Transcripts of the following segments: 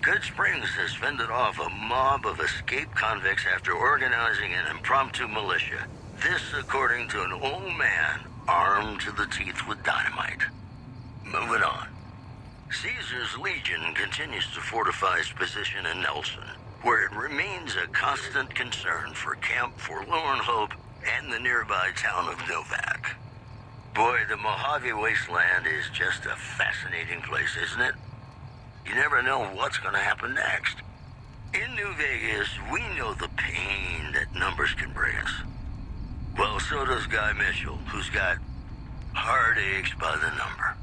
Good Springs has fended off a mob of escaped convicts after organizing an impromptu militia. This according to an old man armed to the teeth with dynamite. Moving on. Caesar's Legion continues to fortify its position in Nelson, where it remains a constant concern for Camp Forlorn Hope and the nearby town of Novak. Boy, the Mojave Wasteland is just a fascinating place, isn't it? You never know what's going to happen next. In New Vegas, we know the pain that numbers can bring us. Well, so does Guy Mitchell, who's got heartaches by the number.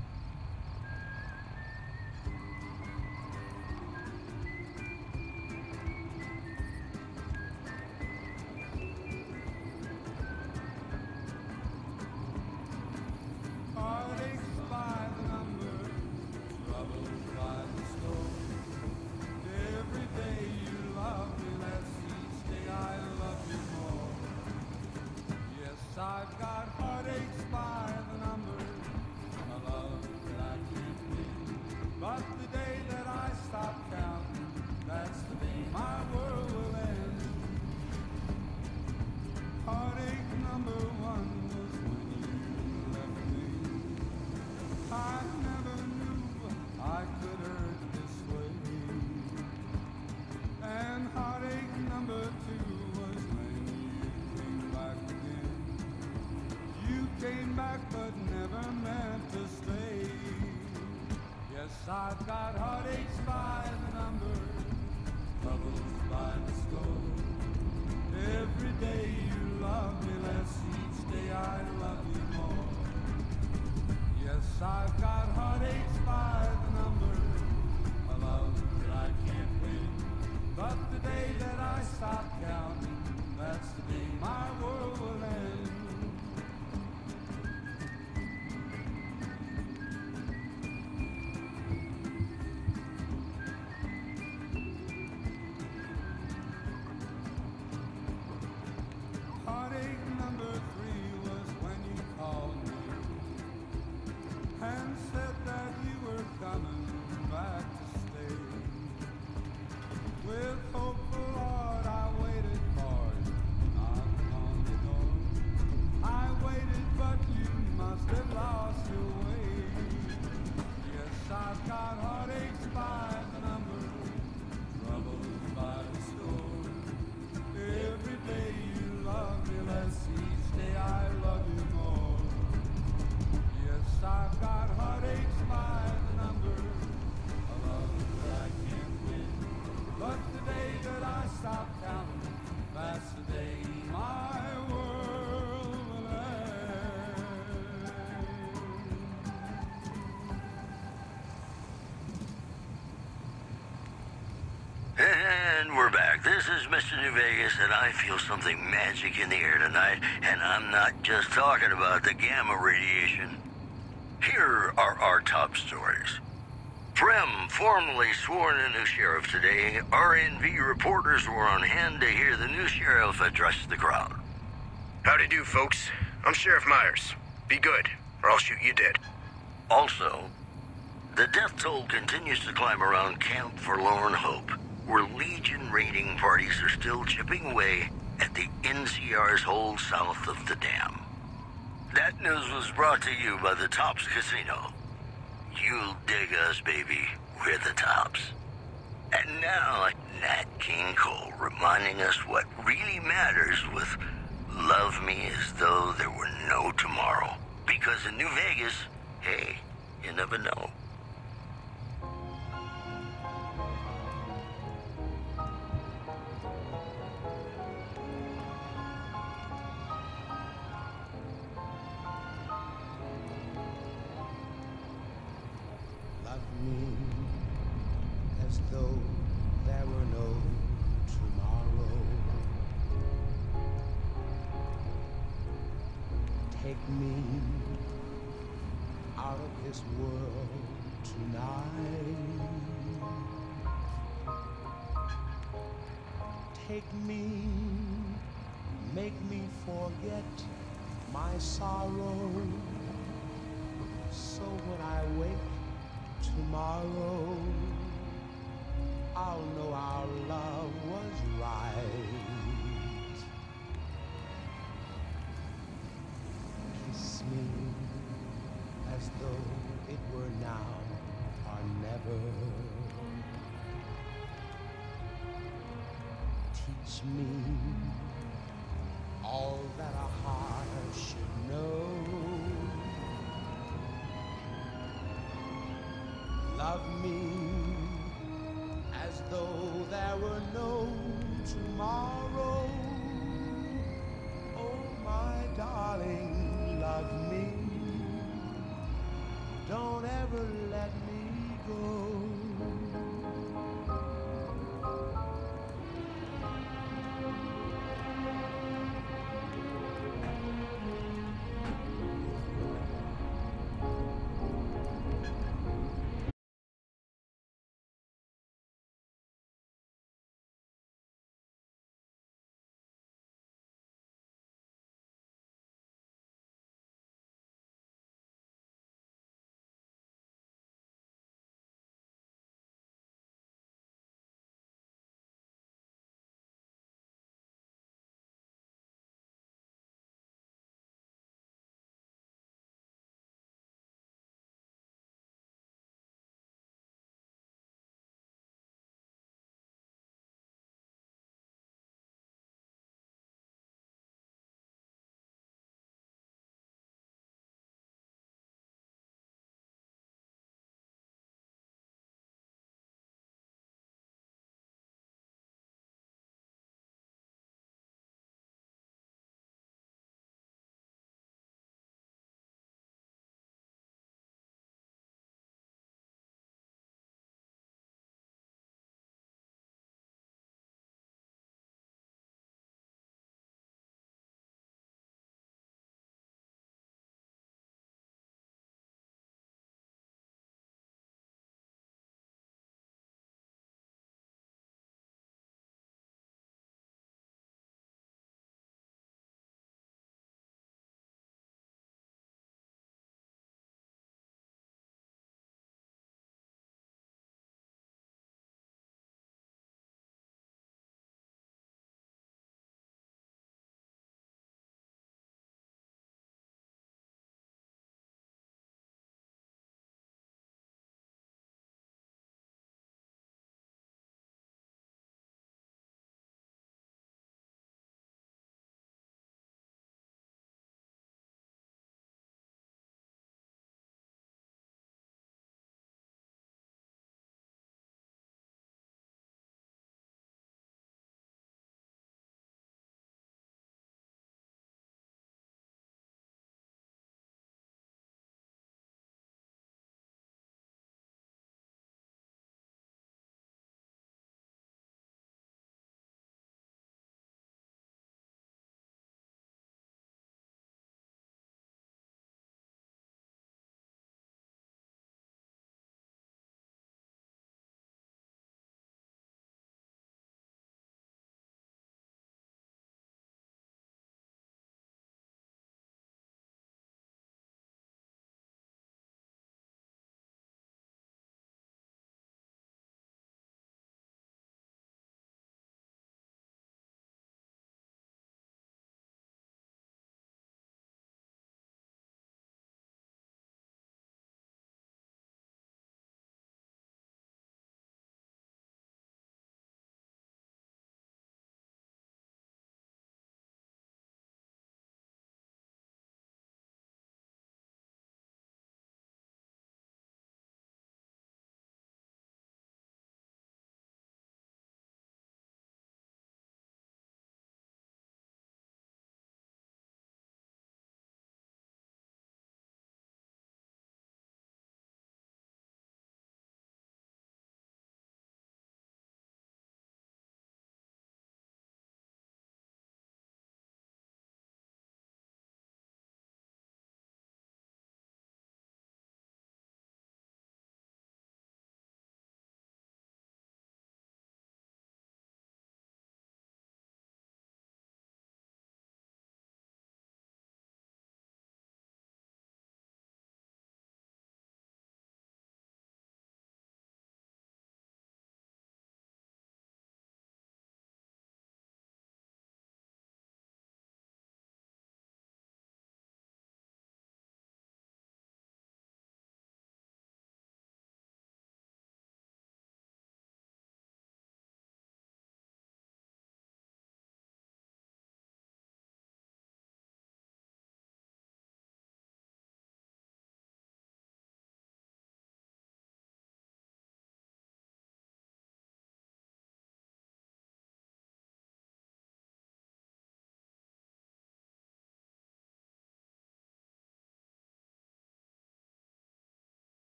I've got heartaches by the number, a love that I can't win. But the day that I stop counting, that's the day my world will end. Heartache number one was when you left me. I never knew I could hurt this way. And heartache number two was when you came back again. You came back but never meant to stay. Yes, I've got heartaches by the number, troubles by the score. Every day you love me less, each day I love you more. Yes, I've got heartaches by the number, a love that I can't win. But the day that I stop counting, that's the day my world will end. Heartache number three was when you called me and said that you were coming back to stay. With hopeful heart I waited for you, knocked on the door. I waited but you must have lost your way. Yes, I've got heartaches by the number, troubles by the score. Every day you love me less, each day I love you more. Yes, I've got heartaches by the number, a love that I can't win. But the day that I stop counting, that's the day my world will end. And we're back. This is Mr. New Vegas, and I feel something magic in the air tonight, and I'm not just talking about the gamma radiation. Here are our top stories. Prem formally sworn a new sheriff today. RNV reporters were on hand to hear the new sheriff address the crowd. Howdy do, folks. I'm Sheriff Myers. Be good, or I'll shoot you dead. Also, the death toll continues to climb around Camp Forlorn Hope, where Legion raiding parties are still chipping away at the NCR's hold south of the dam. That news was brought to you by the Tops Casino. You'll dig us, baby. We're the Tops. And now, Nat King Cole reminding us what really matters with Love Me As Though There Were No Tomorrow. Because in New Vegas, hey, you never know. Love me as though there were no tomorrow. Take me out of this world tonight. Take me, make me forget my sorrow. So when I wake tomorrow, I'll know our love was right. Kiss me as though it were now or never. Teach me all that a heart should know. Love me as though there were no tomorrow. Oh, my darling, love me. Don't ever let me go.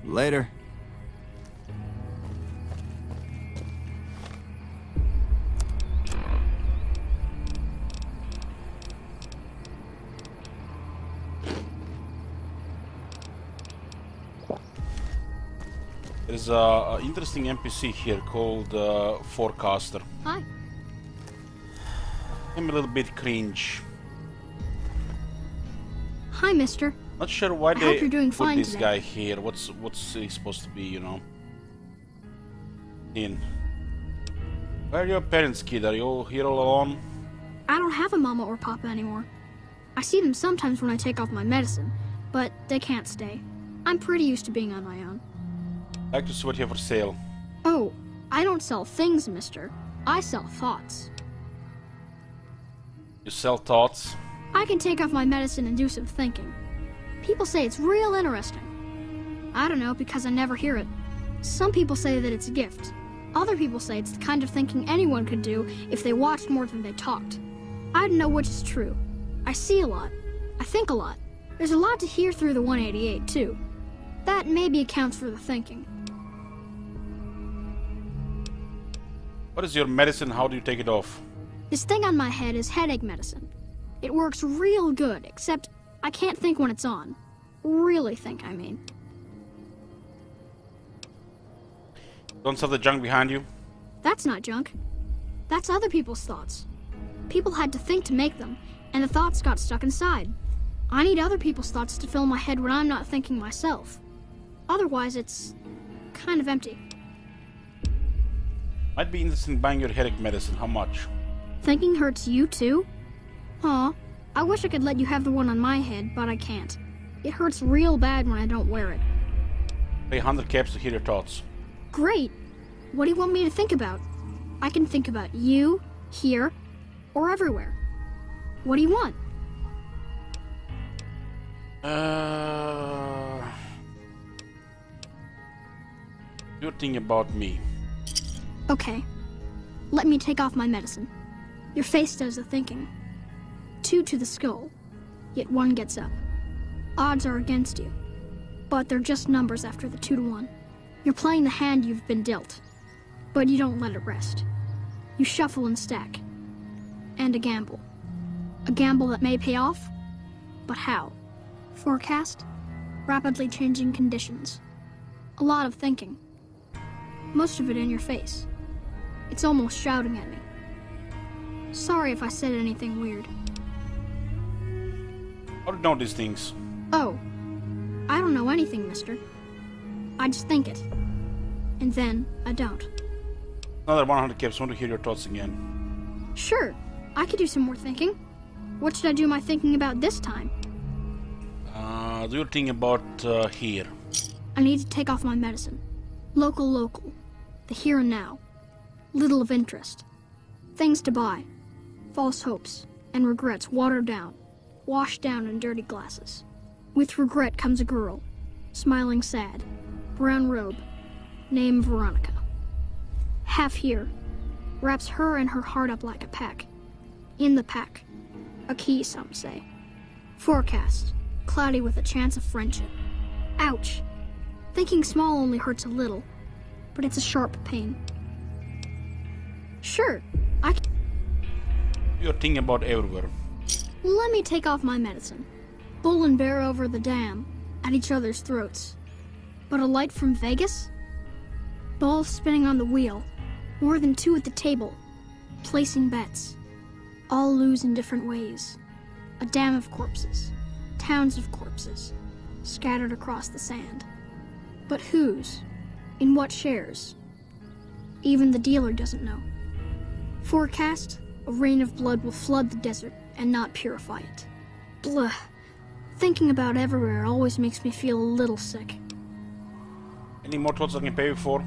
Later. There's a interesting NPC here called Forecaster. Hi. I'm a little bit cringe. Hi, mister. Not sure why I they hope you're doing put fine this today. guy here. What's he supposed to be, you know? Where are your parents, kid? Are you all here all alone? I don't have a mama or papa anymore. I see them sometimes when I take off my medicine, but they can't stay. I'm pretty used to being on my own. I'd like to see what you have for sale. Oh, I don't sell things, mister. I sell thoughts. You sell thoughts? I can take off my medicine and do some thinking. People say it's real interesting. I don't know because I never hear it. Some people say that it's a gift. Other people say it's the kind of thinking anyone could do if they watched more than they talked. I don't know which is true. I see a lot. I think a lot. There's a lot to hear through the 188, too. That maybe accounts for the thinking. What is your medicine? How do you take it off? This thing on my head is headache medicine. It works real good, except I can't think when it's on. Really think, I mean. Don't sell the junk behind you? That's not junk. That's other people's thoughts. People had to think to make them, and the thoughts got stuck inside. I need other people's thoughts to fill my head when I'm not thinking myself. Otherwise, it's kind of empty. Might be interested in buying your headache medicine. How much? Thinking hurts you too? Aw, I wish I could let you have the one on my head, but I can't. It hurts real bad when I don't wear it. Pay 100 caps to hear your thoughts. Great! What do you want me to think about? I can think about you, here, or everywhere. What do you want? You're thinking about me. Okay. Let me take off my medicine. Your face does the thinking. 2 to the skull, yet 1 gets up. Odds are against you, but they're just numbers after the 2 to 1. You're playing the hand you've been dealt, but you don't let it rest. You shuffle and stack. And a gamble. A gamble that may pay off, but how? Forecast? Rapidly changing conditions. A lot of thinking. Most of it in your face. It's almost shouting at me. Sorry if I said anything weird. How do you know these things? Oh, I don't know anything, mister. I just think it. And then I don't. Another 100 caps. I want to hear your thoughts again. Sure, I could do some more thinking. What should I do my thinking about this time? Do your thing about here. I need to take off my medicine. Local. The here and now. Little of interest. Things to buy. False hopes and regrets watered down. Washed down in dirty glasses. With regret comes a girl. Smiling sad. Brown robe. Name Veronica. Half here. Wraps her and her heart up like a pack. In the pack. A key, some say. Forecast. Cloudy with a chance of friendship. Ouch. Thinking small only hurts a little, but it's a sharp pain. Sure, I can. You're thinking about everywhere. Let me take off my medicine. Bull and bear over the dam, at each other's throats. But a light from Vegas? Balls spinning on the wheel, more than 2 at the table, placing bets. All lose in different ways. A dam of corpses, towns of corpses, scattered across the sand. But whose? In what shares? Even the dealer doesn't know. Forecast, a rain of blood will flood the desert and not purify it. Blah. Thinking about everywhere always makes me feel a little sick. Any more thoughts I can pay you for?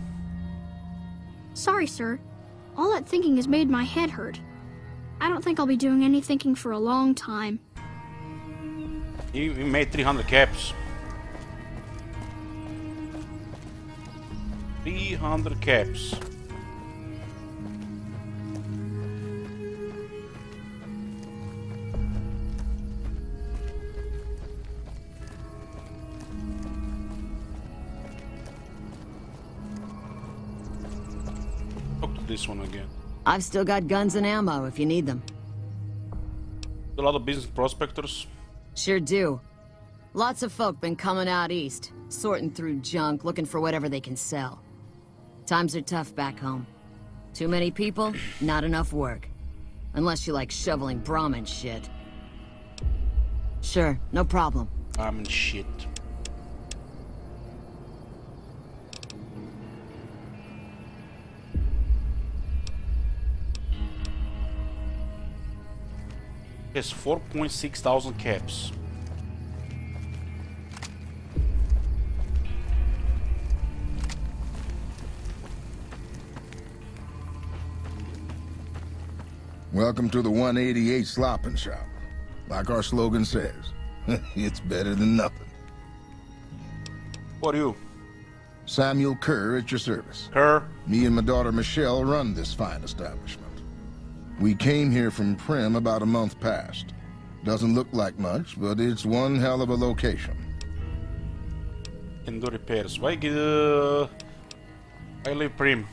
Sorry, sir. All that thinking has made my head hurt. I don't think I'll be doing any thinking for a long time. You made 300 caps. 300 caps. this one again? I've still got guns and ammo if you need them. A lot of business prospectors. Sure do. Lots of folk been coming out east, sorting through junk, looking for whatever they can sell. Times are tough back home. Too many people, not enough work. Unless you like shoveling Brahmin shit. Sure, no problem. Brahmin shit. Has 4.6 thousand caps. Welcome to the 188 Slopping Shop. Like our slogan says, it's better than nothing. Who are you? Samuel Kerr at your service. Kerr? Me and my daughter Michelle run this fine establishment. We came here from Primm about a month past. Doesn't look like much, but it's one hell of a location. Can do repairs. Why leave Primm?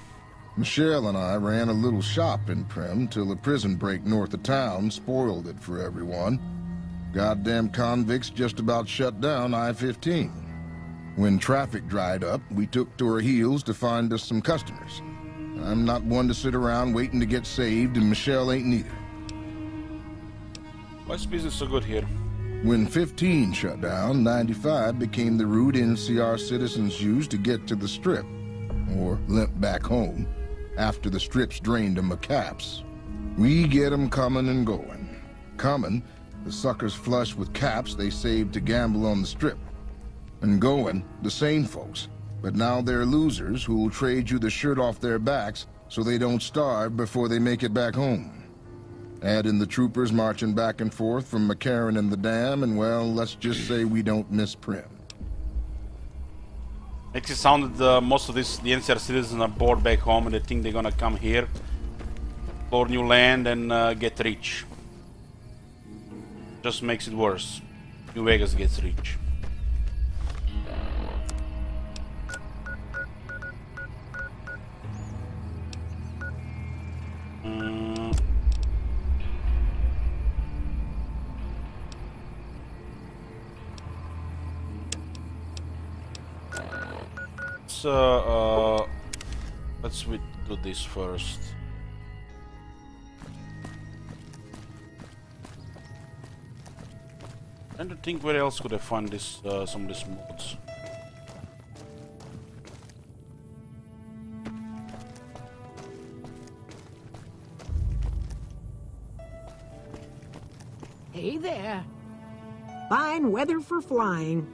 Michelle and I ran a little shop in Primm till a prison break north of town spoiled it for everyone. Goddamn convicts just about shut down I-15. When traffic dried up, we took to our heels to find us some customers. I'm not one to sit around waiting to get saved, and Michelle ain't neither. Why is business so good here? When 15 shut down, 95 became the route NCR citizens used to get to the Strip, or limp back home, after the Strip's drained them of caps. We get them coming and going. Coming, the suckers flush with caps they saved to gamble on the Strip. And going, the same folks. But now they're losers who'll trade you the shirt off their backs so they don't starve before they make it back home. Add in the troopers marching back and forth from McCarran and the Dam, and well, let's just say we don't miss Primm. Makes it sound that most of the NCR citizens are bored back home and they think they're gonna come here, explore new land and get rich. Just makes it worse. New Vegas gets rich. Let's do this first. Trying to think where else could I find this some of these mods. Hey there. Fine weather for flying.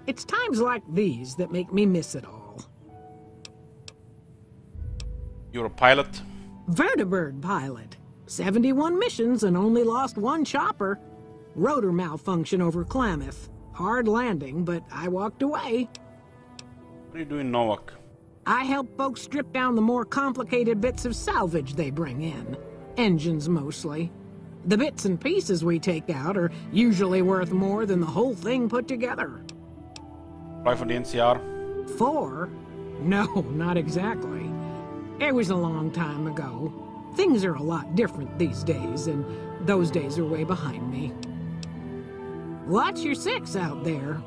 It's times like these that make me miss it all. You're a pilot? Vertibird pilot. 71 missions and only lost one chopper. Rotor malfunction over Klamath. Hard landing, but I walked away. What are you doing, Novak? I help folks strip down the more complicated bits of salvage they bring in. Engines mostly. The bits and pieces we take out are usually worth more than the whole thing put together. Fly for the NCR? 4? No, not exactly. It was a long time ago. Things are a lot different these days, and those days are way behind me. Watch your 6 out there.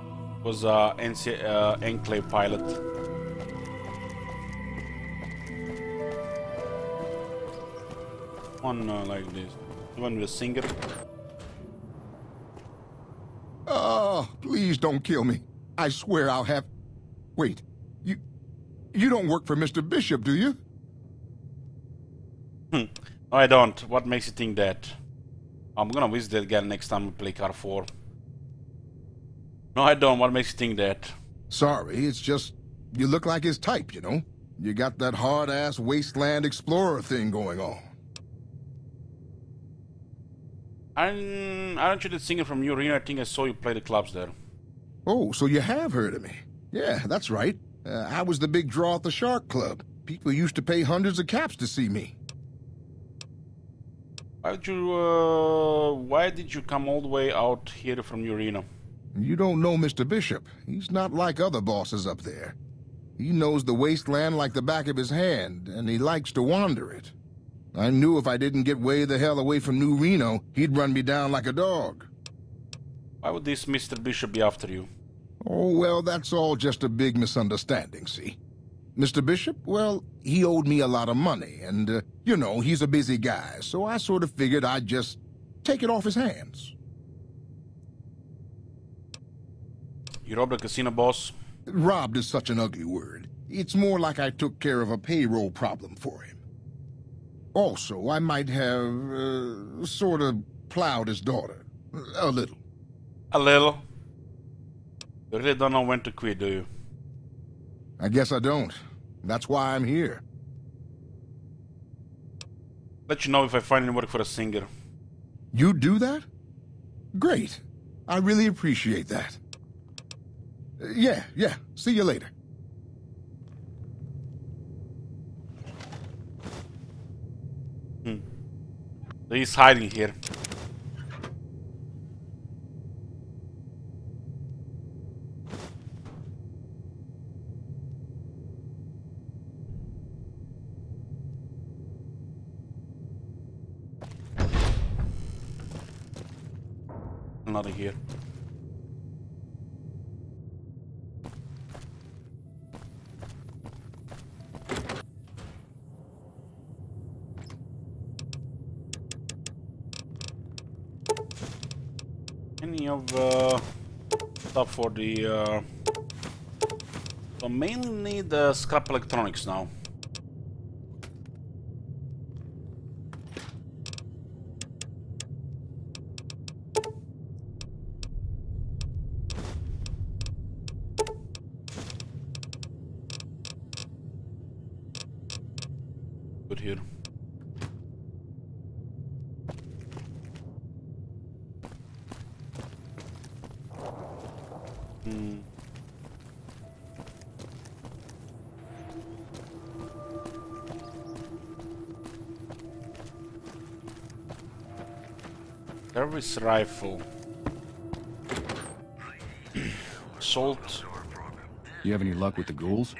Was Enclave pilot. One like this. One with a singer. Oh, please don't kill me. I swear I'll have... Wait, you don't work for Mr. Bishop, do you? No, I don't. What makes you think that? I'm gonna visit that guy next time we play Car 4. No, I don't. What makes you think that? Sorry, it's just... You look like his type, you know? You got that hard-ass wasteland explorer thing going on. Aren't you the singer from New Arena? I think I saw you play the clubs there. Oh, so you have heard of me. Yeah, that's right. I was the big draw at the Shark Club. People used to pay hundreds of caps to see me. Why did you come all the way out here from New Arena? You don't know Mr. Bishop. He's not like other bosses up there. He knows the wasteland like the back of his hand, and he likes to wander it. I knew if I didn't get way the hell away from New Reno, he'd run me down like a dog. Why would this Mr. Bishop be after you? Oh, well, that's all just a big misunderstanding, see? Mr. Bishop, well, he owed me a lot of money, and, you know, he's a busy guy, so I sort of figured I'd just take it off his hands. You robbed a casino boss? Robbed is such an ugly word. It's more like I took care of a payroll problem for him. Also, I might have, sort of plowed his daughter. A little. A little? You really don't know when to quit, do you? I guess I don't. That's why I'm here. Let you know if I find any work for a singer. You do that? Great. I really appreciate that. Yeah. See you later. He's hiding here. Another here. Any of stuff for the so mainly need scrap electronics now. Good here. Service rifle. Assault. You have any luck with the ghouls?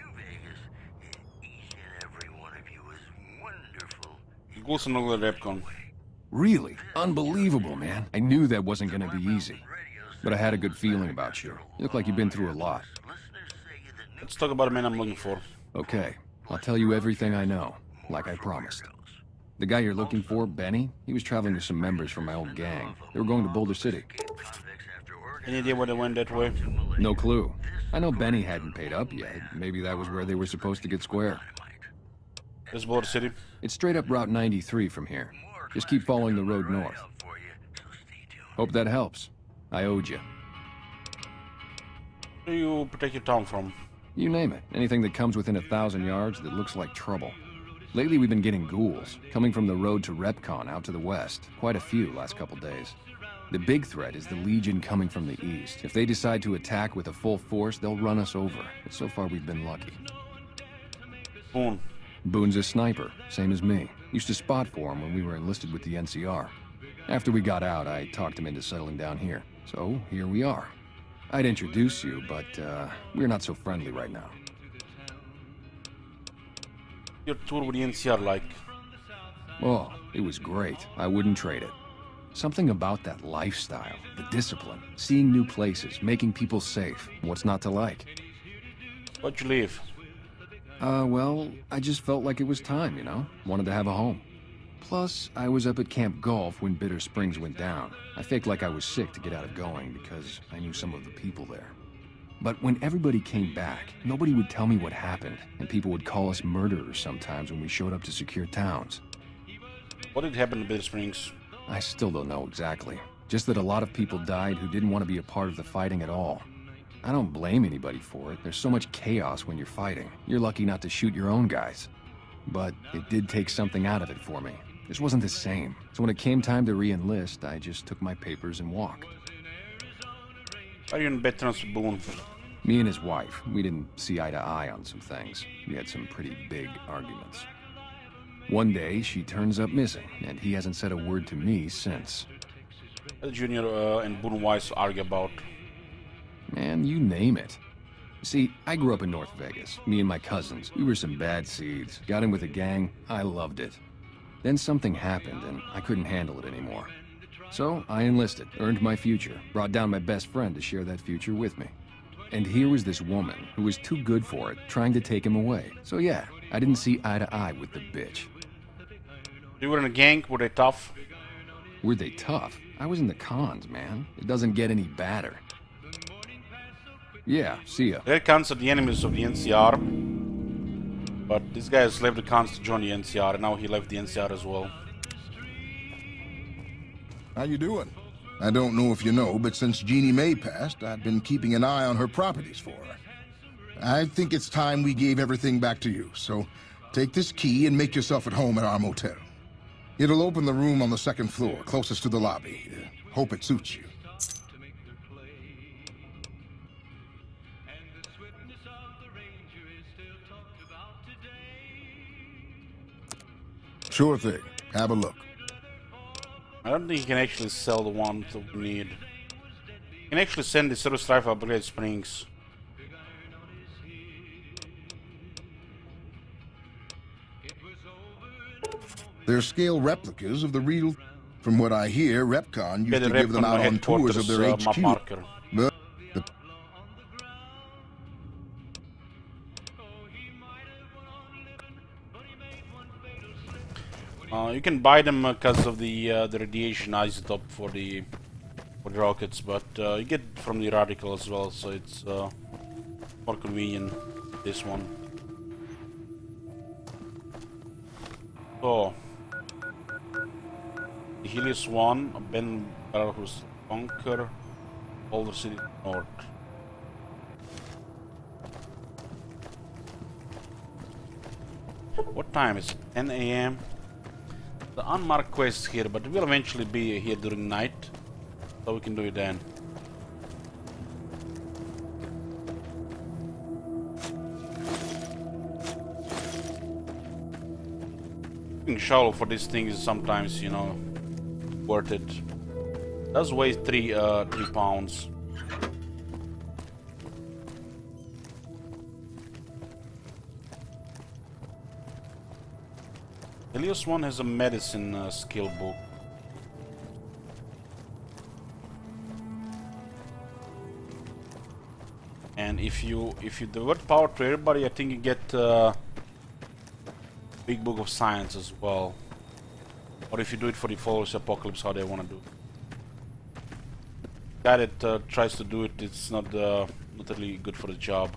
Ghouls and all the Repcon. Really? Unbelievable, man. I knew that wasn't gonna be easy. But I had a good feeling about you. You look like you've been through a lot. Let's talk about the man I'm looking for. Okay. I'll tell you everything I know, like I promised. The guy you're looking for, Benny, he was traveling with some members from my old gang. They were going to Boulder City. Any idea why they went that way? No clue. I know Benny hadn't paid up yet. Maybe that was where they were supposed to get square. This Boulder City? It's straight up Route 93 from here. Just keep following the road north. Hope that helps. I owed you. Where do you protect your town from? You name it. Anything that comes within 1,000 yards that looks like trouble. Lately we've been getting ghouls, coming from the road to Repcon out to the west. Quite a few last couple days. The big threat is the Legion coming from the east. If they decide to attack with a full force, they'll run us over. But so far we've been lucky. Boone. Boone's a sniper, same as me. Used to spot for him when we were enlisted with the NCR. After we got out, I talked him into settling down here. So, here we are. I'd introduce you, but, we're not so friendly right now. Your tour with the NCR like? Oh, it was great. I wouldn't trade it. Something about that lifestyle, the discipline, seeing new places, making people safe. What's not to like? Why'd you leave? Well, I just felt like it was time, you know? Wanted to have a home. Plus, I was up at Camp Golf when Bitter Springs went down. I faked like I was sick to get out of going because I knew some of the people there. But when everybody came back, nobody would tell me what happened, and people would call us murderers sometimes when we showed up to secure towns. What did happen to Bitter Springs? I still don't know exactly. Just that a lot of people died who didn't want to be a part of the fighting at all. I don't blame anybody for it. There's so much chaos when you're fighting. You're lucky not to shoot your own guys. But it did take something out of it for me. This wasn't the same. So when it came time to re-enlist, I just took my papers and walked. Are you in bed terms with Boone? Me and his wife, we didn't see eye to eye on some things. We had some pretty big arguments. One day, she turns up missing, and he hasn't said a word to me since. What did Junior and Boone Weiss argue about? Man, you name it. See, I grew up in North Vegas. Me and my cousins. We were some bad seeds. Got in with a gang. I loved it. Then something happened, and I couldn't handle it anymore. So, I enlisted, earned my future, brought down my best friend to share that future with me. And here was this woman, who was too good for it, trying to take him away. So yeah, I didn't see eye to eye with the bitch. You were in a gang, were they tough? Were they tough? I was in the cons, man. It doesn't get any badder. Yeah, see ya. Red cons are the enemies of the NCR. But this guy has left the cons to join the NCR, and now he left the NCR as well. How you doing? I don't know if you know, but since Jeannie May passed, I've been keeping an eye on her properties for her. I think it's time we gave everything back to you, so take this key and make yourself at home at our motel. It'll open the room on the second floor, closest to the lobby. Hope it suits you. Sure thing. Have a look. I don't think you can actually sell the ones that we need. You can actually send the Zero Strife upgrade springs. They're scale replicas of the real... From what I hear, Repcon used to give them out on tours of their HQ. But you can buy them because of the radiation isotope for the rockets, but you get from the radical as well, so it's more convenient. This one. So the Helios 1, Ben Belarus Bunker, Boulder City North. What time is it? 10 AM. The unmarked quest here, but we'll eventually be here during night, so we can do it then. Using shovel for this thing is sometimes, you know, worth it. It does weigh 3 pounds. Helios 1 has a medicine skill book. And if you divert power to everybody, I think you get big book of science as well. Or if you do it for the Followers Apocalypse, how they want to do it. The guy that tries to do it, it's not really good for the job.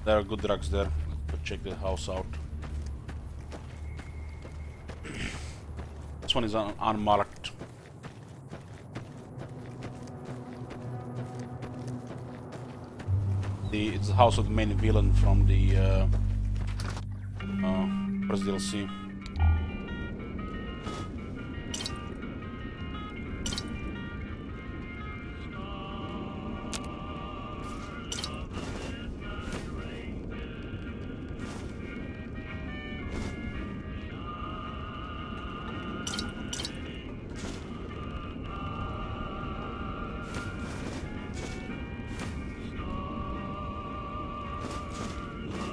There are good drugs there. Let's check the house out. This one is unmarked. It's the house of the main villain from the first DLC.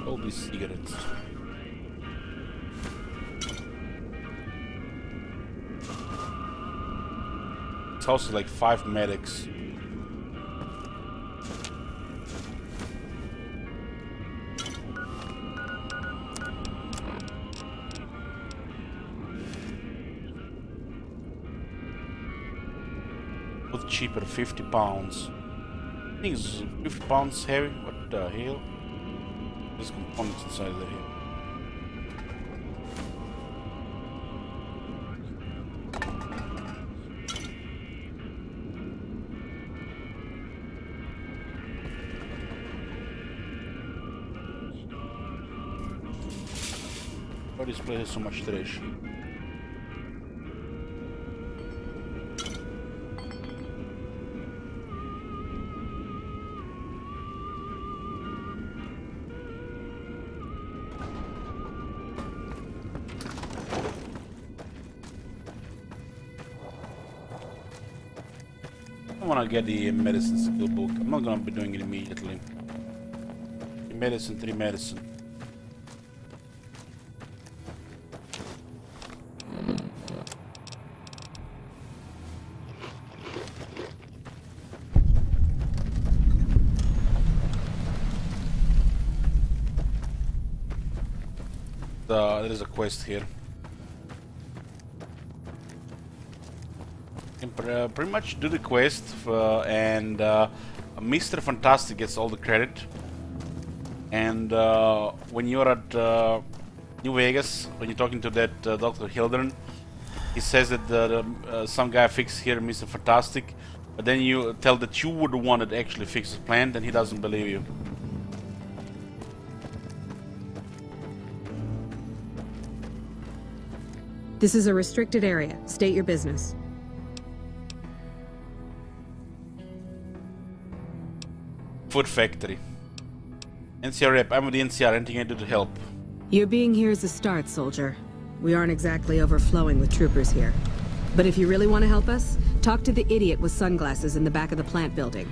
All these cigarettes. This house is like 5 medics. Both cheaper, 50 pounds. I think it's 50 pounds heavy. What the hell? There's components inside there. Why this place has so much trash? want to get the medicine skill book. I'm not gonna be doing it immediately. 3 medicine, 3 medicine. There is a quest here. You can pretty much do the quest and Mr. Fantastic gets all the credit. And when you're at New Vegas, when you're talking to that Dr. Hildern, he says that some guy fixed here Mr. Fantastic, but then you tell that you were the one that actually fixed the plant, and he doesn't believe you. This is a restricted area. State your business. Food factory. NCR rep, I'm with the NCR. Anything I do to help? Your being here is a start, soldier. We aren't exactly overflowing with troopers here. But if you really want to help us, talk to the idiot with sunglasses in the back of the plant building.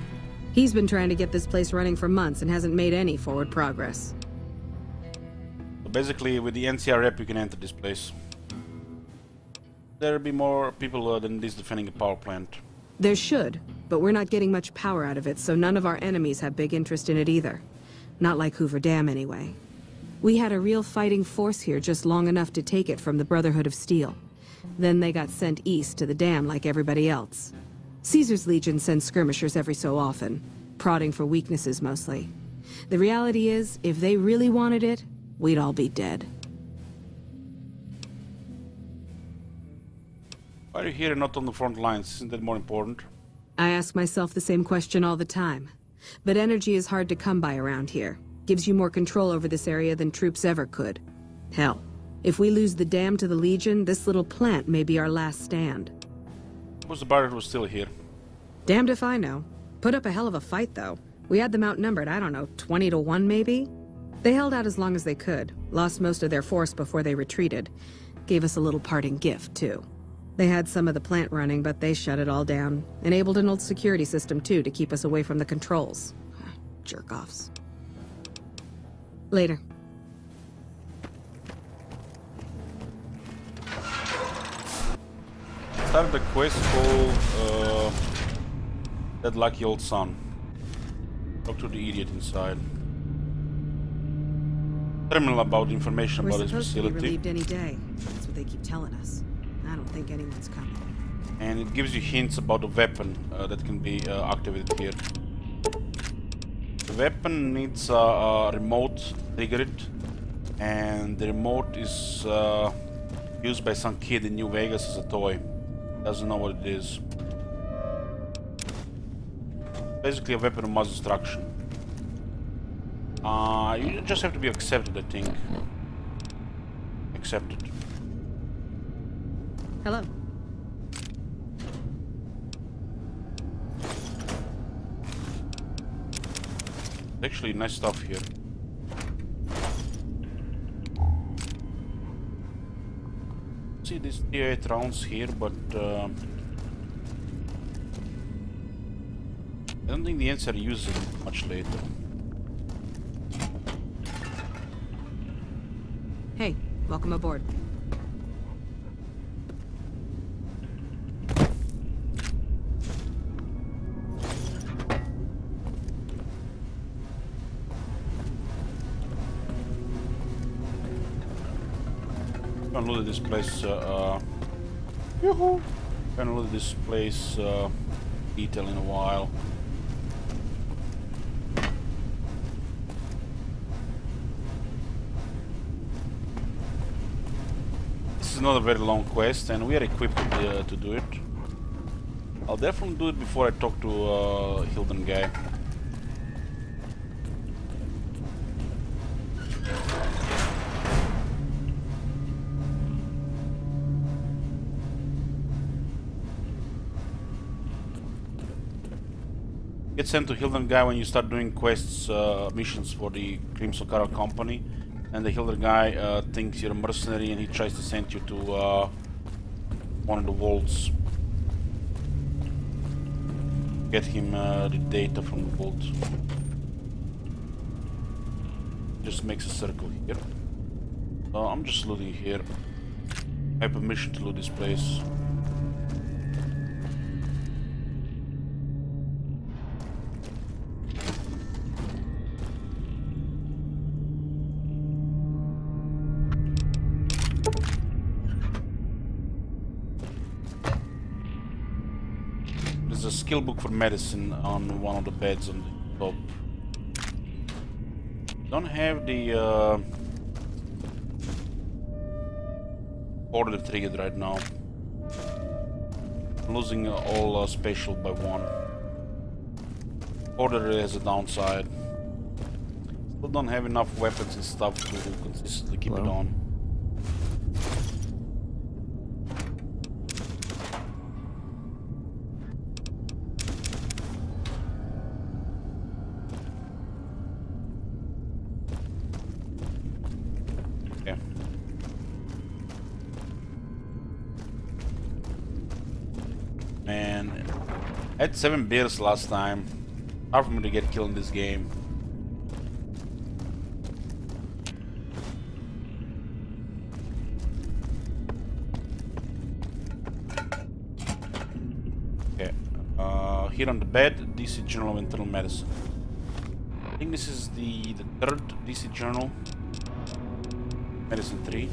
He's been trying to get this place running for months and hasn't made any forward progress. So basically, with the NCR rep, you can enter this place. There'll be more people than this defending a power plant. There should, but we're not getting much power out of it, so none of our enemies have big interest in it either. Not like Hoover Dam, anyway. We had a real fighting force here just long enough to take it from the Brotherhood of Steel. Then they got sent east to the dam like everybody else. Caesar's Legion sends skirmishers every so often, prodding for weaknesses mostly. The reality is, if they really wanted it, we'd all be dead. Why are you here and not on the front lines? Isn't that more important? I ask myself the same question all the time. But energy is hard to come by around here. Gives you more control over this area than troops ever could. Hell, if we lose the dam to the Legion, this little plant may be our last stand. Suppose the Brotherhood was still here. Damned if I know. Put up a hell of a fight, though. We had them outnumbered, I don't know, 20 to 1 maybe? They held out as long as they could, lost most of their force before they retreated. Gave us a little parting gift, too. They had some of the plant running, but they shut it all down. Enabled an old security system, too, to keep us away from the controls. Jerk-offs. Later. Started a quest called That Lucky Old Son. Talk to the idiot inside. Terminal about information about his facility. We're supposed to be relieved any day. That's what they keep telling us. I don't think anyone's coming. And it gives you hints about the weapon that can be activated here. The weapon needs a remote to trigger it, and the remote is used by some kid in New Vegas as a toy. Doesn't know what it is. Basically a weapon of mass destruction. You just have to be accepted, I think. Accepted. Hello. Actually, nice stuff here. See these 8 rounds here, but I don't think the NCR uses it much later. Hey, welcome aboard. I haven't looked at this place. Yoo-hoo! I haven't looked at this place detail in a while. This is not a very long quest, and we are equipped to do it. I'll definitely do it before I talk to Hildern guy. Get sent to Hildern guy when you start doing quests, missions for the Crimson Carol Company, and the Hildern guy thinks you're a mercenary and he tries to send you to one of the vaults. get him the data from the vault. Just makes a circle here. I'm just looting here. I have permission to loot this place. There's a skill book for medicine on one of the beds on the top. Don't have the order triggered right now. I'm losing all spatial by 1. Order has a downside. Still don't have enough weapons and stuff to consistently keep it on. Man, I had 7 beers last time. Hard for me to get killed in this game. Okay, here on the bed, DC Journal of Internal Medicine. I think this is the 3rd DC Journal. Medicine 3.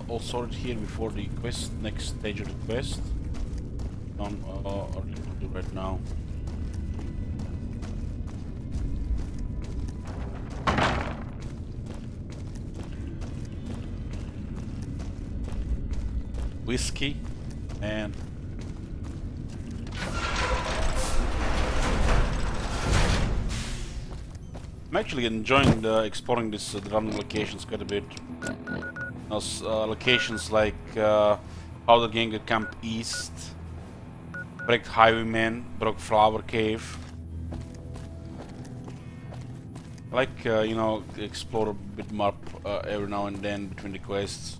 All sorted here before the quest, next stage of the quest. Or do right now. Whiskey and I'm actually enjoying exploring this the random locations quite a bit. Those locations like Powder Gang at Camp East, Break Highwayman, Broke Flower Cave. I like, you know, explore a bit more every now and then between the quests.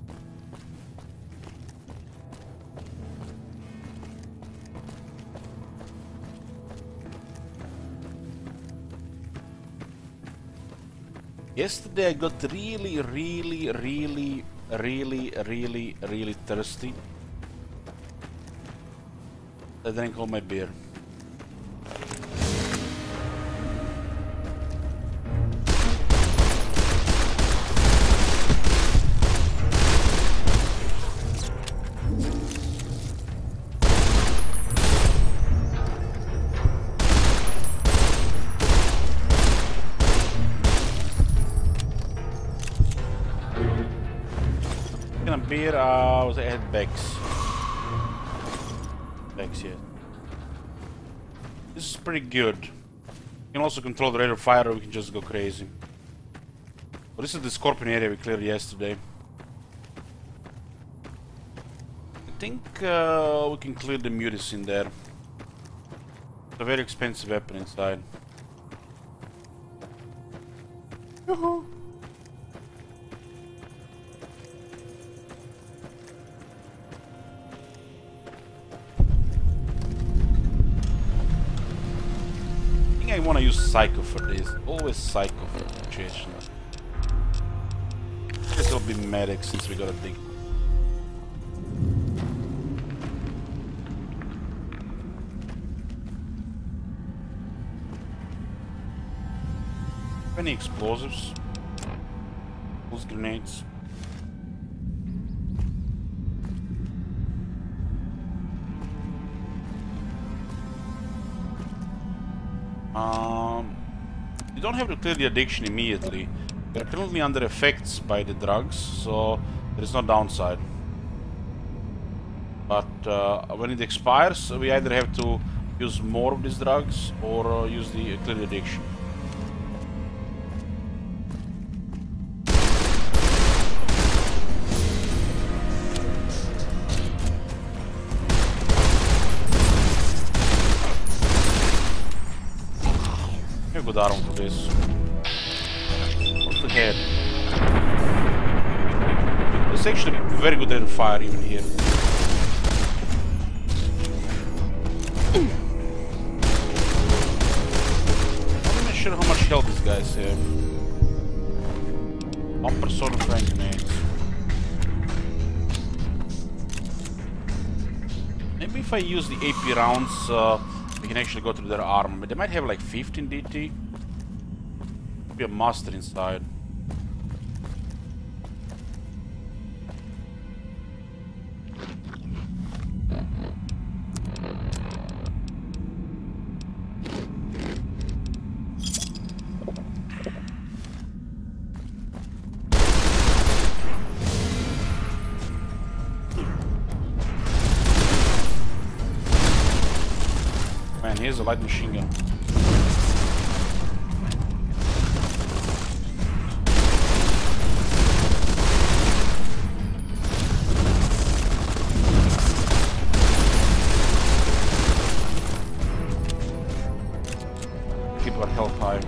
Yesterday I got really thirsty. I drank all my beer. Beer, I had bags. Bags, yeah. This is pretty good. You can also control the rate of fire, or we can just go crazy. Well, this is the Scorpion area we cleared yesterday. I think we can clear the mutis in there. a very expensive weapon inside. Yoo-hoo. I think I want to use Psycho for this. Always Psycho for the situation. I guess it'll be Medic since we got a big. Any explosives? Those grenades? You don't have to clear the addiction immediately. You're currently under effects by the drugs, so there is no downside. But when it expires, we either have to use more of these drugs or use the clear the addiction. Good arm for this. What's the head? It's actually very good at fire even here. I'm not sure how much health these guys have. Bumper sword and flank grenades. Maybe if I use the AP rounds, we can actually go through their armor. But they might have like 15 DT. Be a master inside. Man, here's a light machine gun. Keep our health high.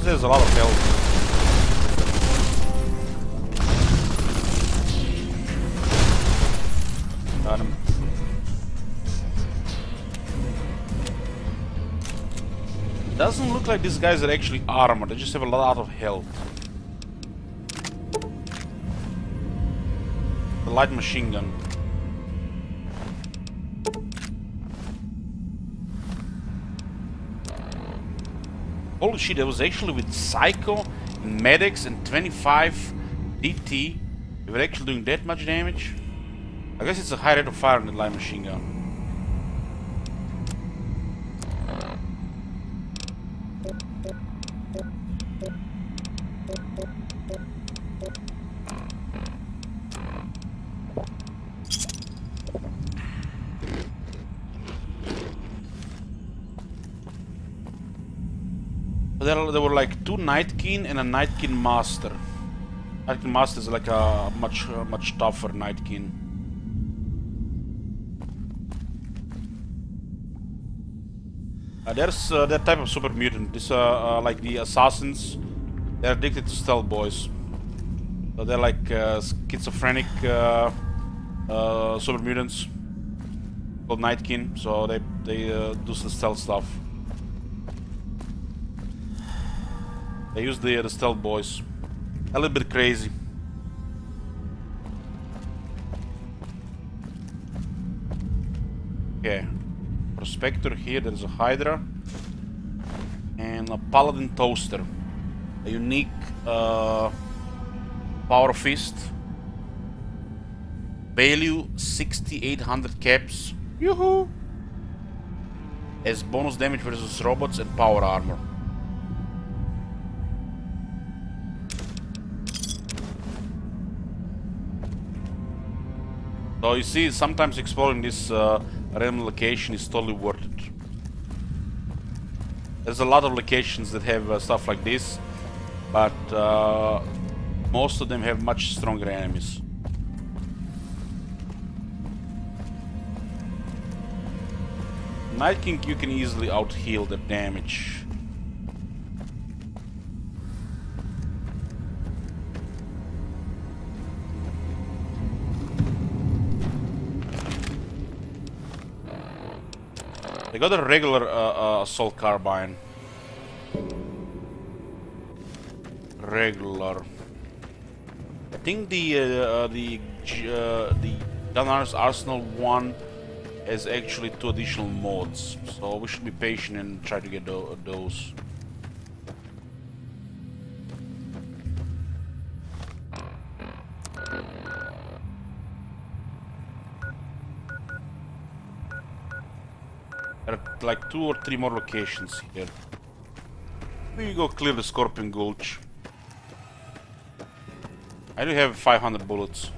There's a lot of health. Got him. Doesn't look like these guys are actually armored, they just have a lot of health. The light machine gun. Holy shit, that was actually with Psycho, and Medics, and 25 DT. They were actually doing that much damage? I guess it's a high rate of fire on the light machine gun. There were like 2 Nightkin and a Nightkin Master. Nightkin Master is like a much tougher Nightkin. There's that type of super mutant. This like the assassins. They're addicted to stealth boys. So they're like schizophrenic super mutants called Nightkin. So they do some stealth stuff. They use the stealth boys. A little bit crazy. Okay. Prospector here, there's a Hydra. And a Paladin Toaster. A unique Power Fist. Value 6800 caps. Yoo-hoo! Has bonus damage versus robots and power armor. So you see, sometimes exploring this random location is totally worth it. There's a lot of locations that have stuff like this, but most of them have much stronger enemies. Night King, you can easily out-heal the damage. I got a regular assault carbine. Regular. I think the Gunner's Arsenal one has actually 2 additional mods, so we should be patient and try to get those. There are like 2 or 3 more locations here. We go clear the Scorpion Gulch. I do have 500 bullets.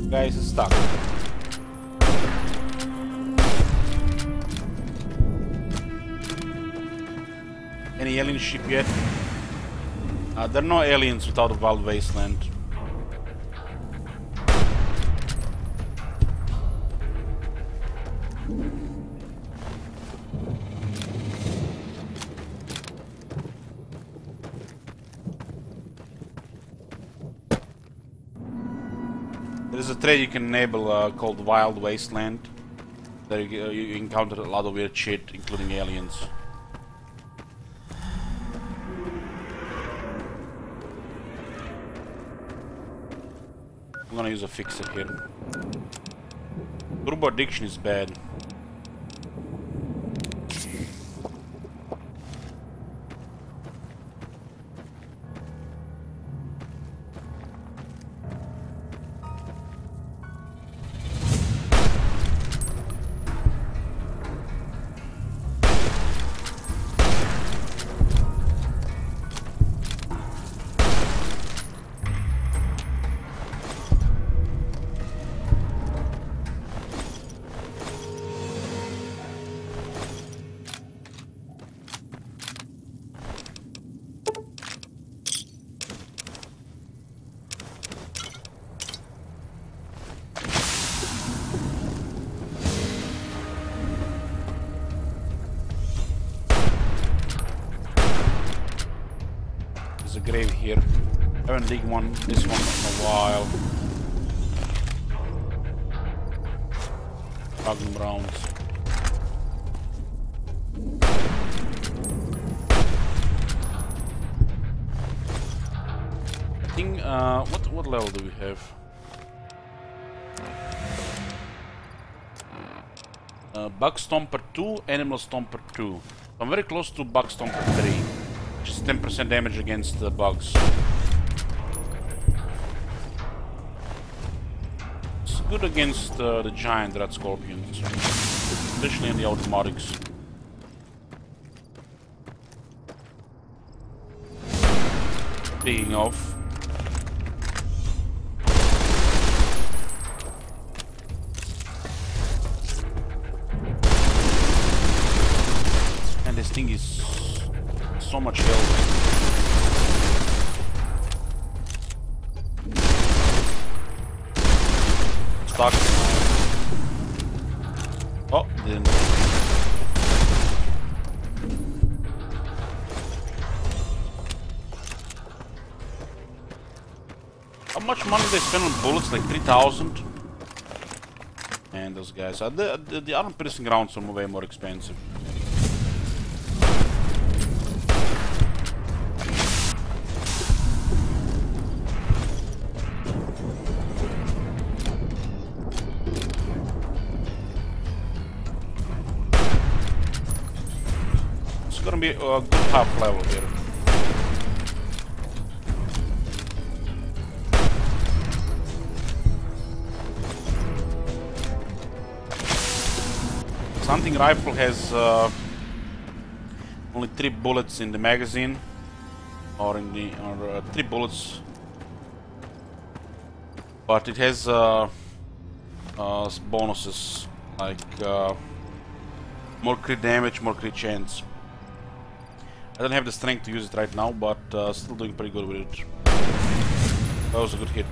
Guys, it's stuck. Any alien ship yet? There are no aliens without a wild wasteland. There's a trade you can enable called Wild Wasteland. There you encounter a lot of weird shit, including aliens. I'm gonna use a fixer here. Turbo addiction is bad. A grave here. I haven't digged this one in a while. Magnum rounds. I think what level do we have? Bug Stomper 2, Animal Stomper 2. I'm very close to Bug Stomper 3. Just 10% damage against the bugs. It's good against the giant rat scorpions, especially in the automatics. Speaking of, and this thing is so much health. Stuck. Oh, didn't. How much money they spend on bullets? Like 3,000? And those guys. The armor piercing rounds are way more expensive. gonna be a good half level here. Hunting rifle has only 3 bullets in the magazine, or 3 bullets, but it has bonuses like more crit damage, more crit chance. I don't have the strength to use it right now, but still doing pretty good with it. That was a good hit.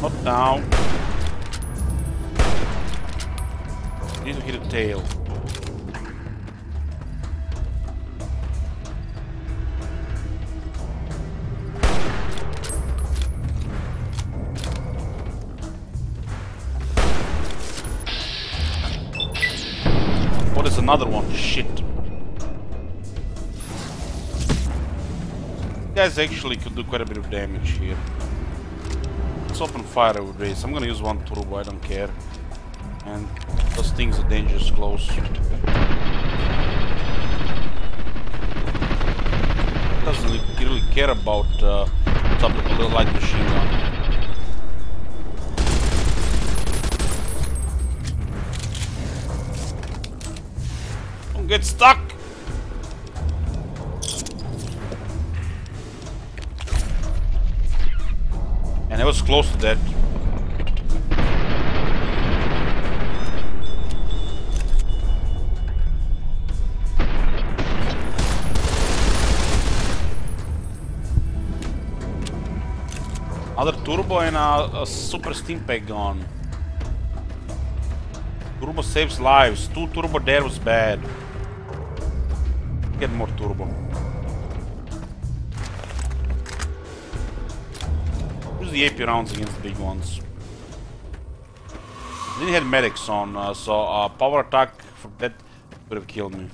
Not down. Need to hit a tail. What is another one? Shit. You guys actually could do quite a bit of damage here. Let's open fire with this. I'm gonna use 1 turbo, I don't care. And those things are dangerous close. Doesn't really care about top of the light machine gun. Don't get stuck! And I was close to that. Another turbo and a super steam pack gun. Turbo saves lives. 2 turbo there was bad. Get more turbo. Use the AP rounds against the big ones. Then he had medics on, so power attack for that would have killed me.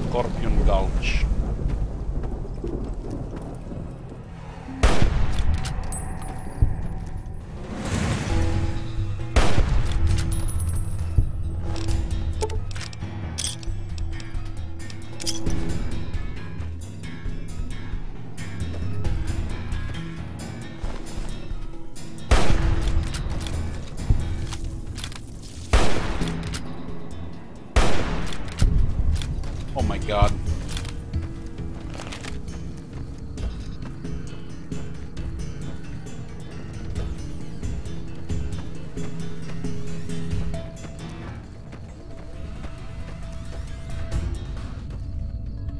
Scorpion Gulch. Oh my god.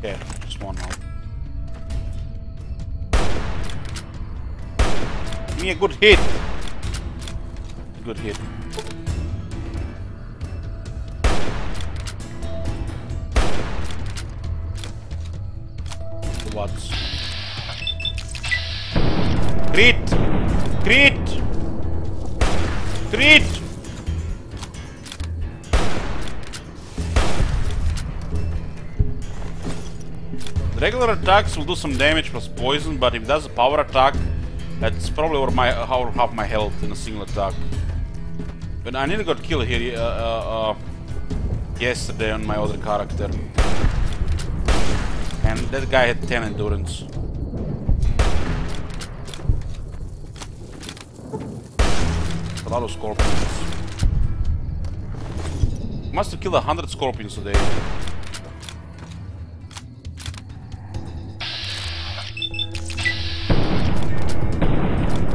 Yeah, just one now. Give me a good hit. A good hit. What? Crit! Crit! Crit! The regular attacks will do some damage plus poison, but if it does a power attack, that's probably over half my health in a single attack. But I nearly got killed here yesterday on my other character. And that guy had 10 endurance. A lot of scorpions. Must have killed 100 scorpions today.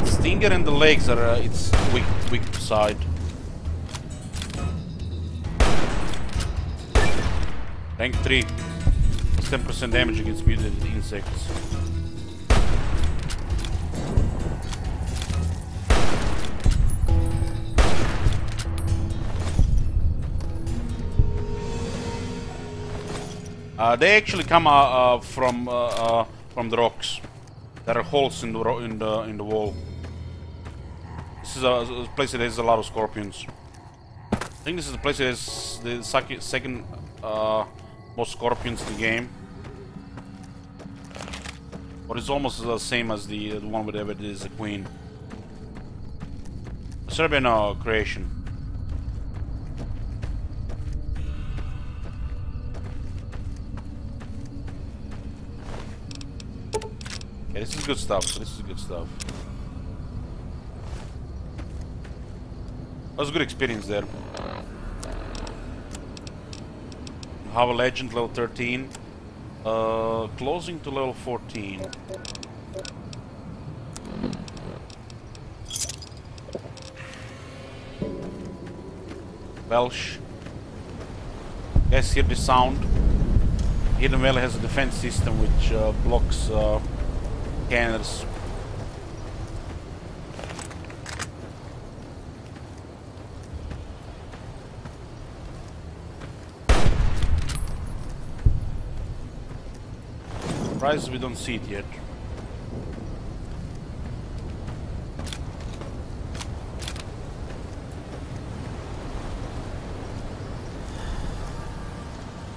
Stinger and the legs are its weak side. Rank 3. 10% damage against mutated insects. They actually come from the rocks. There are holes in the wall. This is a place that has a lot of scorpions. I think this is the place that has the second most scorpions in the game. But it's almost the same as the one with Everett is a queen. Serbian creation. Okay, this is good stuff. This is good stuff. That was a good experience there. Have a legend level 13. Closing to level 14. Welsh. Guys, hear the sound. Hidden Valley has a defense system which blocks cannons. Surprised we don't see it yet.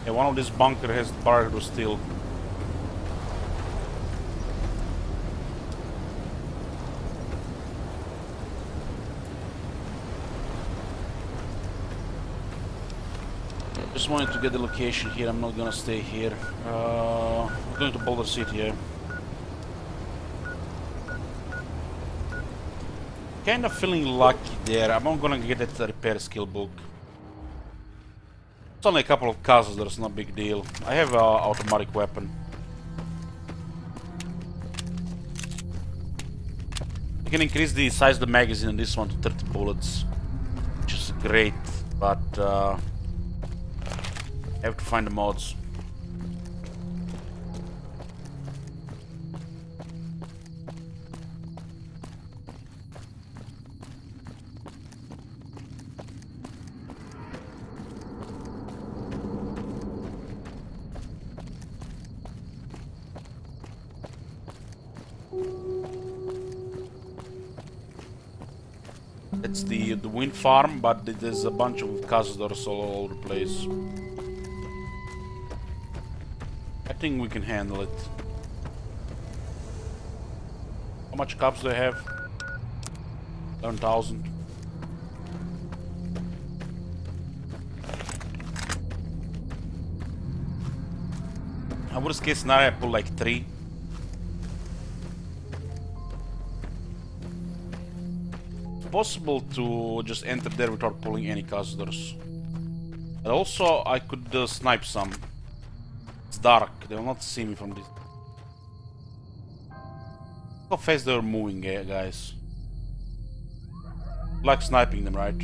Yeah, one of this bunker has barred to steel. Just wanted to get the location here. I'm not gonna stay here. I'm going to Boulder City. Yeah. Kind of feeling lucky there. I'm not gonna get that repair skill book. It's only a couple of castles. That's not a big deal. I have an automatic weapon. You can increase the size of the magazine in this one to 30 bullets, which is great, but I have to find the mods. It's the wind farm, but there's a bunch of castles all over the place. I think we can handle it. How much cups do I have? 11,000. Worst case scenario, I pull like 3. Possible to just enter there without pulling any castles. And also, I could snipe some. It's dark, they will not see me from this. How fast they're moving, guys. Like sniping them, right?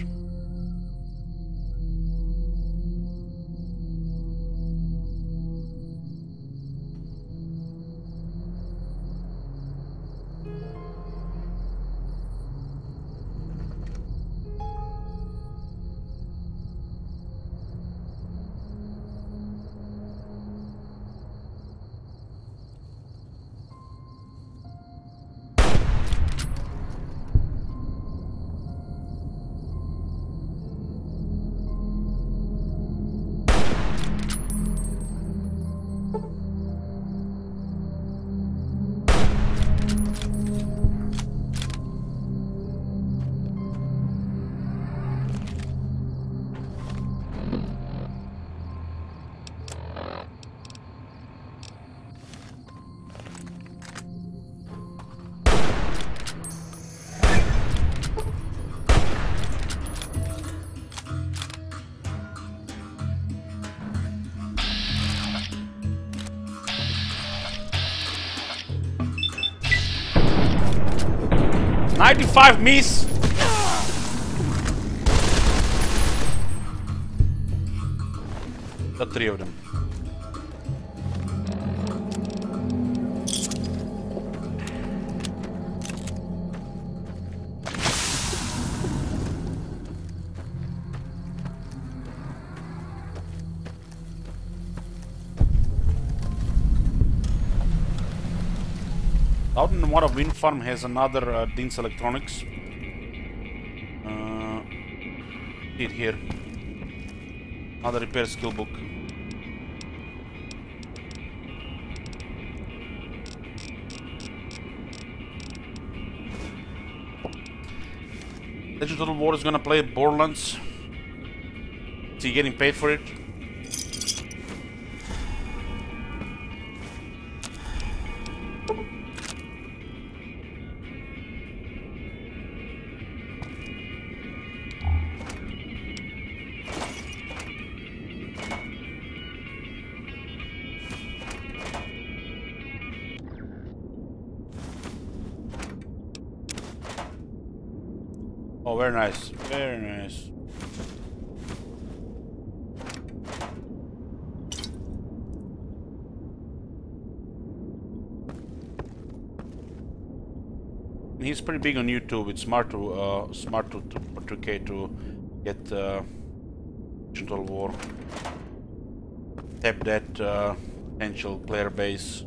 '95 miss. The 3 of them. Out in one of wind farm has another Dean's Electronics. See it here. Another repair skill book. Digital War is gonna play Borderlands. Is he getting paid for it? Oh, very nice. Very nice. He's pretty big on YouTube. It's smart to for 2K to get Digital War. Tap that potential player base.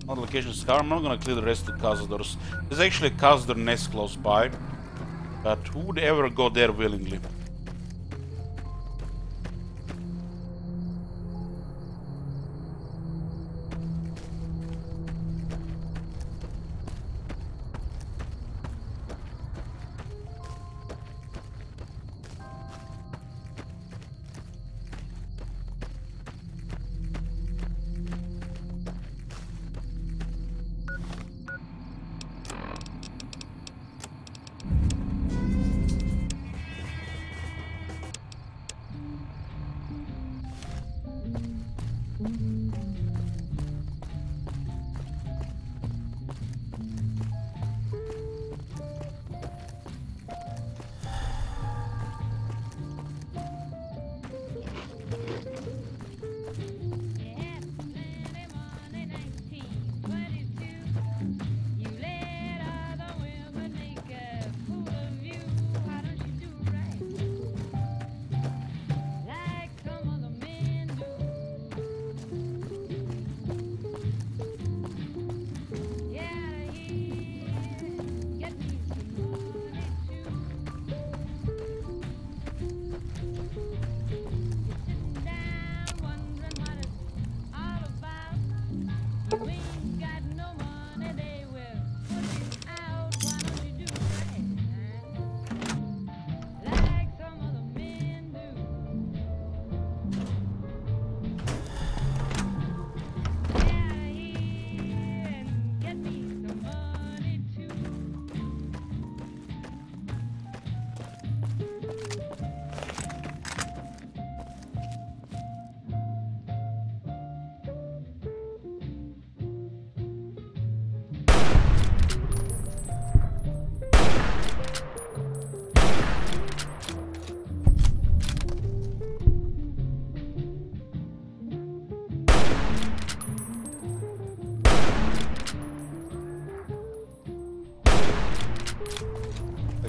Location Scar. I'm not gonna clear the rest of the Cazadors. There's actually a Cazador nest close by, but who would ever go there willingly?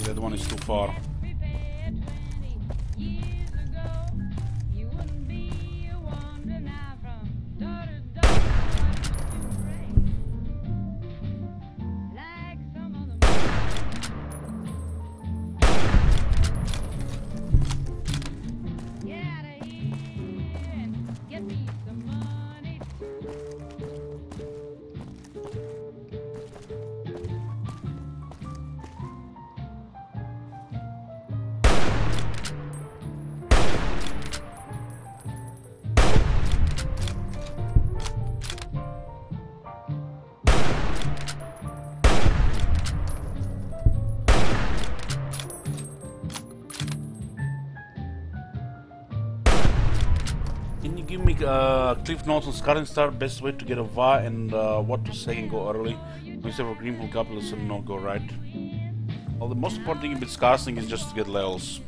That one is too far. Give me Cliff Notes on Scarring Star, best way to get a VA and what to say and go early. Instead of Green Hill Couple is a no-go, right? Well, the most important thing with casting is just to get levels.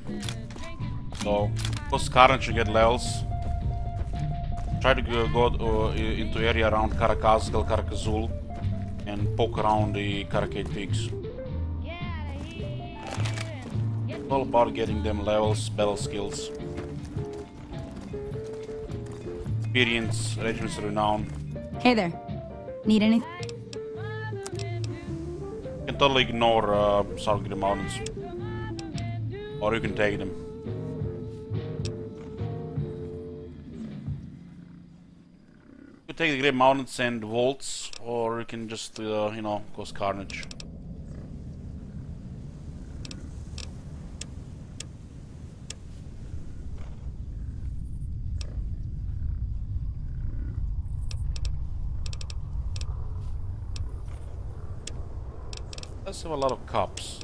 So, go Scarring to get levels. Try to go into area around Karakazgal, Karakazul, and poke around the Karakate Peaks. all about getting them levels, battle skills, experience, regiments renown. Hey there. Need anything? You can totally ignore Sargrim Mountains. Or you can take them. You can take the Great Mountains and Vaults, or you can just, you know, cause carnage. Let's have a lot of cops.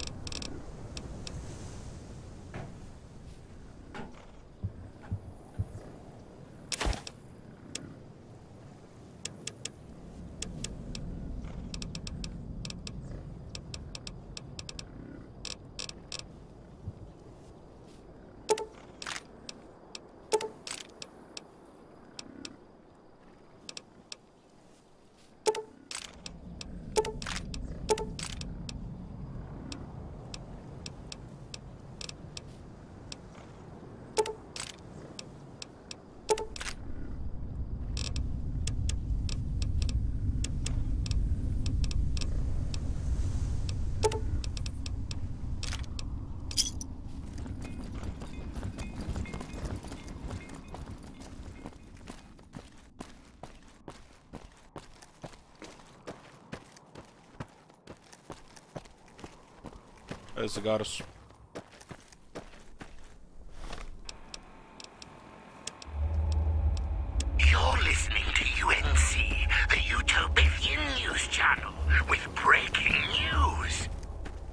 There's the goddess. You're listening to UNC, the Utopian News Channel, with breaking news.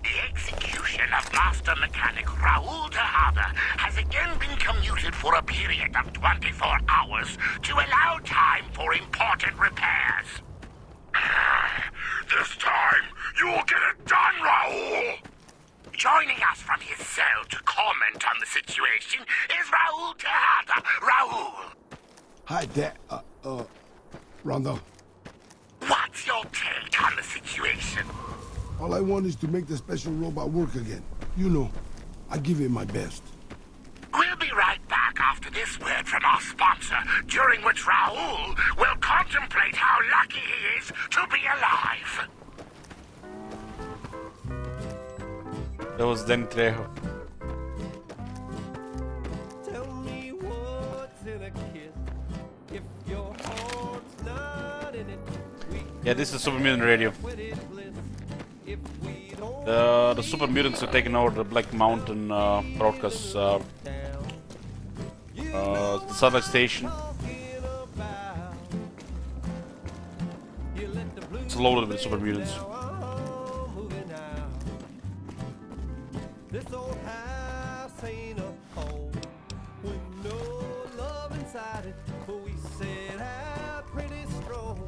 The execution of Master Mechanic Raoul Tejada has again been commuted for a period of 24 hours to allow time for important repairs. This time, you will get it done, Raoul! Joining us from his cell to comment on the situation is Raoul Tejada. Raoul! Hi, Dad. Rondo. What's your take on the situation? All I want is to make the special robot work again. You know, I give it my best. We'll be right back after this word from our sponsor, during which Raoul will contemplate how lucky he is to be alive. That was Danny Trejo. Tell me what's in a kiss if your heart's not in it. Yeah, this is Super Mutant Radio. The Super Mutants are taking over the Black Mountain broadcast satellite station. It's loaded with Super Mutants. This old house ain't a home with no love inside it, but we set out pretty strong.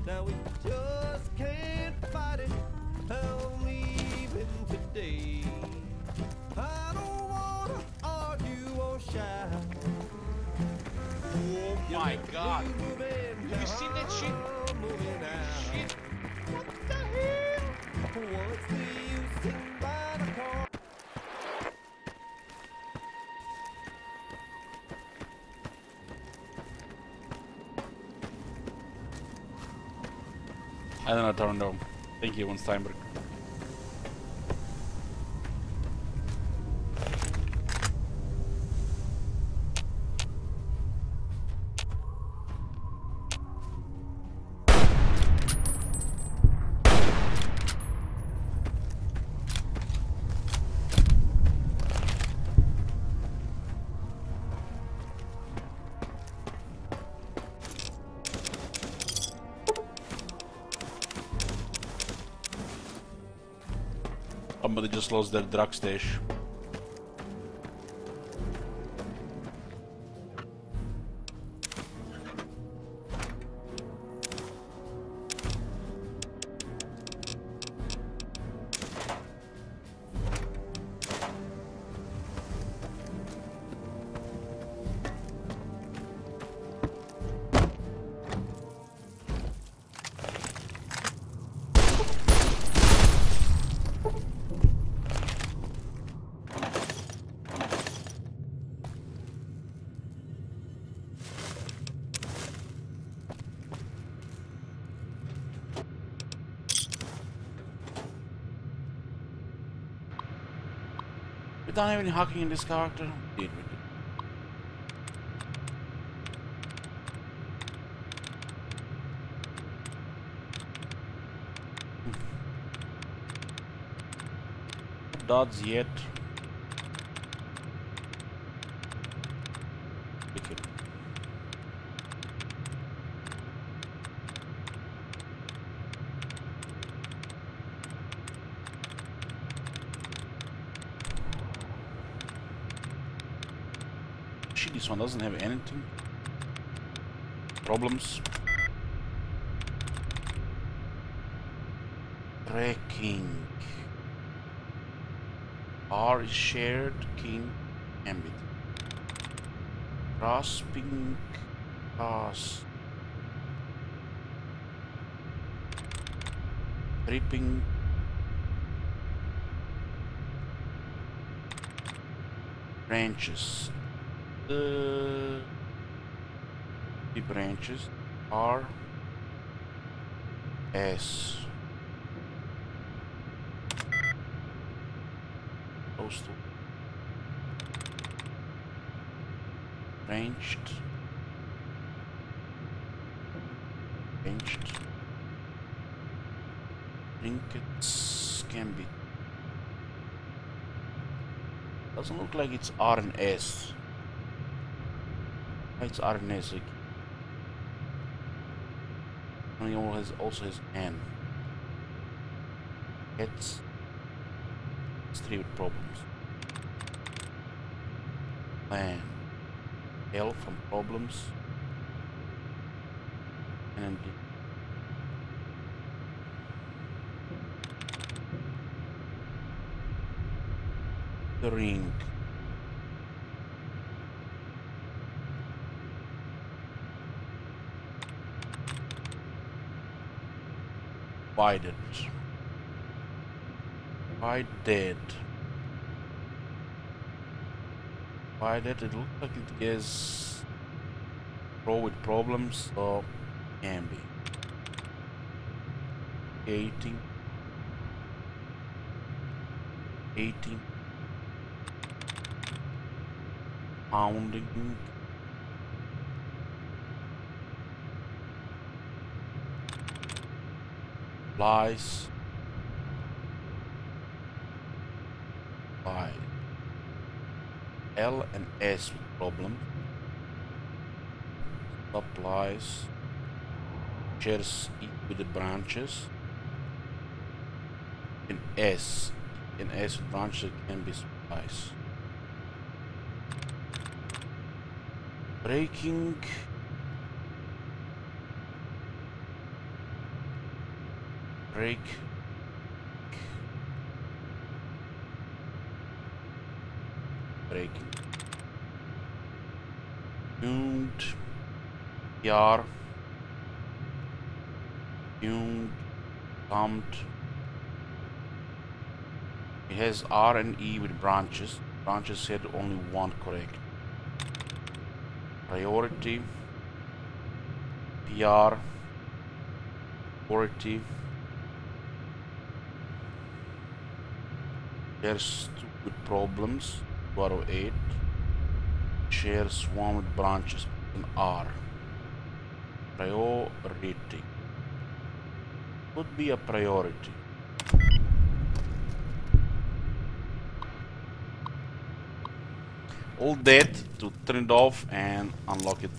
Now we just can't fight it. I'm leaving today. I don't wanna argue or shout. Oh my God! Have you seen that shit? Shit! What the hell? What's the use sitting by the car? I don't know, Toronto. Thank you, one Steinberg. Somebody just lost their drug station. We don't have any hacking in this character. Did we? Dots yet. Okay. Shit, this one doesn't have anything. Problems. Tracking. R is shared, king, ambit. Grasping, pass. Tripping. Branches. The branches are S. Those two. Ranged. Trinkets can be. Doesn't look like it's R and S. It's R and S. And he also has N. It's three with problems. Plan. L from problems. And then the ring. Divided. Divided. It looks like it is row with problems, so can be. 18. Pounding. Lies. L and S with problem. Supplies. Shares E with the branches. In S with branches can be supplies. Breaking. Breaking. Tuned. PR. Tuned. Pumped. It has R and E with branches. Branches said only one correct. Priority. PR. Priority. There's two with problems. 208. Shares one with branches in R. Priority. Could be a priority. Hold that to turn it off and unlock it.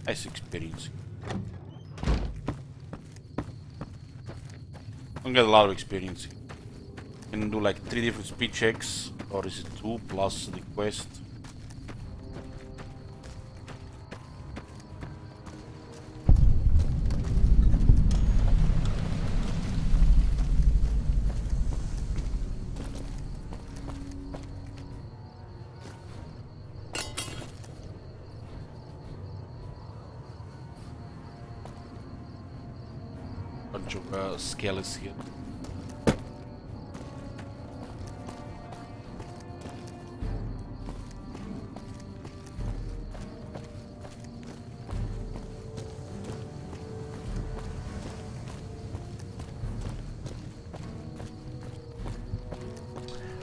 Nice experience. Don't get a lot of experience. You can do like 3 different speed checks, or is it 2 plus the quest? Bunch of skeletons here.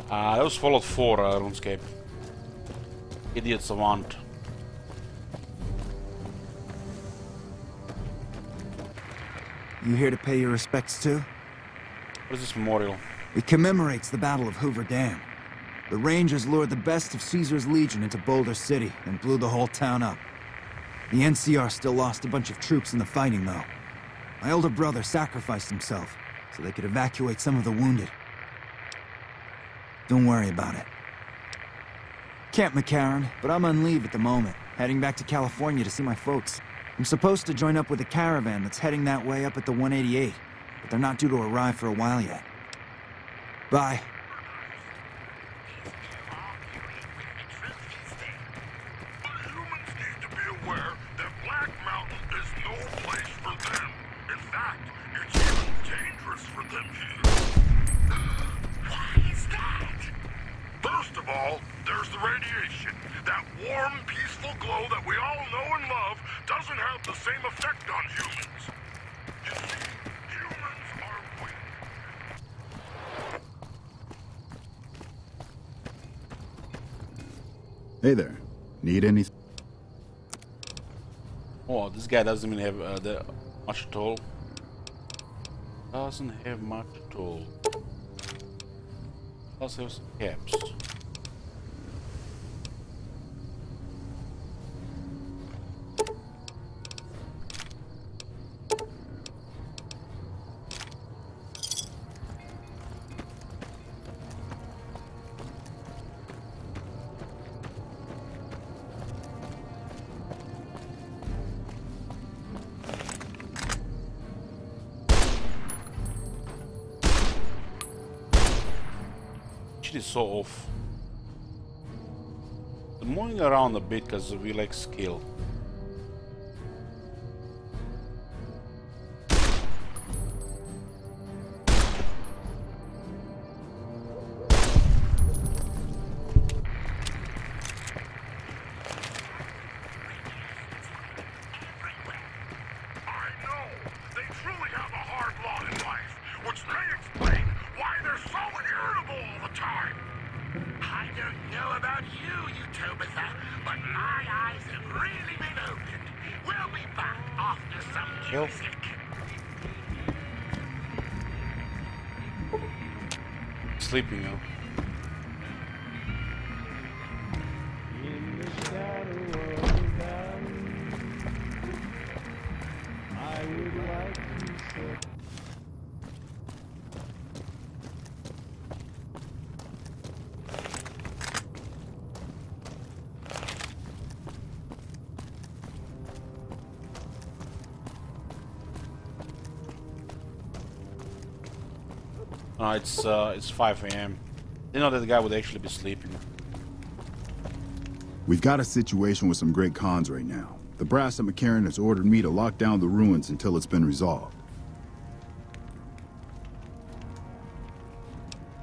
That was Fallout 4 RuneScape. Idiot Savant. You here to pay your respects too? What is this memorial? It commemorates the Battle of Hoover Dam. The Rangers lured the best of Caesar's Legion into Boulder City and blew the whole town up. The NCR still lost a bunch of troops in the fighting, though. My older brother sacrificed himself so they could evacuate some of the wounded. Don't worry about it. Camp McCarran, but I'm on leave at the moment, heading back to California to see my folks. I'm supposed to join up with a caravan that's heading that way up at the 188, but they're not due to arrive for a while yet. Bye. Hey there. Need anything? Oh, this guy doesn't even have much at all. Doesn't have much at all. Does have some caps. Is so off. I'm moving around a bit because we like skill. Sleeping now. It's 5 a.m. Didn't know that the guy would actually be sleeping. We've got a situation with some great cons right now. The brass at McCarran has ordered me to lock down the ruins until it's been resolved.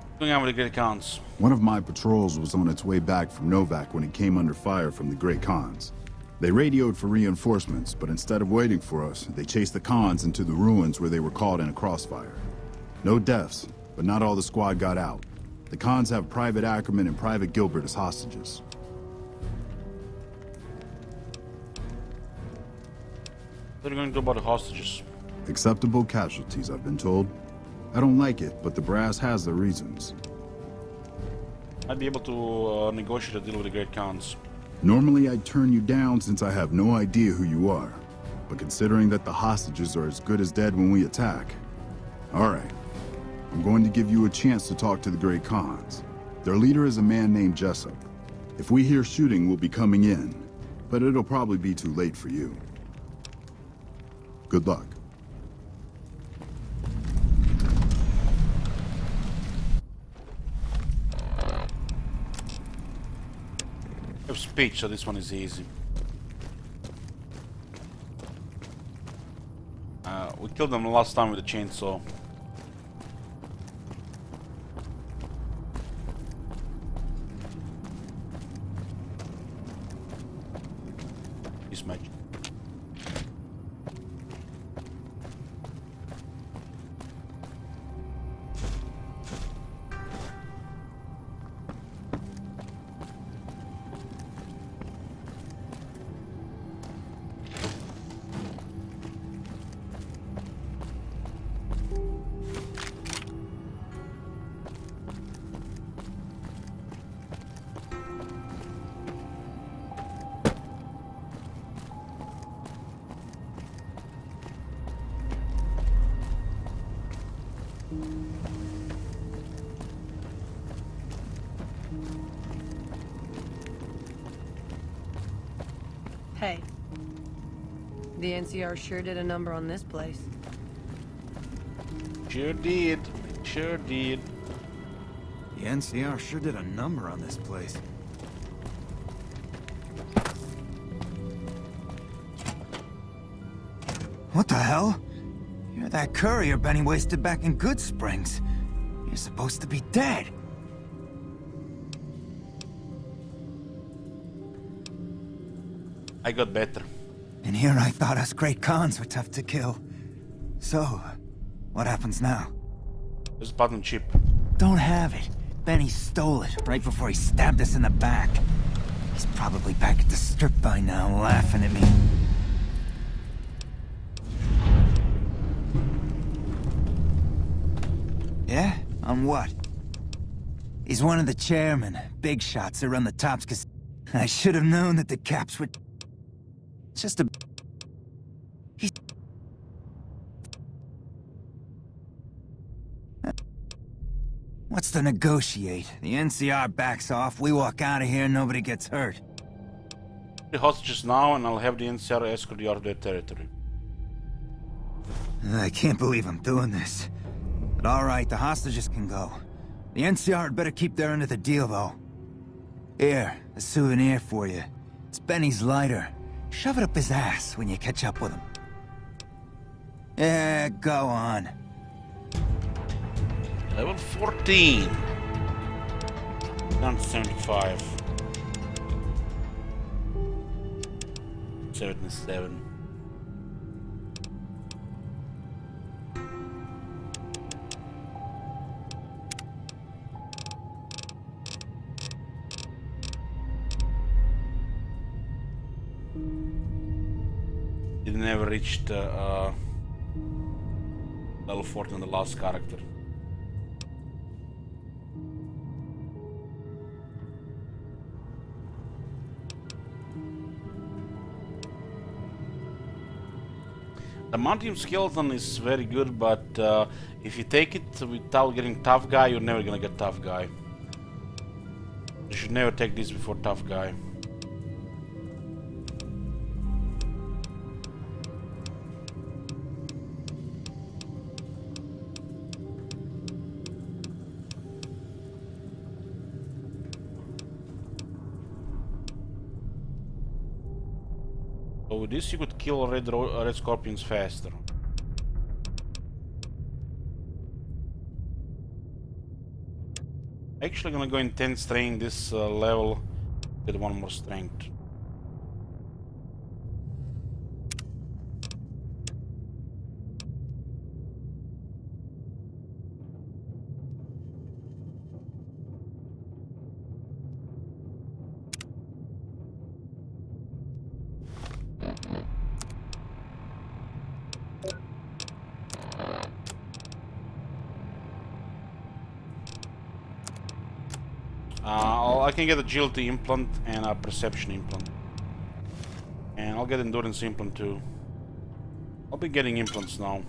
What's going on with the great cons? One of my patrols was on its way back from Novak when it came under fire from the great cons. They radioed for reinforcements, but instead of waiting for us, they chased the cons into the ruins where they were caught in a crossfire. No deaths, but not all the squad got out. The cons have Private Ackerman and Private Gilbert as hostages. What are you going to do about the hostages? Acceptable casualties, I've been told. I don't like it, but the brass has their reasons. I'd be able to negotiate a deal with the great cons. Normally I'd turn you down since I have no idea who you are. But considering that the hostages are as good as dead when we attack... Alright. I'm going to give you a chance to talk to the great cons. Their leader is a man named Jessup. If we hear shooting, we'll be coming in. But it'll probably be too late for you. Good luck. I have speech, so this one is easy. We killed them last time with a chainsaw. Magic. Hey. The NCR sure did a number on this place. Sure did. Sure did. The NCR sure did a number on this place. What the hell? You're that courier Benny wasted back in Goodsprings. You're supposed to be dead. I got better. And here I thought us Great Khans were tough to kill. So, what happens now? There's a button chip. Don't have it. Benny stole it right before he stabbed us in the back. He's probably back at the strip by now, laughing at me. Yeah? On what? He's one of the chairmen, big shots that run the Tops Casino. I should have known that the Caps would... Just a... He's... What's to negotiate? The NCR backs off, we walk out of here, nobody gets hurt. The hostages now, and I'll have the NCR escort you out of their territory. I can't believe I'm doing this. But alright, the hostages can go. The NCR had better keep their end of the deal, though. Here, a souvenir for you. It's Benny's lighter. Shove it up his ass when you catch up with him. Yeah, go on. Level 14. Down to 75. 77. It never reached level 14 on the last character. The Mantium Skeleton is very good, but if you take it without getting Tough Guy, you're never gonna get Tough Guy. You should never take this before Tough Guy. So with this you could kill red scorpions faster. Actually gonna go in 10 strength this level, get one more strength. I can get agility implant and a perception implant. And I'll get endurance implant too. I'll be getting implants now.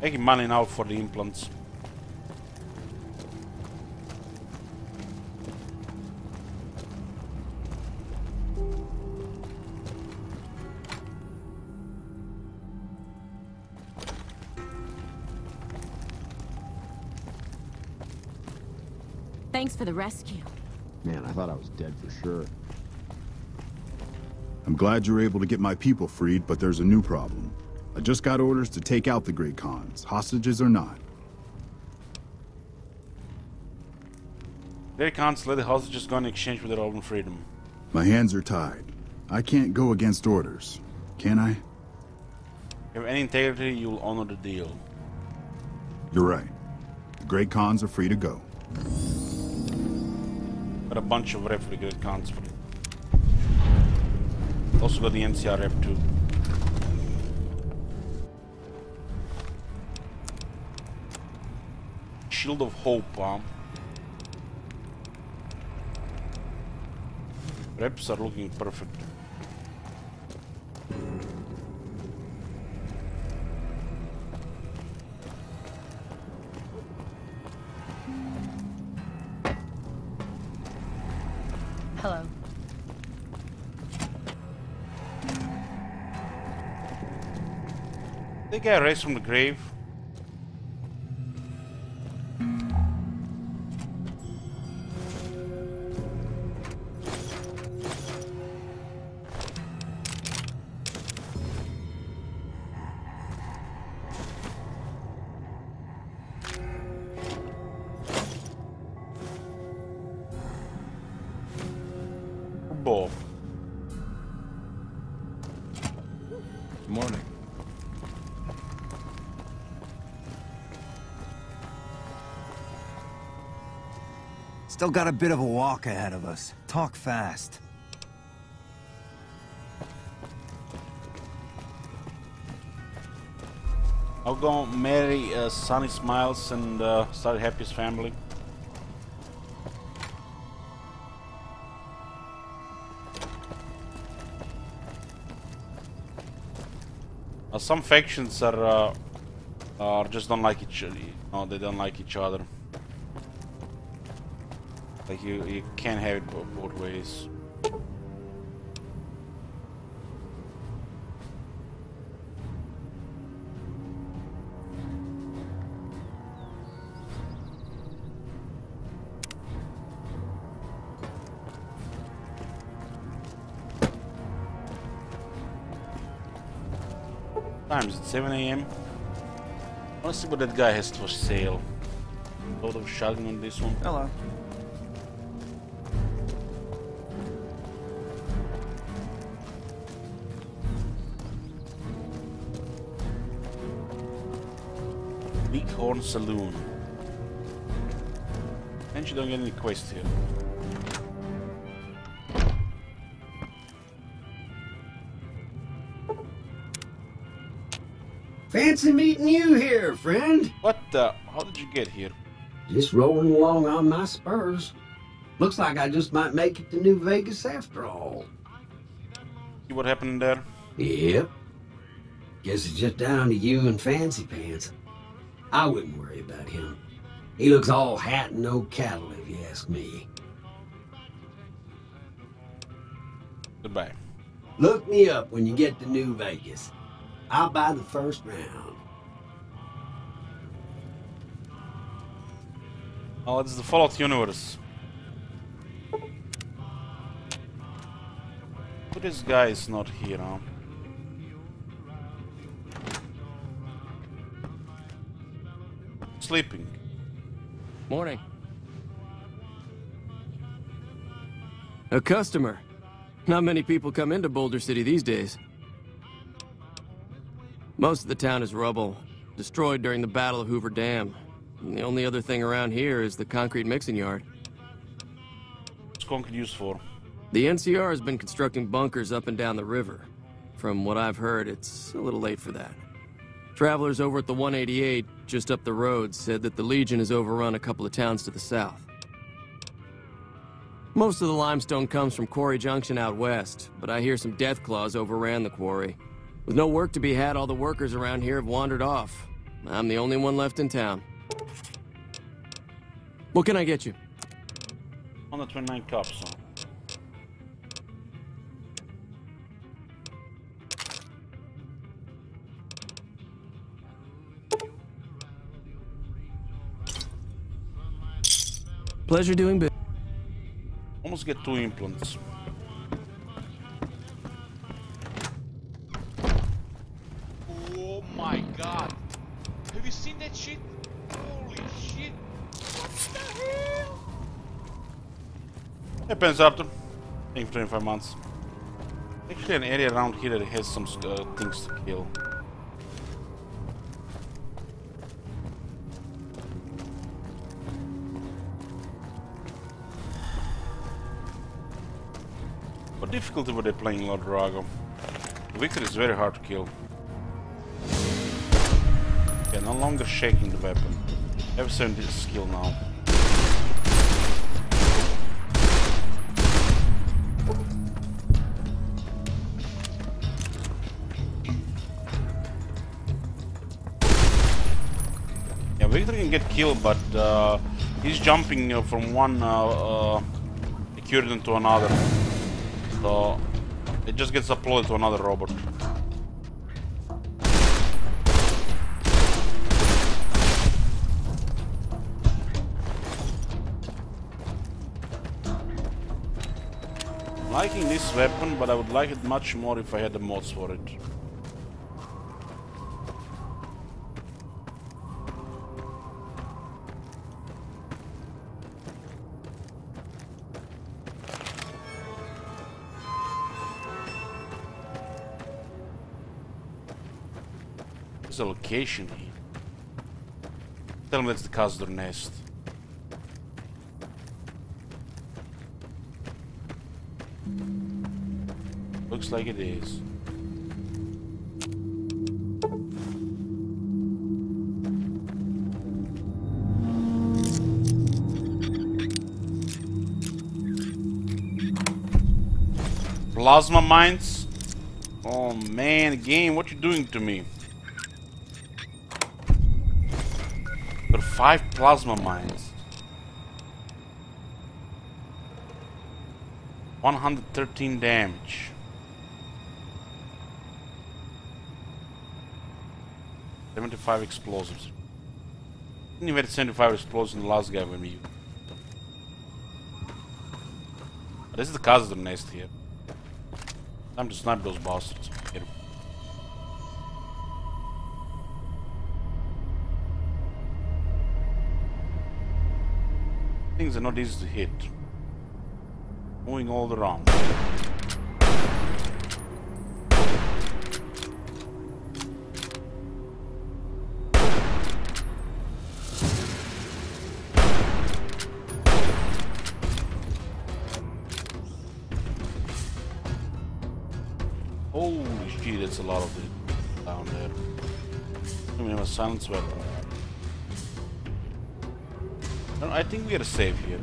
Making money now for the implants. Thanks for the rescue. Man, I thought I was dead for sure. I'm glad you were able to get my people freed, but there's a new problem. I just got orders to take out the Great Khans, hostages or not. Great Khans let the hostages go in exchange for their own freedom. My hands are tied. I can't go against orders, can I? If you have any integrity, you'll honor the deal. You're right. The Great Khans are free to go. Got a bunch of rep for the Great Khans for it. Also got the NCR rep too. Shield of Hope, Reps are looking perfect. Hello. They get raised from the grave. Bob. Good morning. Still got a bit of a walk ahead of us. Talk fast. I'll go marry Sunny Smiles and start Happy's family. Some factions are just don't like each other. No, they don't like each other. Like you can't have it both ways. Times it's 7 AM. I wanna see what that guy has for sale. A lot of shotgun on this one. Hello. Bighorn Saloon. And you don't get any quests here. Fancy meeting you here, friend. What the? How did you get here? Just rolling along on my spurs. Looks like I just might make it to New Vegas after all. See what happened there? Yep. Guess it's just down to you and Fancy Pants. I wouldn't worry about him. He looks all hat and no cattle, if you ask me. Goodbye. Look me up when you get to New Vegas. I'll buy the first round. Oh, it's the Fallout universe. But this guy is not here, huh? Sleeping. Morning. A customer. Not many people come into Boulder City these days. Most of the town is rubble, destroyed during the Battle of Hoover Dam. And the only other thing around here is the concrete mixing yard. What's concrete used for? The NCR has been constructing bunkers up and down the river. From what I've heard, it's a little late for that. Travelers over at the 188, just up the road, said that the Legion has overrun a couple of towns to the south. Most of the limestone comes from Quarry Junction out west, but I hear some Deathclaws overran the quarry. With no work to be had, all the workers around here have wandered off. I'm the only one left in town. What can I get you? 129 cups, huh? Pleasure doing business. Almost get 2 implants. Oh my god. Have you seen that shit? Holy shit. What the hell? Happens after. I think 25 months. Actually, an area around here that has some things to kill. What difficulty were they playing Lord Drago? Victor is very hard to kill. Okay, no longer shaking the weapon. Have 70 skill now. get killed, but he's jumping from one Curidan to another. So it just gets uploaded to another robot. I'm liking this weapon, but I would like it much more if I had the mods for it. There's a location here. Tell me that's the Khazad nest. Looks like it is. Plasma mines? Oh man, game, what you doing to me? There are 5 plasma mines. 113 damage. 75 explosives. Didn't even have 75 explosives in the last guy when we used. This is the Khazad nest here. Time to snipe those bastards. Hit 'em. Things are not easy to hit. Moving all around. Holy shit, that's a lot of it down there. We have a silence weapon. I think we gotta save here.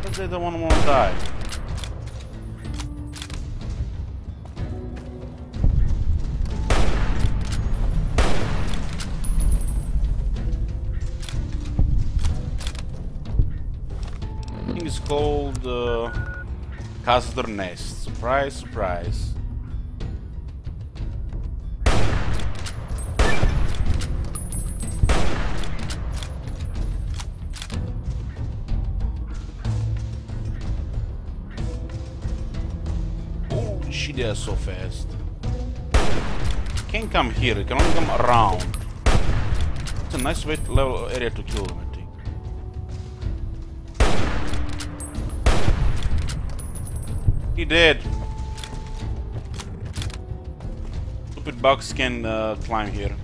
But they don't want to die. It's called Khazad Nest. Surprise, surprise. Holy shit, they are so fast. Can't come here, it can only come around. It's a nice way to level area to kill them. He did. Stupid bugs can climb here.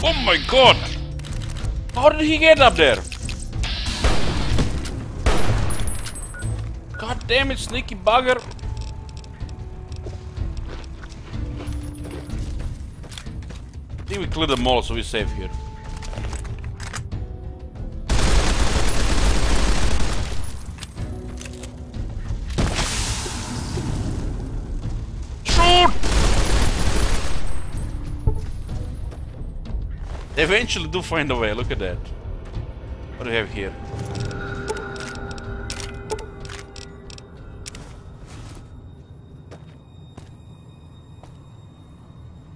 Oh my god! How did he get up there? God damn it, sneaky bugger! I think we cleared them all, so we're safe here. They eventually do find a way, look at that. What do we have here?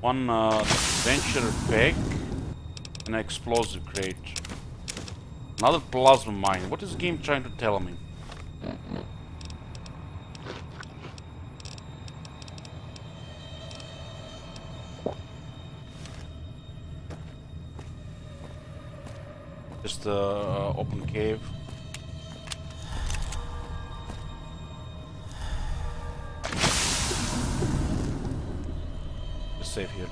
One venture pack, an explosive crate. Another plasma mine. What is the game trying to tell me? Just open cave. safe here.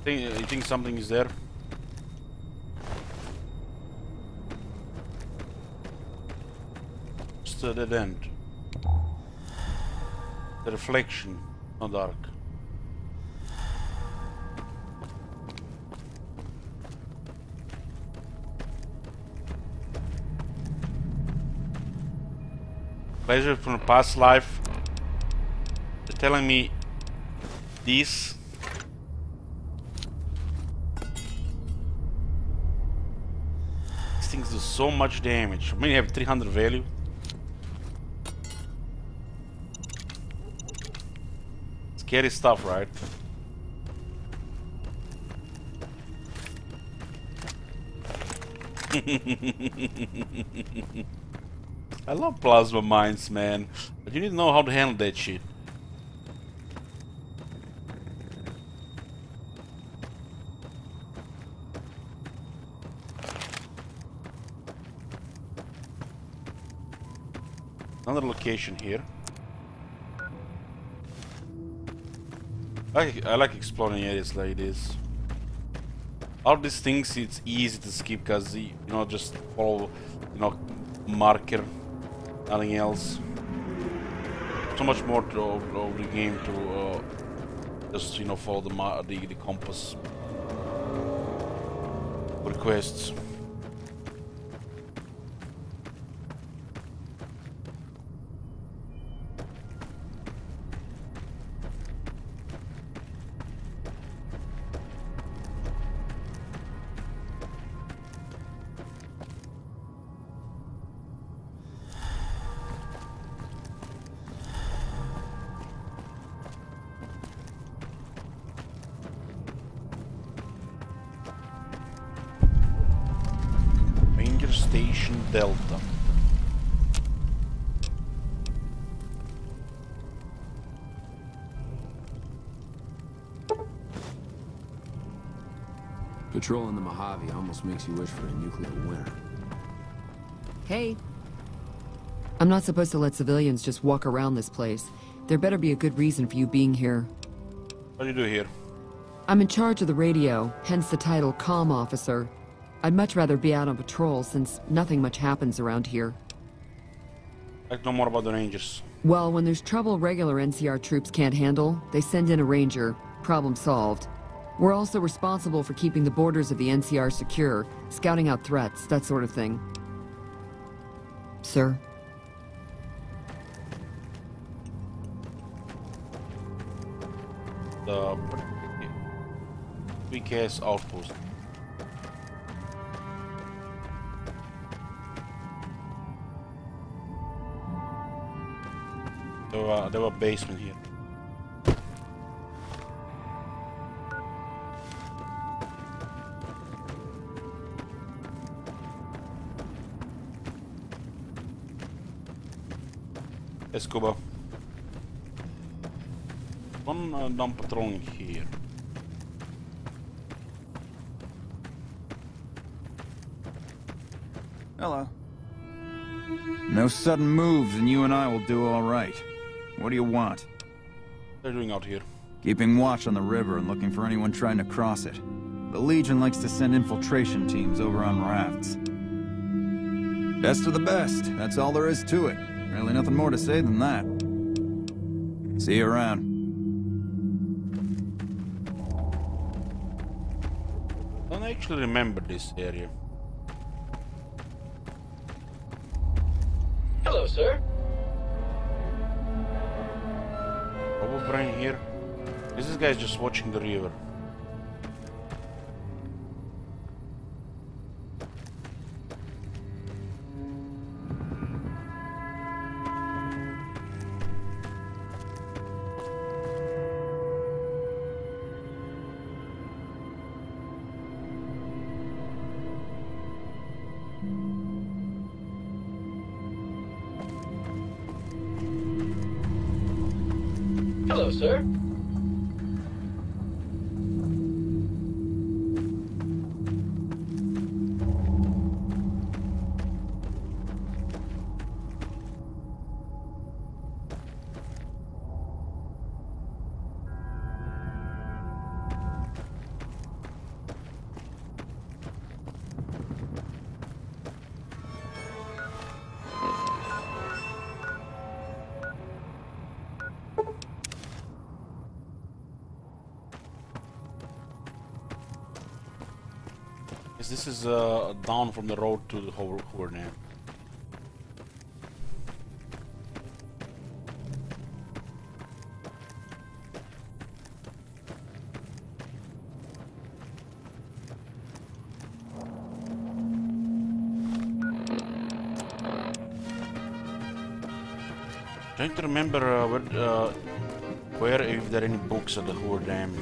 You think something is there? Just a dead end. The reflection, not dark. Pleasure from a past life. They're telling me these. Things do so much damage. I mean, you have 300 value. Scary stuff, right? I love plasma mines, man. But you need to know how to handle that shit. Another location here. I like exploring areas like this. All these things it's easy to skip because you know just follow, you know, marker, nothing else. So much more of the game to just, you know, follow the compass for quests. Station Delta. Patrolling the Mojave almost makes you wish for a nuclear winter. Hey. I'm not supposed to let civilians just walk around this place. There better be a good reason for you being here. What do you do here? I'm in charge of the radio, hence the title Comm Officer. I'd much rather be out on patrol since nothing much happens around here. I'd like to know more about the Rangers. Well, when there's trouble regular NCR troops can't handle, they send in a Ranger. Problem solved. We're also responsible for keeping the borders of the NCR secure, scouting out threats, that sort of thing. Sir? The weak-ass outpost. There were basement here. Let's go. One dump patrolling here. Hello. No sudden moves and you and I will do all right. What do you want? What are you doing out here? Keeping watch on the river and looking for anyone trying to cross it. The Legion likes to send infiltration teams over on rafts. Best of the best, that's all there is to it. Really nothing more to say than that. See you around. I don't actually remember this area. Hello, sir. Brain here. This guy's just watching the river. Hello, sir. This is down from the road to the Hoover Dam. Trying to remember where if there are any books at the Hoover Dam.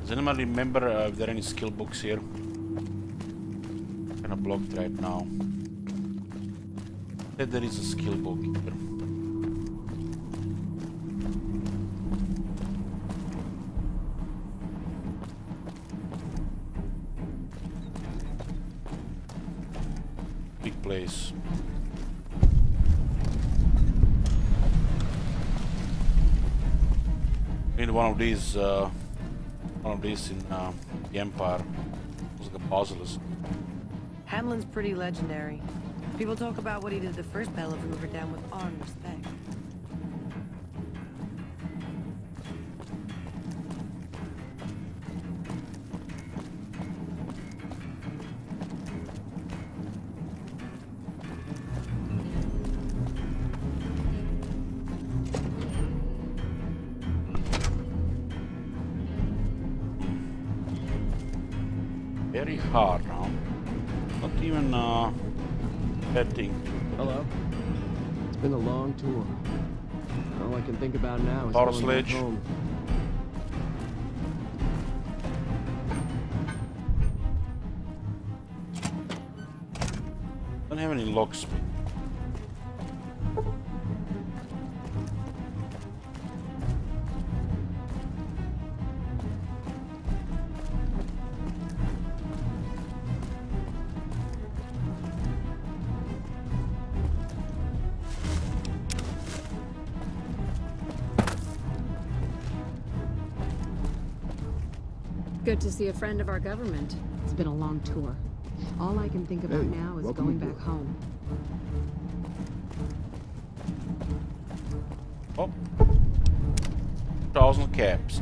Does anyone remember if there are any skill books here? Kinda blocked right now. Said there is a skill book here. Big place. Need one of these in the Empire. It was like a basilisk. Hamlin's pretty legendary. People talk about what he did the first Battle of Hoover Dam with awe and respect. Very hard now. Not even betting. Hello. It's been a long tour. All I can think about now is Power going back sledge. home. Don't have any locks. Good to see a friend of our government. It's been a long tour. All I can think about Hey, now is welcome going aboard. back home. Oh. 1,000 caps.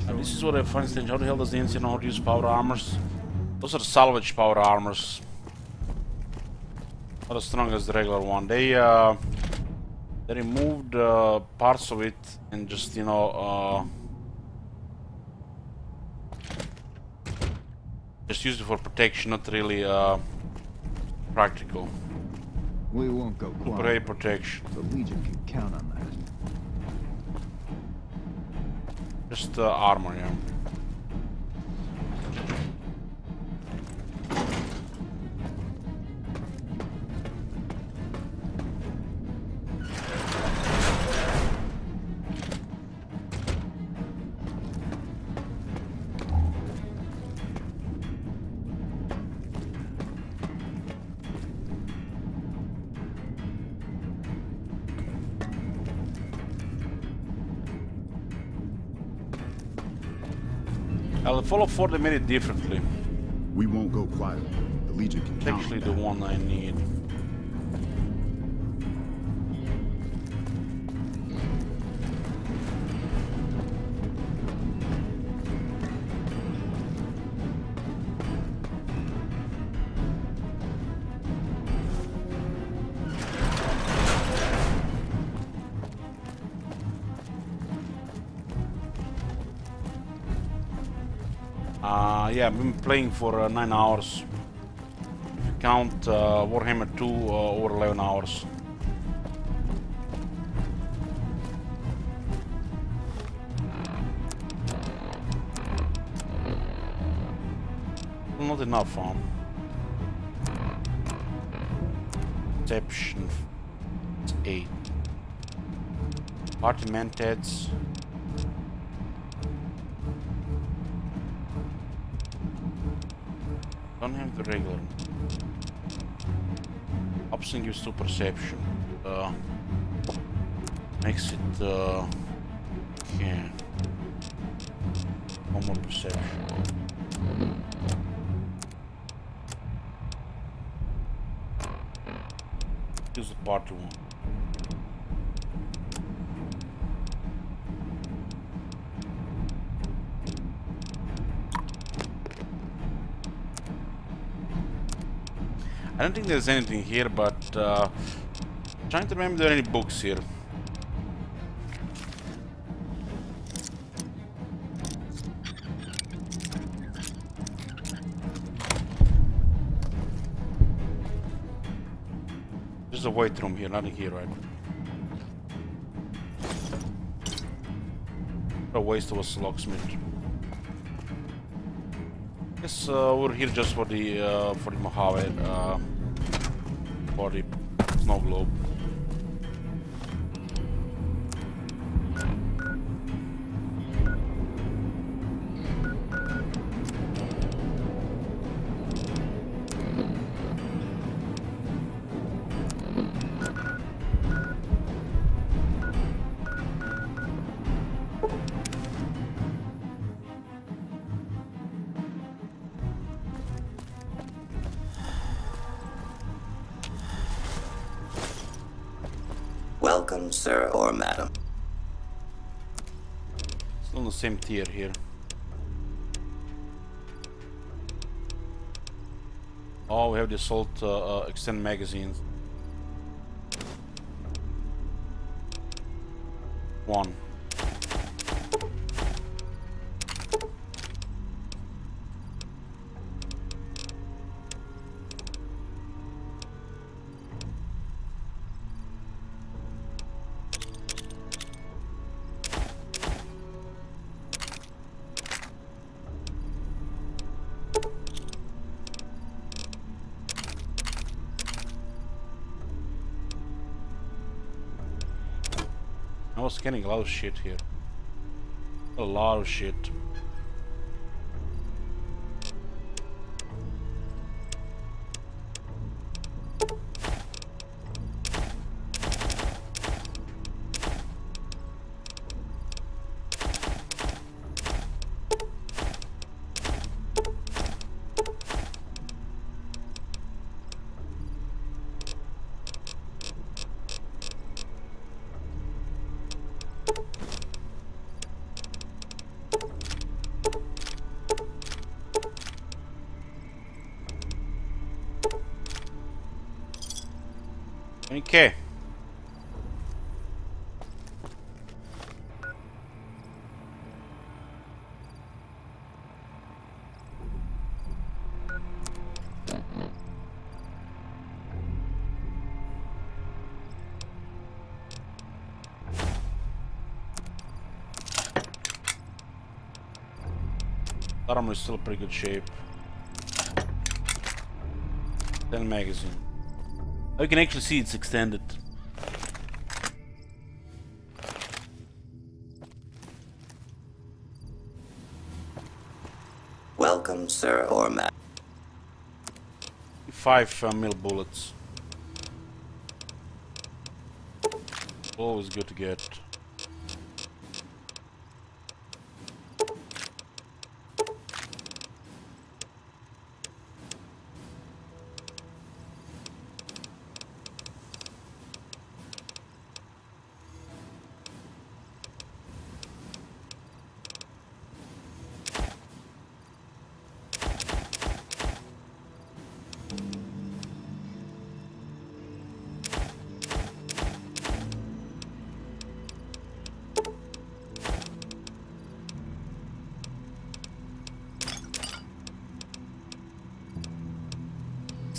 And this is what I find strange. How the hell does the NCR know how to use power armors? Those are salvage power armors. Not as strong as the regular one. They removed parts of it and just, you know, just used it for protection, not really practical. We won't go quiet. Prey protection. The Legion can count on that. Just armor, yeah. I'll follow for the minute differently. We won't go quietly. The Legion can count on Actually, that. the one I need. Yeah, I've been playing for 9 hours. If you count Warhammer 2, over 11 hours. Not enough, huh? Perception 8. Party mentats. Don't have the regular. Option gives to perception. Makes it yeah. One more perception. Use the party one. I don't think there's anything here, but trying to remember if there are any books here. There's a white room here, nothing here, right? What a waste of a locksmith. Guess we're here just for the Mojave, for the snow globe. Welcome, sir or madam. Still on the same tier here. Oh, we have the assault extend magazines. One. I was scanning a lot of shit here. A lot of shit. Okay. Armor is still in pretty good shape. 10 magazine. Oh, you can actually see it's extended. Welcome, sir or madam. 5 mil bullets. Always good to get.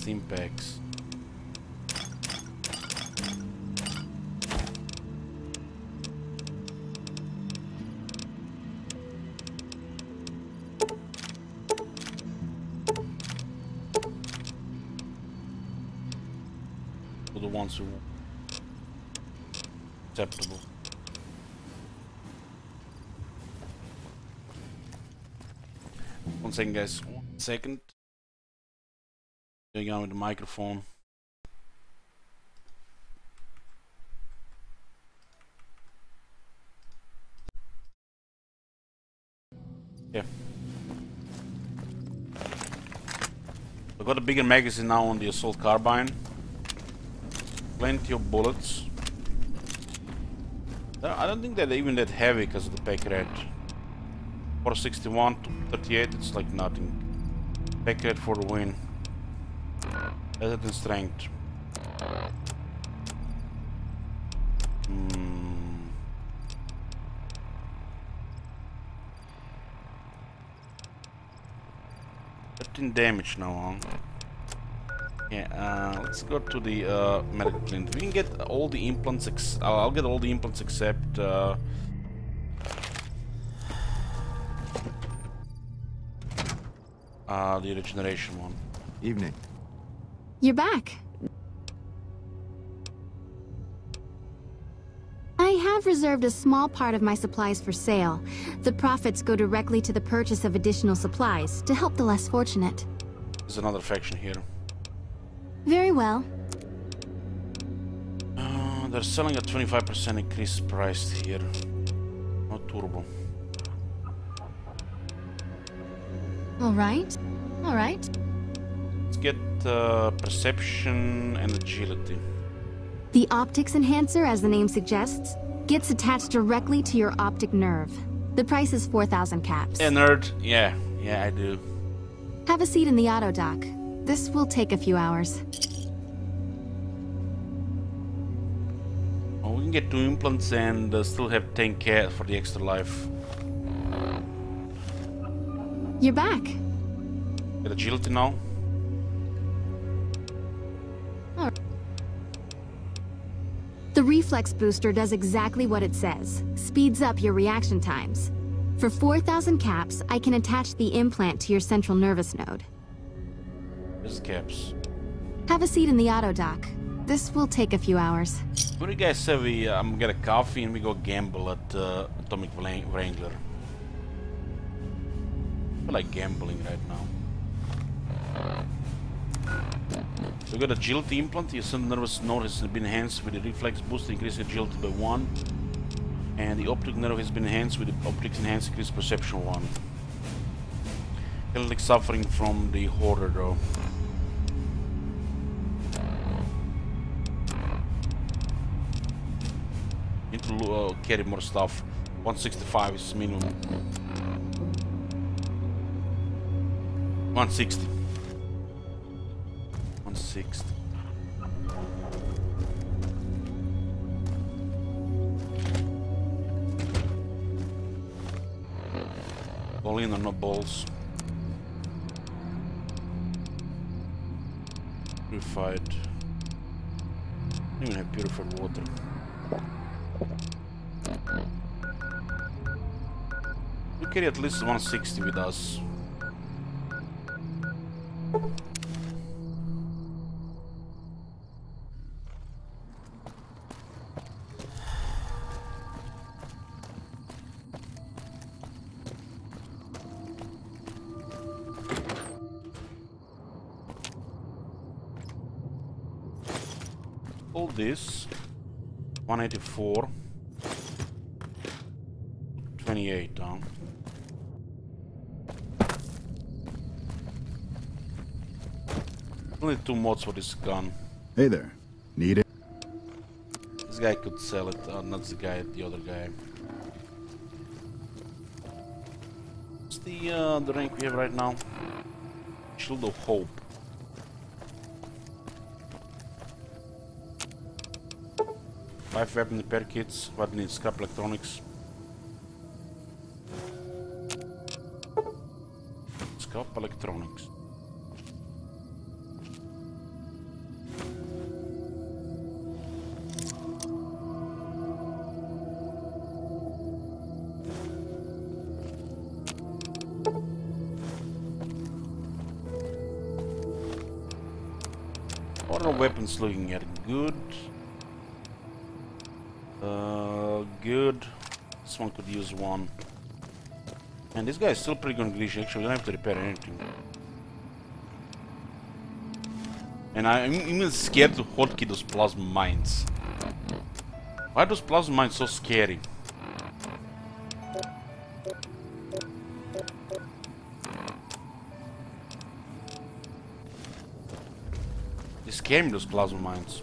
Steam packs. For the ones who acceptable. One second, guys. 1 second. Going on with the microphone. Yeah. I got a bigger magazine now on the assault carbine. Plenty of bullets. I don't think they're even that heavy because of the pack rat. 461 to 38, it's like nothing. Pack rat for the win. Better than strength. Hmm. 13 damage now, huh? Yeah, let's go to the medical clinic. We can get all the implants. I'll get all the implants except the regeneration one. Evening. You're back. I have reserved a small part of my supplies for sale. The profits go directly to the purchase of additional supplies to help the less fortunate. There's another faction here. Very well. They're selling at 25% increased price here. No turbo. All right. All right. Let's get perception and agility. The optics enhancer, as the name suggests, gets attached directly to your optic nerve. The price is 4,000 caps. Yeah, nerd. Yeah, I do. Have a seat in the auto dock. This will take a few hours. Oh, we can get 2 implants and still have 10k for the extra life. You're back. Get agility now. The reflex booster does exactly what it says. Speeds up your reaction times. For 4,000 caps, I can attach the implant to your central nervous node. Here's the caps. Have a seat in the auto dock. This will take a few hours. What do you guys say we get a coffee and we go gamble at Atomic Wrangler? I feel like gambling right now. We got agility implant. Your central nervous node has been enhanced with the reflex boost, increasing agility by 1. And the optic nerve has been enhanced with the optics enhanced, increased perception 1. Kind of like suffering from the hoarder though. Need to carry more stuff. 165 is minimum. 160. 160. Ball in or no balls. Purified. Even have purified water. We carry at least 160 with us. All this 184 28 down. Only 2 mods for this gun. Hey there. Need it? This guy could sell it, not the guy, the other guy. What's the rank we have right now? Shield of Hope. Five weapon repair kits. What needs? Scrap electronics. Scrap electronics. What are weapons looking at? Good. Good. This one could use one. And this guy is still pretty good condition. Actually, we don't have to repair anything. And I'm even scared to hotkey those plasma mines. Why are those plasma mines so scary? They scare me, those plasma mines.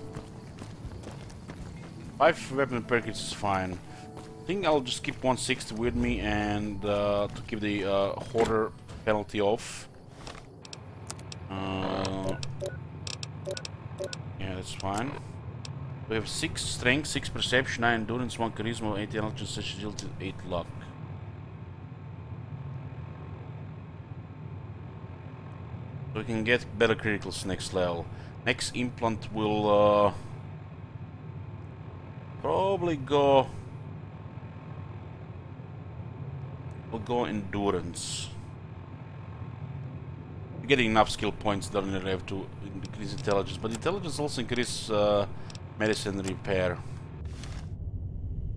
5 weapon packages is fine. I think I'll just keep 160 with me and to keep the hoarder penalty off. Yeah, that's fine. We have 6 strength, 6 perception, 9 endurance, 1 charisma, 8 intelligence, 6 agility, 8 luck. So we can get better criticals next level. Next implant will probably go. We'll go endurance. We're getting enough skill points, don't really have to increase intelligence, but intelligence also increase medicine repair.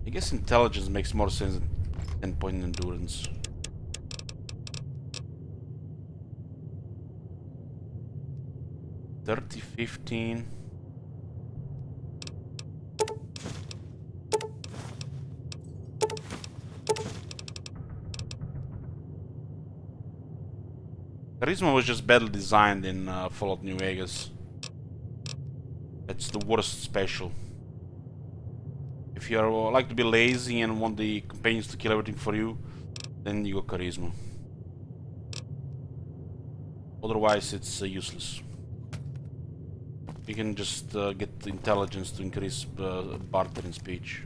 I guess intelligence makes more sense than 10 point endurance. $30, $15. Charisma was just badly designed in Fallout New Vegas. That's the worst special. If you like to be lazy and want the companions to kill everything for you, then you go Charisma. Otherwise it's useless. You can just get intelligence to increase barter and speech.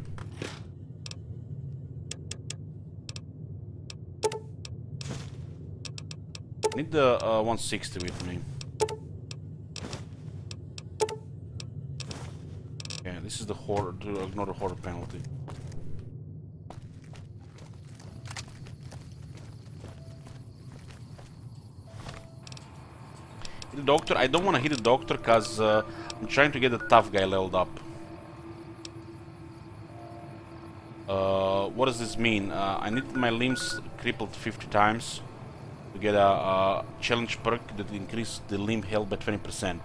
I need the 160 with me. Yeah, this is the horror, to ignore the horror penalty. Hit the doctor. I don't want to hit the doctor because I'm trying to get the tough guy leveled up. What does this mean? I need my limbs crippled 50 times to get a challenge perk that increases the limb health by 20%.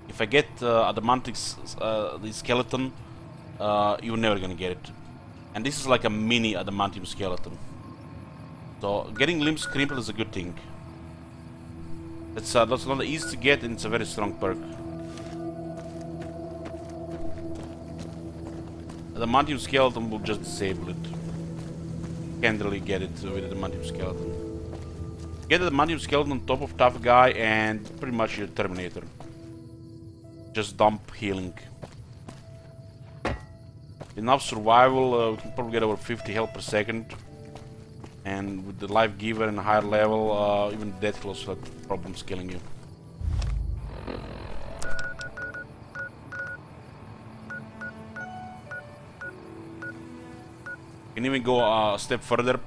If I get adamantic the skeleton, you're never gonna get it. And this is like a mini adamantium skeleton. So getting limbs crippled is a good thing. That's not easy to get, and it's a very strong perk. Adamantium skeleton will just disable it. Can't really get it with the adamantium skeleton. Get the adamantium skeleton on top of tough guy and pretty much your Terminator. Just dump healing. Enough survival, we can probably get over 50 health per second. And with the life giver and higher level, even death will also have problems killing you. You can even go a step further,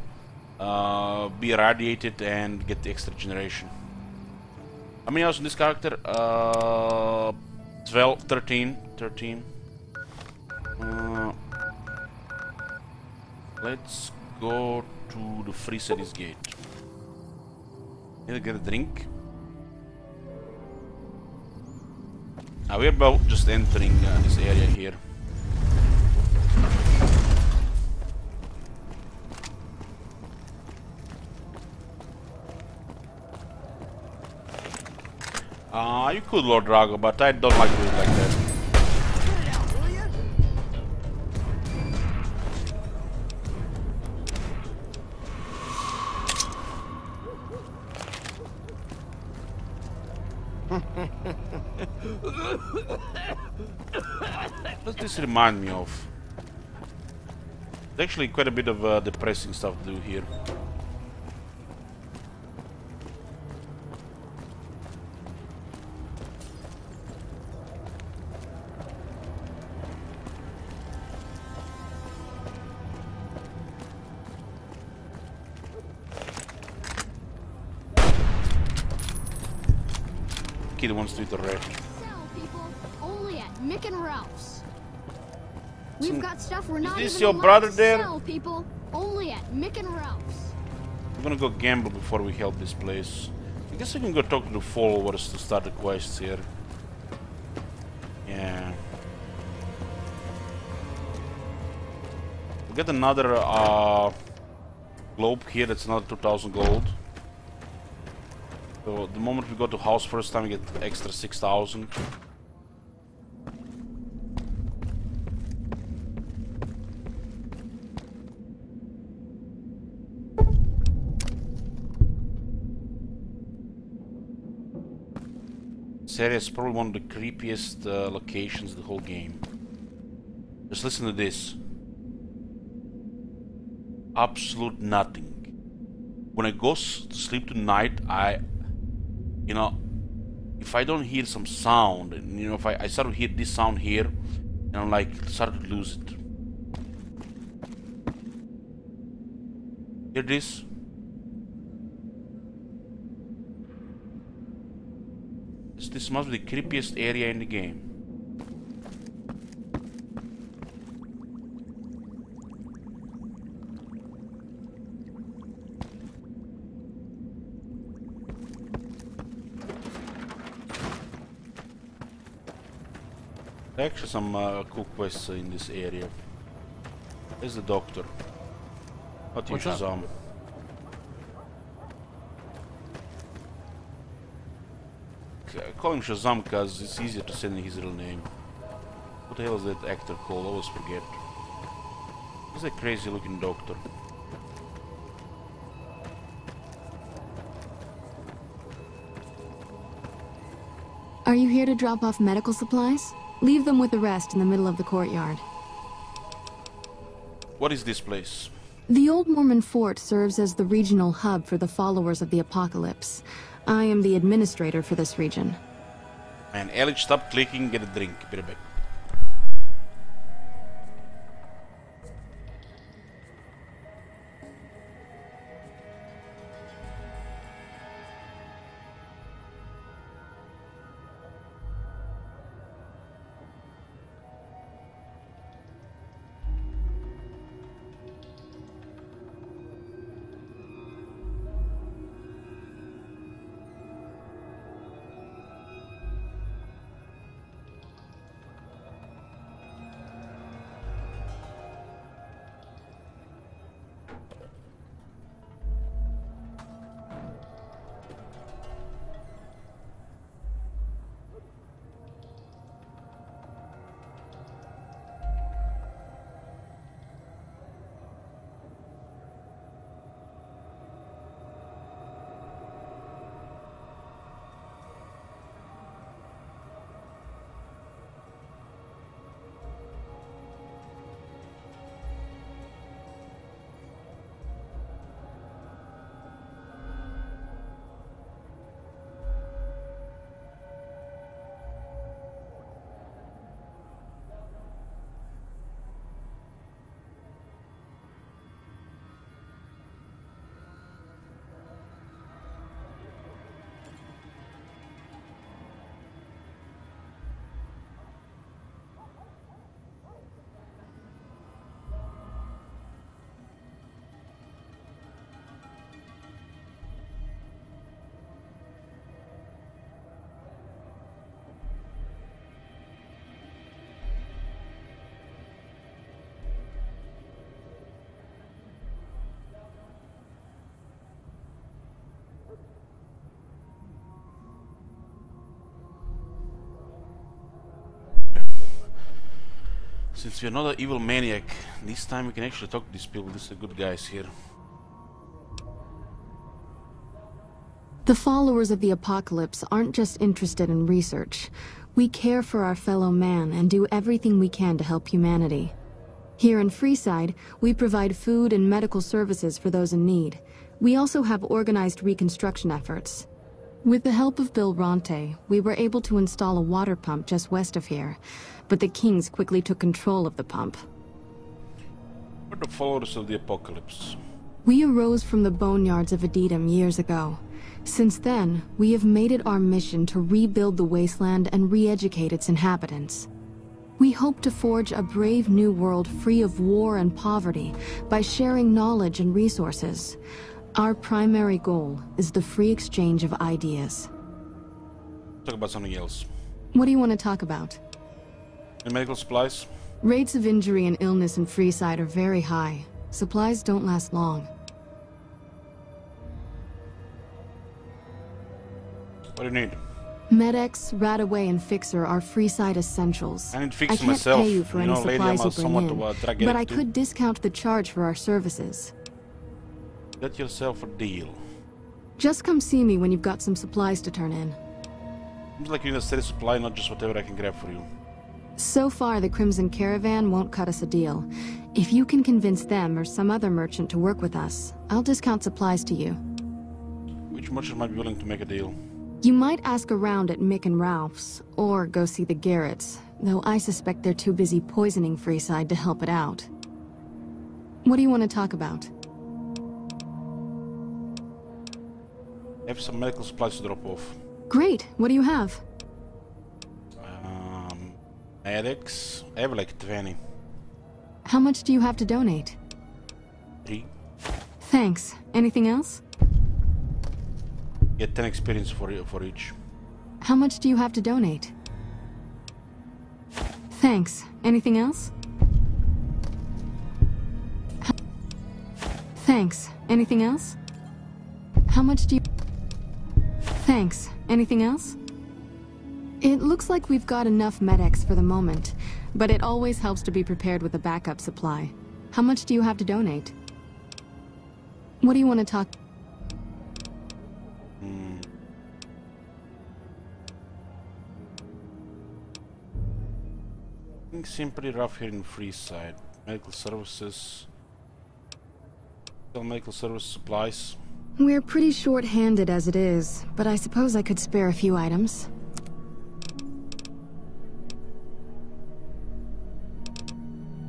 be irradiated and get the extra generation. How many hours on this character? 12, 13. Let's go to the Free Cities Gate. Need to get a drink. We're about just entering this area here. You could, Lord Drago, but I don't like to do it like that. What does this remind me of? There's actually quite a bit of depressing stuff to do here. Kid wants to eat the red. Mick and Ralph's. We've got stuff we're not this even your allowed brother to there? sell, people. Only at Mick and Ralph's. I'm gonna go gamble before we help this place. I guess I can go talk to the followers to start the quests here. Yeah. We get another globe here, that's another 2000 gold. So the moment we go to house first time we get extra 6000. This area is probably one of the creepiest locations in the whole game. Just listen to this. Absolute nothing. When I go to sleep tonight, you know, if I don't hear some sound, and you know, if I start to hear this sound here, and I'm like, start to lose it. Hear this? This must be the creepiest area in the game. There are actually some cool quests in this area. There's the doctor. What you Shazam? I call him Shazam because it's easier to say than his real name. What the hell is that actor called? I always forget. He's a crazy looking doctor. Are you here to drop off medical supplies? Leave them with the rest in the middle of the courtyard. What is this place? The Old Mormon Fort serves as the regional hub for the followers of the Apocalypse. I am the administrator for this region. And Ellie, stop clicking, get a drink. Be right back. Since we're not an evil maniac, this time we can actually talk to these people. These are good guys here. The followers of the Apocalypse aren't just interested in research. We care for our fellow man and do everything we can to help humanity. Here in Freeside, we provide food and medical services for those in need. We also have organized reconstruction efforts. With the help of Bill Ronte, we were able to install a water pump just west of here, but the Kings quickly took control of the pump. We're the followers of the Apocalypse. We arose from the boneyards of Edidam years ago. Since then, we have made it our mission to rebuild the wasteland and re-educate its inhabitants. We hope to forge a brave new world free of war and poverty by sharing knowledge and resources. Our primary goal is the free exchange of ideas. Talk about something else. What do you want to talk about? The medical supplies? Rates of injury and illness in Freeside are very high. Supplies don't last long. What do you need? Med-X, Radaway, and Fixer are Freeside essentials. I need Fixer I can't myself. pay you for any lately I'm supplies you bring somewhat in, but I could discount the charge for our services. Get yourself a deal. Just come see me when you've got some supplies to turn in. Seems like you need a steady supply, not just whatever I can grab for you. So far, the Crimson Caravan won't cut us a deal. If you can convince them or some other merchant to work with us, I'll discount supplies to you. Which merchant might be willing to make a deal? You might ask around at Mick and Ralph's, or go see the Garretts, though I suspect they're too busy poisoning Freeside to help it out. What do you want to talk about? I have some medical supplies to drop off. Great, what do you have? Med-X? I have like 20. How much do you have to donate? 3. Thanks. Anything else? Get 10 experience for each. How much do you have to donate? Thanks. Anything else? Thanks. Anything else? How much do you... Thanks. Anything else? It looks like we've got enough Med-X for the moment, but it always helps to be prepared with a backup supply. How much do you have to donate? What do you want to talk... Things seem pretty rough here in Freeside. Medical services... Still medical service supplies. We're pretty short-handed as it is, but I suppose I could spare a few items.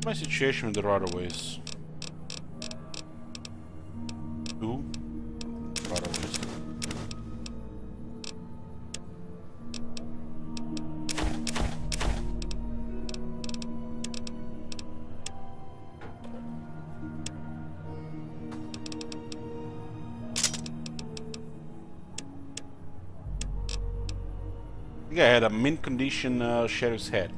My situation with the Radaways. 2 Radaways. I think I had a mint condition sheriff's hat.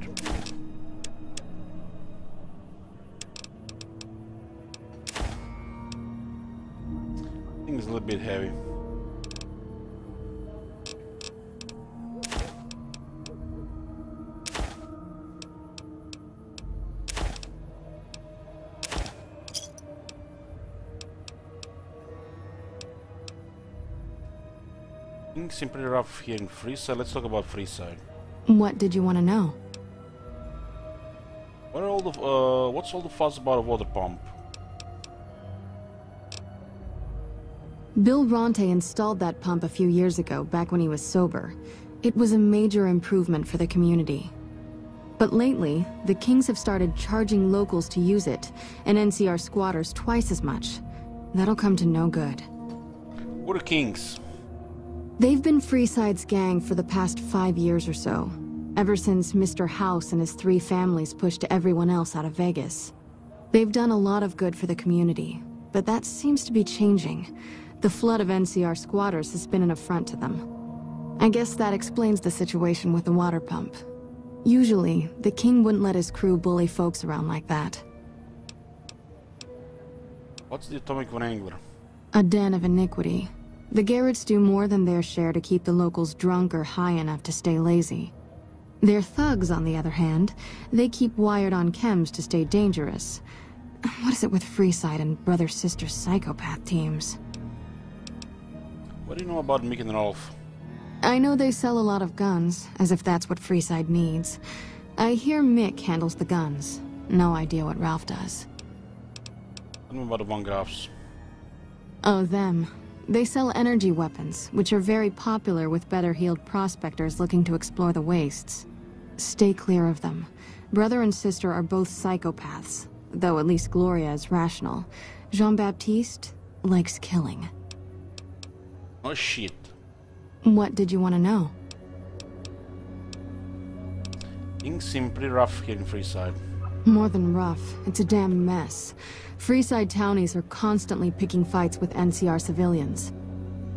I think it's a little bit heavy. Things seem pretty rough here in Freeside. Let's talk about Freeside. What did you want to know? What are all the what's all the fuss about a water pump? Bill Ronte installed that pump a few years ago, back when he was sober. It was a major improvement for the community. But lately, the Kings have started charging locals to use it, and NCR squatters twice as much. That'll come to no good. What are Kings? They've been Freeside's gang for the past 5 years or so, ever since Mr. House and his 3 families pushed everyone else out of Vegas. They've done a lot of good for the community, but that seems to be changing. The flood of NCR squatters has been an affront to them. I guess that explains the situation with the water pump. Usually, the King wouldn't let his crew bully folks around like that. What's the Atomic Wrangler? A den of iniquity. The Garretts do more than their share to keep the locals drunk or high enough to stay lazy. Their thugs, on the other hand, they keep wired on chems to stay dangerous. What is it with Freeside and brother-sister psychopath teams? What do you know about Mick and Rolf? I know they sell a lot of guns, as if that's what Freeside needs. I hear Mick handles the guns. No idea what Ralph does. Tell me about the Van Graafs. Oh, them. They sell energy weapons, which are very popular with better-heeled prospectors looking to explore the wastes. Stay clear of them. Brother and sister are both psychopaths, though at least Gloria is rational. Jean-Baptiste likes killing. Oh shit. What did you want to know? Things seem pretty rough here in Freeside. More than rough, it's a damn mess. Freeside townies are constantly picking fights with NCR civilians.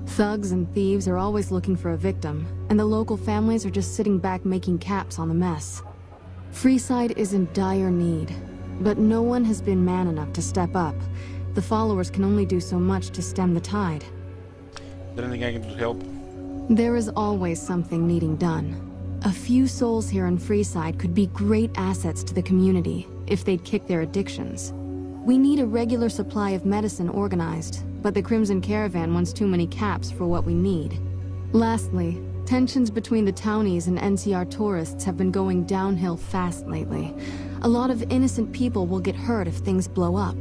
Thugs and thieves are always looking for a victim, and the local families are just sitting back making caps on the mess. Freeside is in dire need, but no one has been man enough to step up. The followers can only do so much to stem the tide. Is there anything I can do to help? There is always something needing done. A few souls here in Freeside could be great assets to the community if they'd kick their addictions. We need a regular supply of medicine organized, but the Crimson Caravan wants too many caps for what we need. Lastly, tensions between the townies and NCR tourists have been going downhill fast lately. A lot of innocent people will get hurt if things blow up.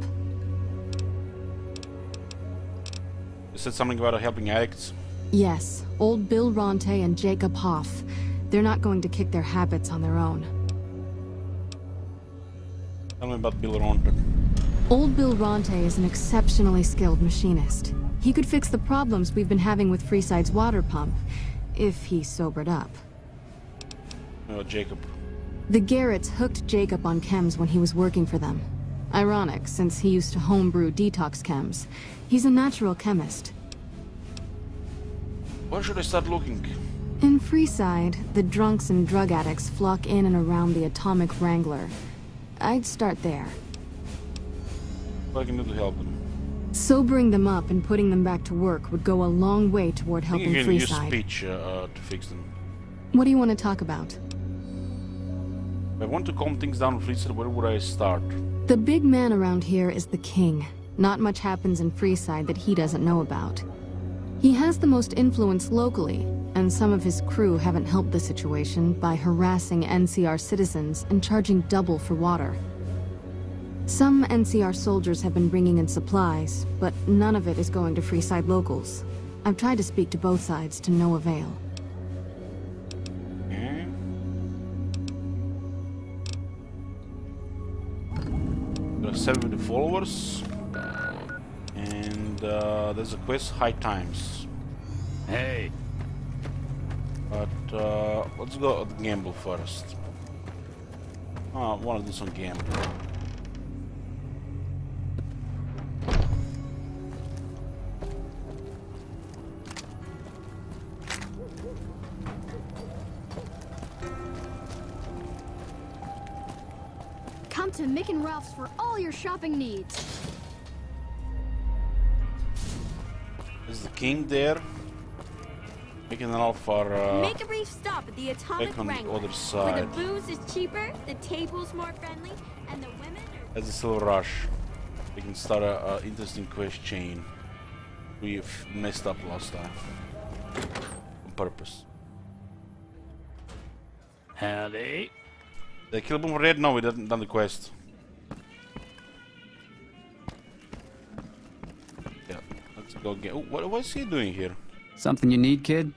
You said something about helping addicts? Yes, old Bill Ronte and Jacob Hoff. They're not going to kick their habits on their own. Tell me about Bill Ronte. Old Bill Ronte is an exceptionally skilled machinist. He could fix the problems we've been having with Freeside's water pump, if he sobered up. Oh, Jacob. The Garretts hooked Jacob on chems when he was working for them. Ironic, since he used to homebrew detox chems. He's a natural chemist. Where should I start looking? In Freeside, the drunks and drug addicts flock in and around the Atomic Wrangler. I'd start there. What I can do to help them? Sobering them up and putting them back to work would go a long way toward helping I think you can Freeside. use speech to fix them. What do you want to talk about? If I want to calm things down in Freeside, where would I start? The big man around here is the king. Not much happens in Freeside that he doesn't know about. He has the most influence locally, and some of his crew haven't helped the situation by harassing NCR citizens and charging double for water. Some NCR soldiers have been bringing in supplies, but none of it is going to Freeside locals. I've tried to speak to both sides to no avail. Okay. There are 70 followers. And there's a quest, High Times. Hey. But let's go at gamble first. I want to do some gamble. Come to Mick and Ralph's for all your shopping needs. Is the king there? Making an offer. Make a brief stop at the Atomic back on Wrangler, the other where side. the booze is cheaper, the table's more friendly, and the women are... As a silver rush, we can start a interesting quest chain. We've messed up last time on purpose. Howdy. Did I kill Boomer Red? No, we didn't done the quest. Yeah, let's go get. Oh, what is he doing here? Something you need, kid?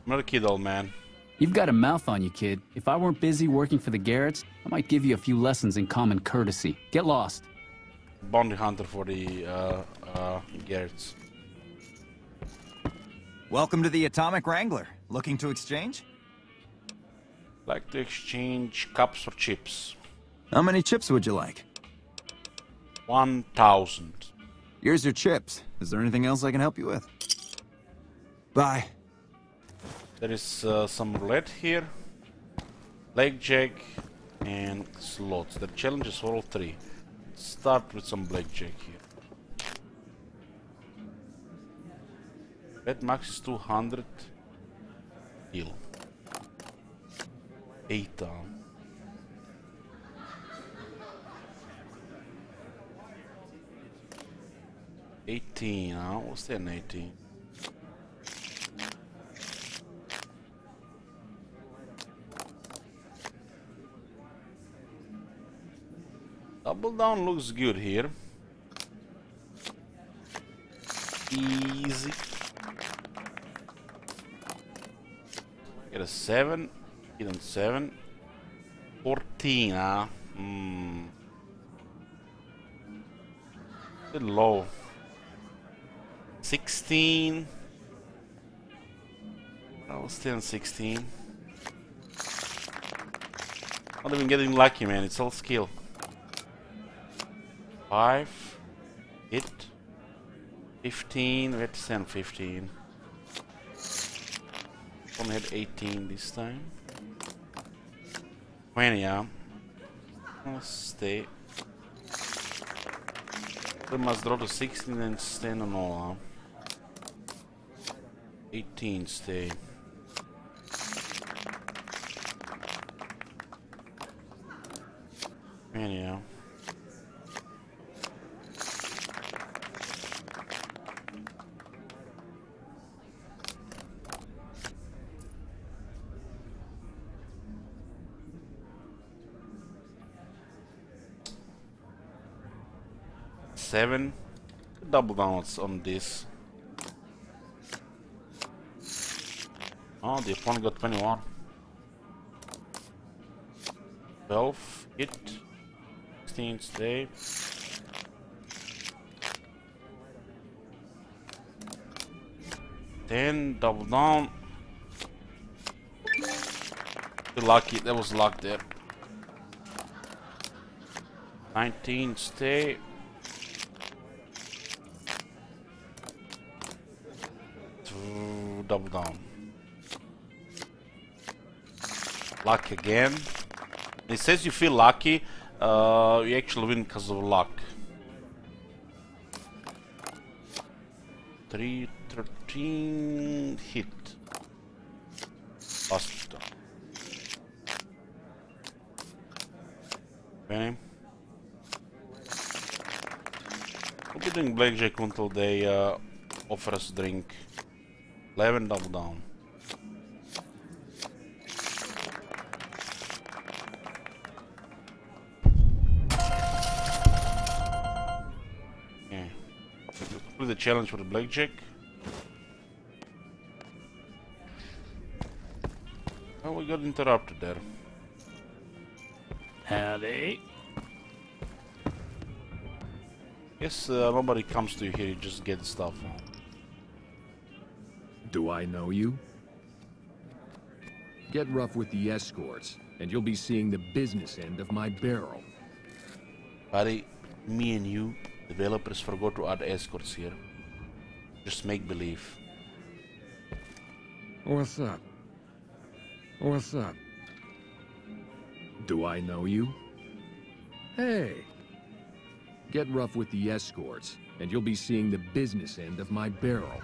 I'm not a kid, old man. You've got a mouth on you, kid. If I weren't busy working for the Garretts, I might give you a few lessons in common courtesy. Get lost. Bounty hunter for the Garretts. Welcome to the Atomic Wrangler. Looking to exchange? Like to exchange cups for chips. How many chips would you like? 1,000. Here's your chips. Is there anything else I can help you with? Bye. There is some roulette here, blackjack, and slots. The challenge is for all three. Let's start with some blackjack here. Bet max is 200. Deal. 8 down. $18. What's that? 18. Double down looks good here. Easy. Get a 7. Hit on 7. 14, huh? Bit low. 16. I'll stay on 16. Not even getting lucky, man. It's all skill. 5. Hit. 15. Let's send 15. Only had 18 this time. 20, yeah. Let's stay. We must draw to 16 and stand on all, huh? 18 stay. Yeah. Seven. Double downs on this. Oh, the opponent got 21. 12. Hit. 16. Stay. Then double down. Lucky, that was luck there. 19. Stay. Double down. Luck again. It says you feel lucky. You actually win because of luck. 3, 13 hit. Lost. Okay. We'll be doing blackjack until they offer us a drink. 11 double down. Okay. Complete the challenge for the blackjack. Oh, we got interrupted there. Howdy. Guess nobody comes to you here, you just get stuff. Do I know you? Get rough with the escorts, and you'll be seeing the business end of my barrel. Buddy, me and you, developers forgot to add escorts here. Just make believe. What's up? What's up? Do I know you? Hey! Get rough with the escorts, and you'll be seeing the business end of my barrel.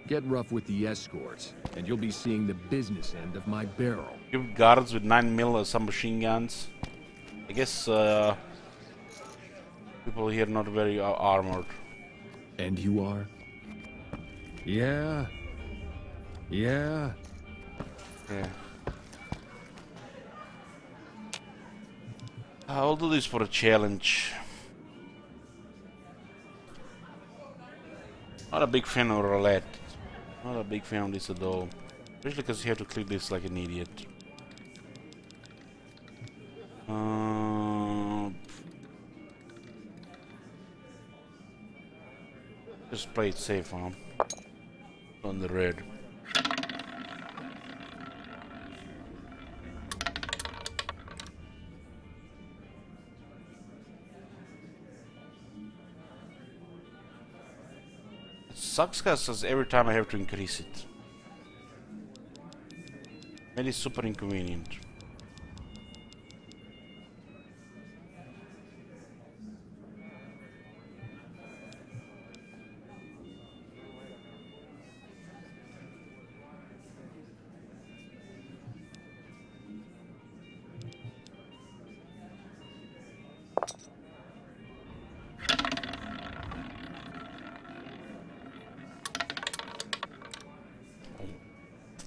Get rough with the escorts, and you'll be seeing the business end of my barrel. Give guards with 9mm some machine guns. I guess people here not very armored. And you are? Yeah. Yeah. Yeah. I'll do this for a challenge. Not a big fan of roulette. Not a big fan of this at all. Especially because you have to click this like an idiot. Just play it safe, huh? On the red. Sucks because every time I have to increase it. That is super inconvenient.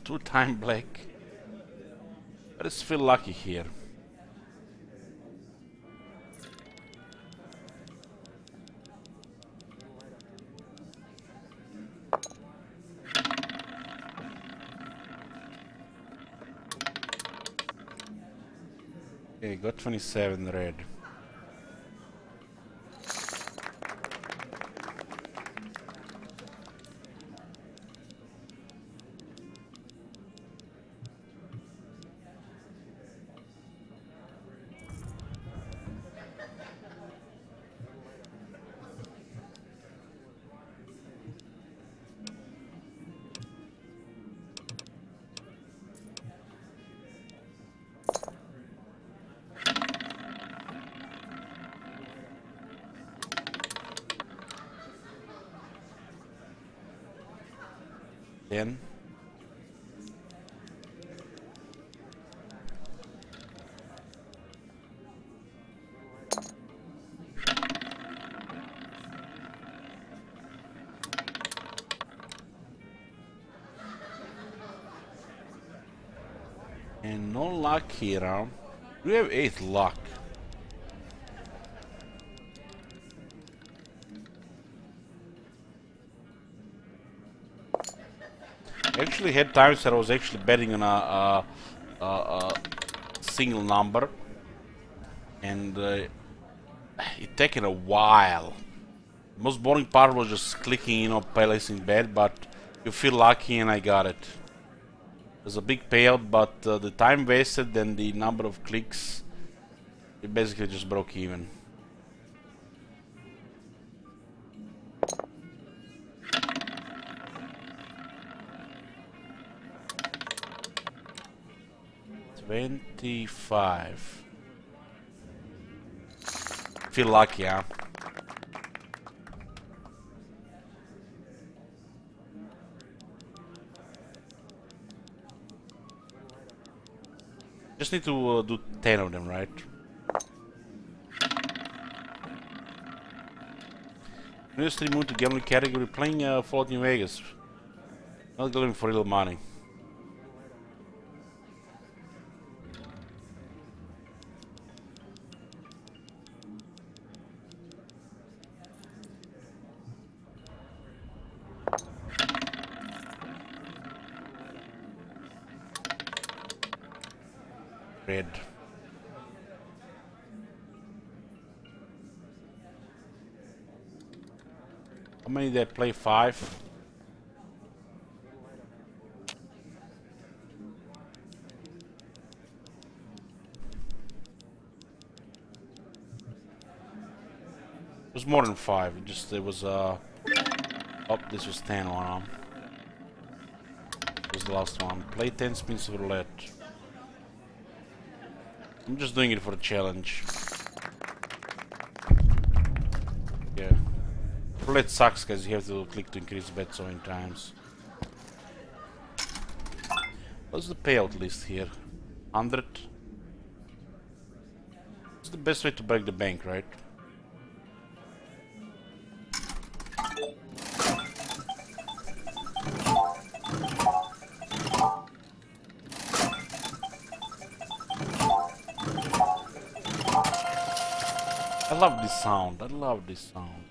Two-time black. I just feel lucky here. Okay, got 27 red. 10. And no luck here, huh? We have 8 luck. Actually had times that I was actually betting on a single number, and it taken a while. The most boring part was just clicking, you know, placing bet, but you feel lucky and I got it. It was a big payout, but the time wasted and the number of clicks, it basically just broke even. $25. Feel lucky, huh? Just need to do 10 of them, right? Newly moved to gambling category, playing Fallout New Vegas. Not going for real money. Red. How many did I play? 5? It was more than 5. It just, it was oh, this was 10 on them. This was the last one. Play 10 spins of roulette. I'm just doing it for a challenge. Yeah. Roulette sucks because you have to click to increase bet so many times. What's the payout list here? 100? It's the best way to break the bank, right? I love this sound. I love this sound.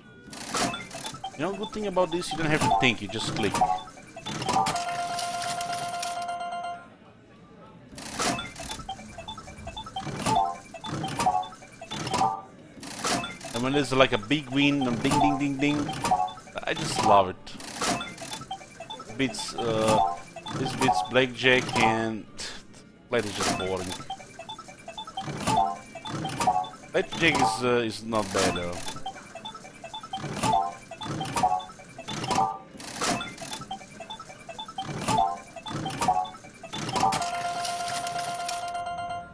You know, good thing about this, you don't have to think, you just click. And when there's like a big win, and ding ding ding ding, I just love it. Beats, this beats blackjack, and light is just boring. Blackjack is not bad though.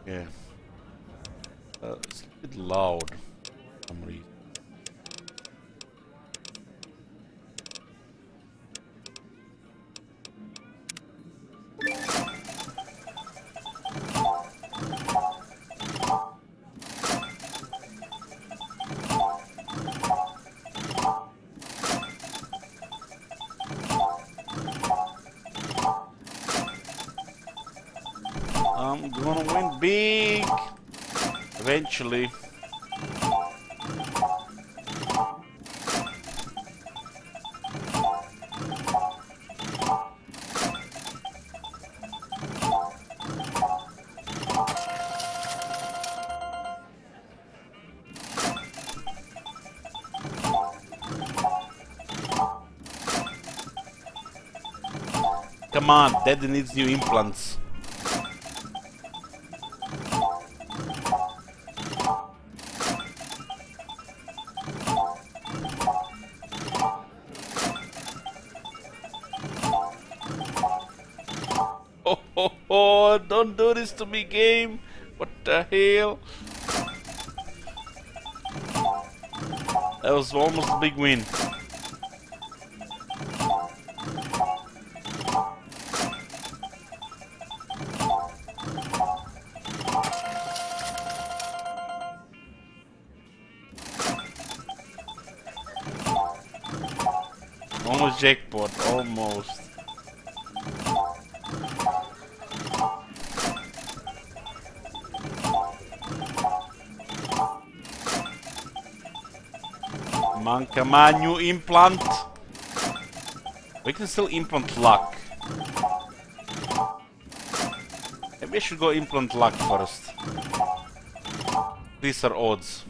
Yeah. It's a bit loud for some reason. I'm gonna win big eventually. Come on, Daddy needs new implants. Oh, don't do this to me, game. What the hell? That was almost a big win. jackpot, almost. Come on, new implant. We can still implant luck. Maybe I should go implant luck first. These are odds.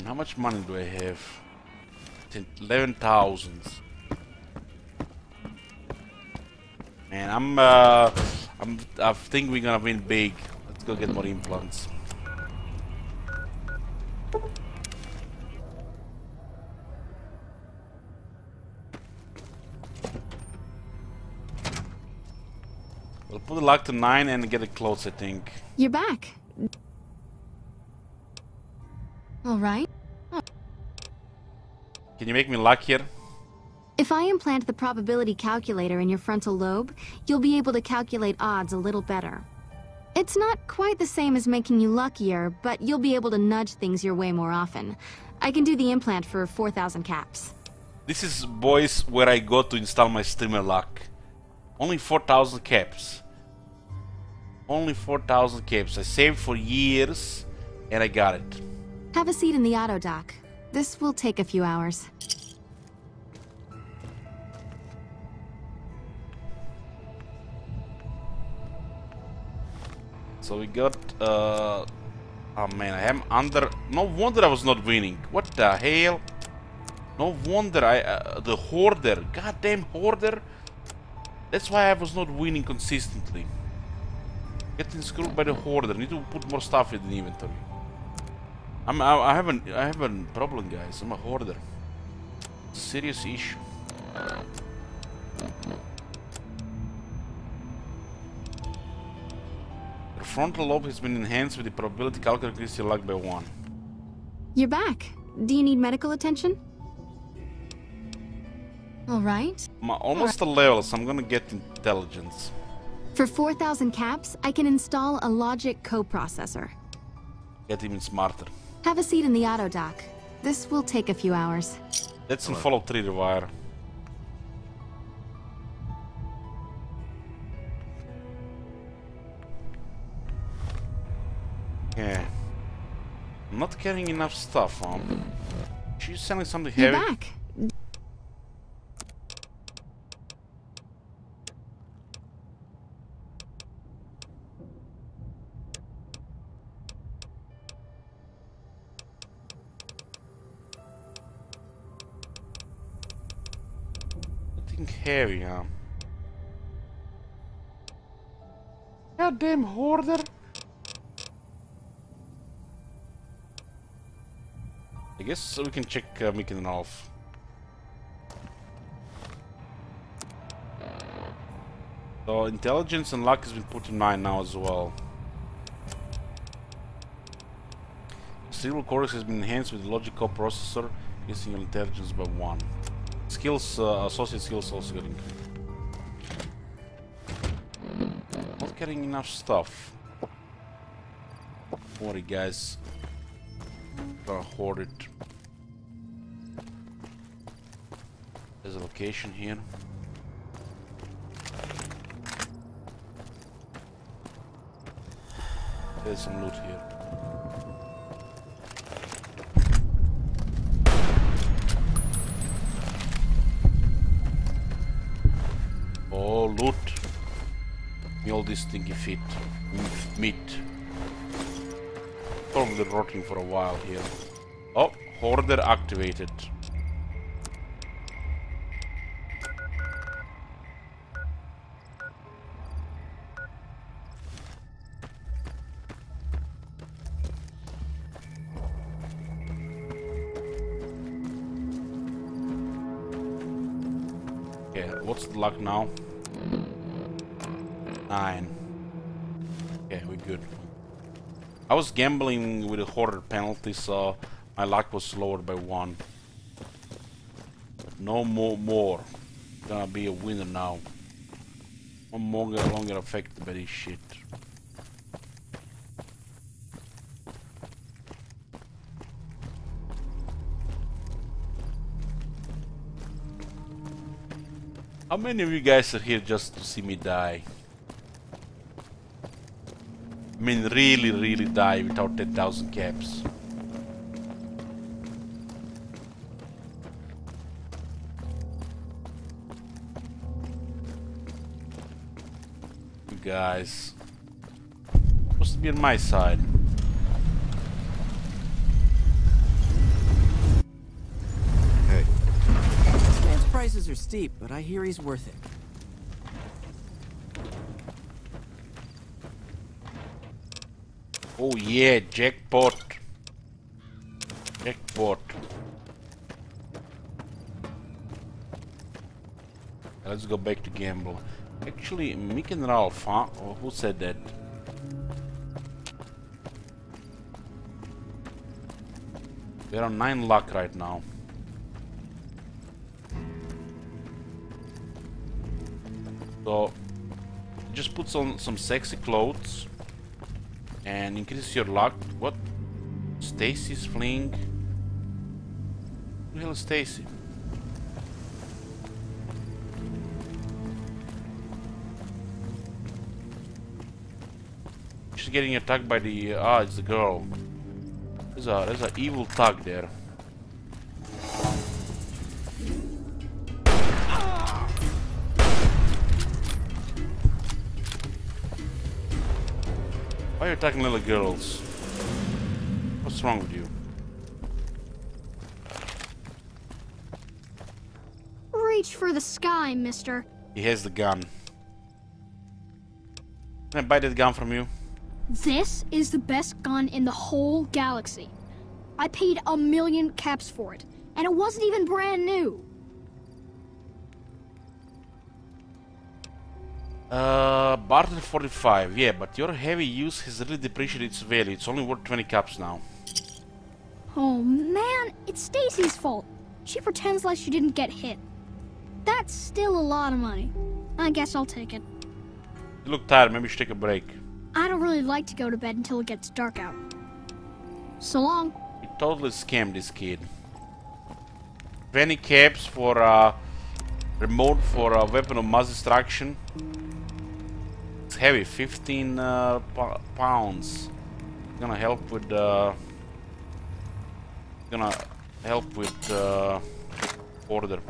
How much money do I have? 11,000. Man, I think we're gonna win big. Let's go get more implants. We'll put the luck to 9 and get it close, I think. You're back. All right. Can you make me luckier? If I implant the probability calculator in your frontal lobe, you'll be able to calculate odds a little better. It's not quite the same as making you luckier, but you'll be able to nudge things your way more often. I can do the implant for 4,000 caps. This is, boys, where I go to install my streamer luck. Only 4,000 caps. Only 4,000 caps. I saved for years, and I got it. Have a seat in the auto dock. This will take a few hours. So we got, oh man, I am under, no wonder I was not winning. What the hell? No wonder the hoarder, goddamn hoarder. That's why I was not winning consistently. Getting screwed by the hoarder, need to put more stuff in the inventory. I have a problem, guys, I'm a hoarder. Serious issue. The frontal lobe has been enhanced with the probability calculator increase your luck by 1. You're back. Do you need medical attention? All right. I'm almost a level, so I'm gonna get intelligence. For 4,000 caps, I can install a logic coprocessor. Get even smarter. Have a seat in the auto dock. This will take a few hours. That's in Fallout 3 the wire. Yeah. I'm not carrying enough stuff, huh? She's selling something heavy. You're back. Something heavy, huh? Goddamn hoarder! I guess we can check making it off. So intelligence and luck has been put to 9 now as well. Cerebral cortex has been enhanced with the logic coprocessor, increasing your intelligence by 1. Skills, associate skills also got increased. Not getting enough stuff. Don't worry, guys. Gonna hoard it. There's a location here. There's some loot here. Oh, loot. Me all this stinky feet. Meat. Probably rotting for a while here. Oh, hoarder activated. Okay, what's the luck now? 9. Okay, we're good. I was gambling with a hoarder penalty, so my luck was lowered by 1. But no more. Gonna be a winner now. No longer affected by this shit. How many of you guys are here just to see me die? I mean, really die without 10,000 caps. You guys supposed to be on my side. Hey. Man's prices are steep, but I hear he's worth it. Oh yeah, jackpot. Jackpot. Let's go back to gamble. Actually, Mick and Ralph, huh? Oh, who said that? They're on 9 luck right now. So, just put on some sexy clothes and increase your luck. What? Stacy's fleeing? Who the hell is Stacy? She's getting attacked by the it's the girl. There's a evil thug there. Why are you attacking little girls? What's wrong with you? Reach for the sky, mister. He has the gun. Can I buy that gun from you? This is the best gun in the whole galaxy. I paid 1,000,000 caps for it, and it wasn't even brand new. Barter 45, yeah, but your heavy use has really depreciated its value. It's only worth 20 caps now. Oh man, it's Stacy's fault. She pretends like she didn't get hit. That's still a lot of money. I guess I'll take it. You look tired, maybe you should take a break. I don't really like to go to bed until it gets dark out. So long. You totally scammed this kid. 20 caps for remote for a weapon of mass destruction. It's heavy, 15 pounds. Gonna help with order.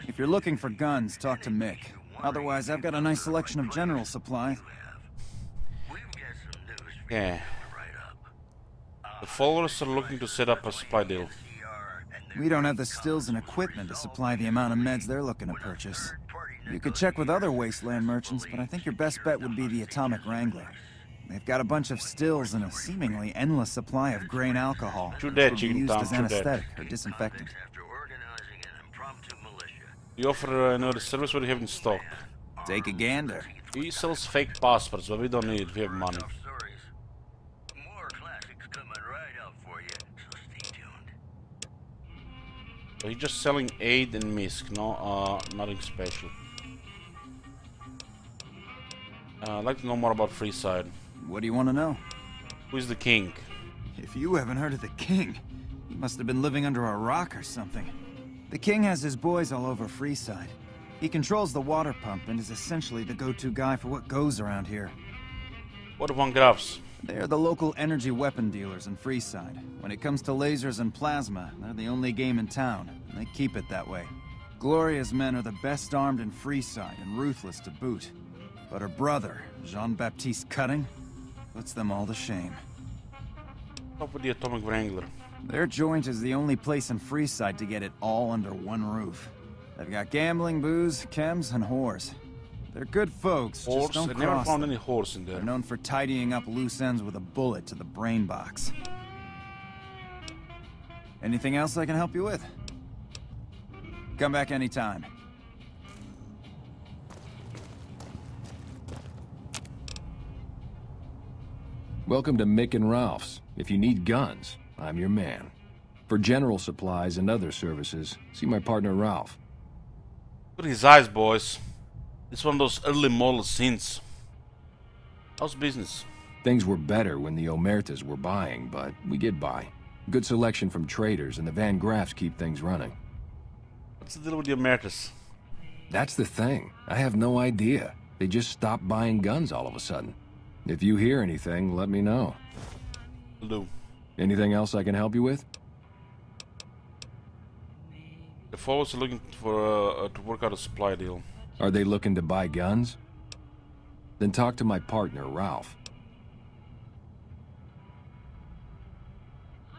If you're looking for guns, talk to Mick. Otherwise, I've got a nice selection of general supplies. Yeah. The followers are looking to set up a supply deal. We don't have the stills and equipment to supply the amount of meds they're looking to purchase. You could check with other wasteland merchants, but I think your best bet would be the Atomic Wrangler. They've got a bunch of stills and a seemingly endless supply of grain alcohol. True that, which would be Chicken used Tom, as true anesthetic that. or disinfectant. We offer another service what we have in stock. Take a gander. He sells fake passports, but we don't need it, we have money. So he's just selling aid and misc, no, nothing special. I'd like to know more about Freeside. What do you want to know? Who is the king? If you haven't heard of the king, you must have been living under a rock or something. The king has his boys all over Freeside. He controls the water pump and is essentially the go-to guy for what goes around here. What of Von Grafs? They're the local energy weapon dealers in Freeside. When it comes to lasers and plasma, they're the only game in town, and they keep it that way. Gloria's men are the best armed in Freeside and ruthless to boot. But her brother, Jean-Baptiste Cutting, puts them all to shame. Up with the Atomic Wrangler. Their joint is the only place in Freeside to get it all under one roof. They've got gambling, booze, chems, and whores. They're good folks, Horse? just don't I never cross found them. any horse in there. They're known for tidying up loose ends with a bullet to the brain box. Anything else I can help you with? Come back anytime. Welcome to Mick and Ralph's. If you need guns, I'm your man. For general supplies and other services, see my partner Ralph. Look at his eyes, boys. It's one of those early model scenes. How's business? Things were better when the Omertas were buying, but we get by. Good selection from traders, and the Van Graffs keep things running. What's the deal with the Emeritus? That's the thing. I have no idea. They just stopped buying guns all of a sudden. If you hear anything, let me know. Will do. Anything else I can help you with? The followers are looking for to work out a supply deal. Are they looking to buy guns? Then talk to my partner, Ralph.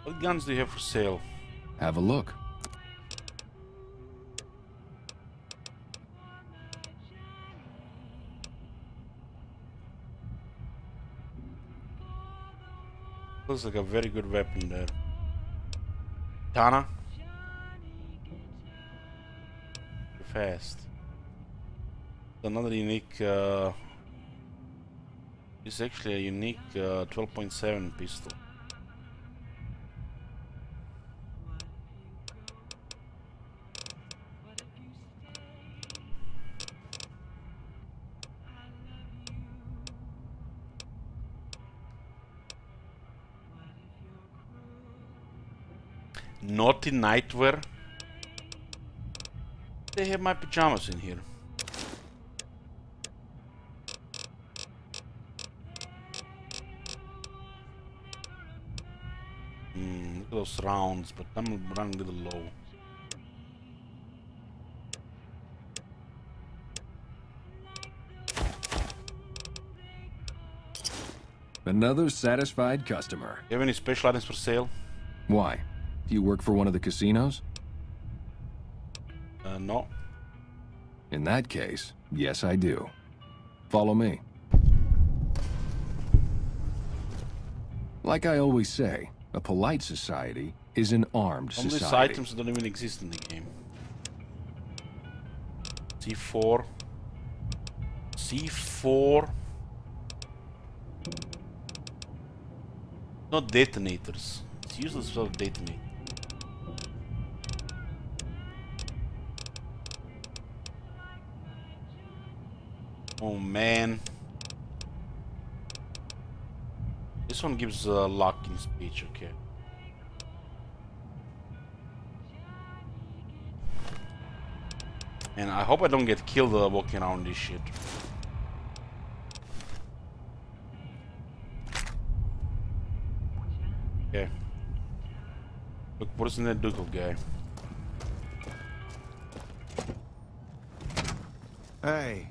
What guns do you have for sale? Have a look. Looks like a very good weapon there. Tana? Fast. Another unique, it's actually a unique 12.7 pistol. Naughty nightwear. They have my pajamas in here. Look at those rounds, but I'm running a little low. Another satisfied customer. You have any special items for sale? Why? Do you work for one of the casinos? No. In that case, yes I do. Follow me. Like I always say, a polite society is an armed Some of these society. items don't even exist in the game. C4. C4. Not detonators. It's useless without detonator. Oh man. This one gives luck in speech, okay. And I hope I don't get killed walking around this shit. Okay. Look, what is in that Dougal guy? Hey.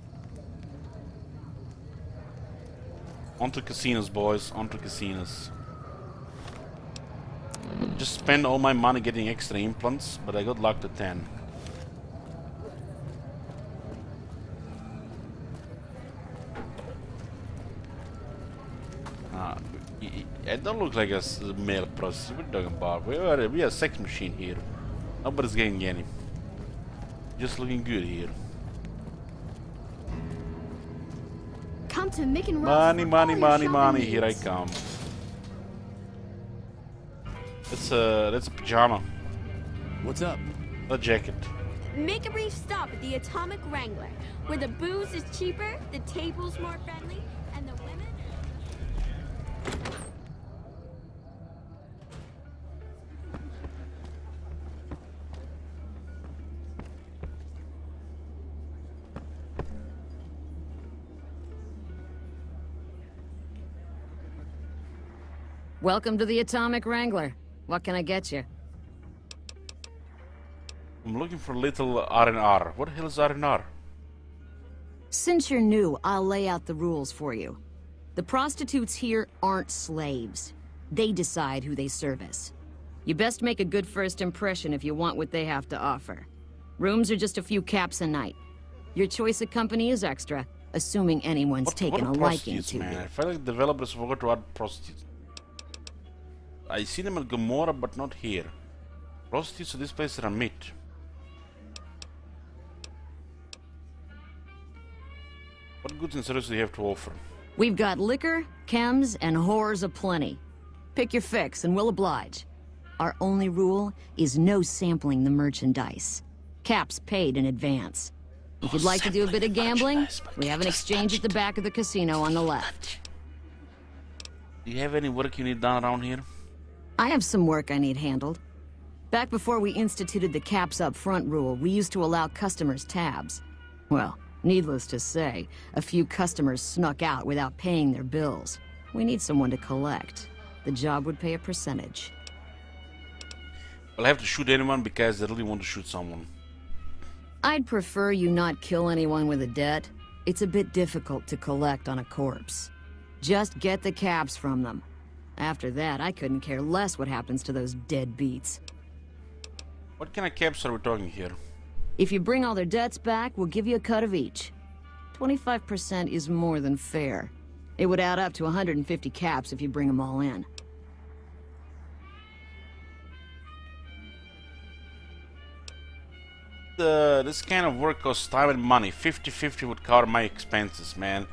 On to casinos, boys. On to casinos. Just spend all my money getting extra implants, but I got luck to 10. I don't look like a male prostitute. What are you talking about? We are a sex machine here. Nobody's getting any. Just looking good here. Come to Mick and Ralph's Money, for money, all your money, shopping money. Here I needs. come. That's a pajama. What's up? A jacket. Make a brief stop at the Atomic Wrangler, where the booze is cheaper, the table's more friendly, and the women... Welcome to the Atomic Wrangler. What can I get you? I'm looking for little R&R. What the hell is R&R? Since you're new, I'll lay out the rules for you. The prostitutes here aren't slaves. They decide who they service. You best make a good first impression if you want what they have to offer. Rooms are just a few caps a night. Your choice of company is extra, assuming anyone's taken a liking to man? you. I feel like developers forgot to add prostitutes. I see them at Gomorrah, but not here. Prostitutes at this place are a myth. What goods and services do you have to offer? We've got liquor, chems, and whores aplenty. Pick your fix and we'll oblige. Our only rule is no sampling the merchandise. Caps paid in advance. If you'd like to do a bit of gambling, we have an exchange at the back of the casino on the left. Do you have any work you need done around here? I have some work I need handled. Back before we instituted the caps up front rule, we used to allow customers tabs. Well, needless to say, a few customers snuck out without paying their bills. We need someone to collect. The job would pay a percentage. I'll have to shoot anyone because I really want to shoot someone. I'd prefer you not kill anyone with a debt. It's a bit difficult to collect on a corpse. Just get the caps from them. After that, I couldn't care less what happens to those deadbeats. What kind of caps are we talking here? If you bring all their debts back, we'll give you a cut of each. 25% is more than fair. It would add up to 150 caps if you bring them all in. This kind of work costs time and money. 50-50 would cover my expenses, man.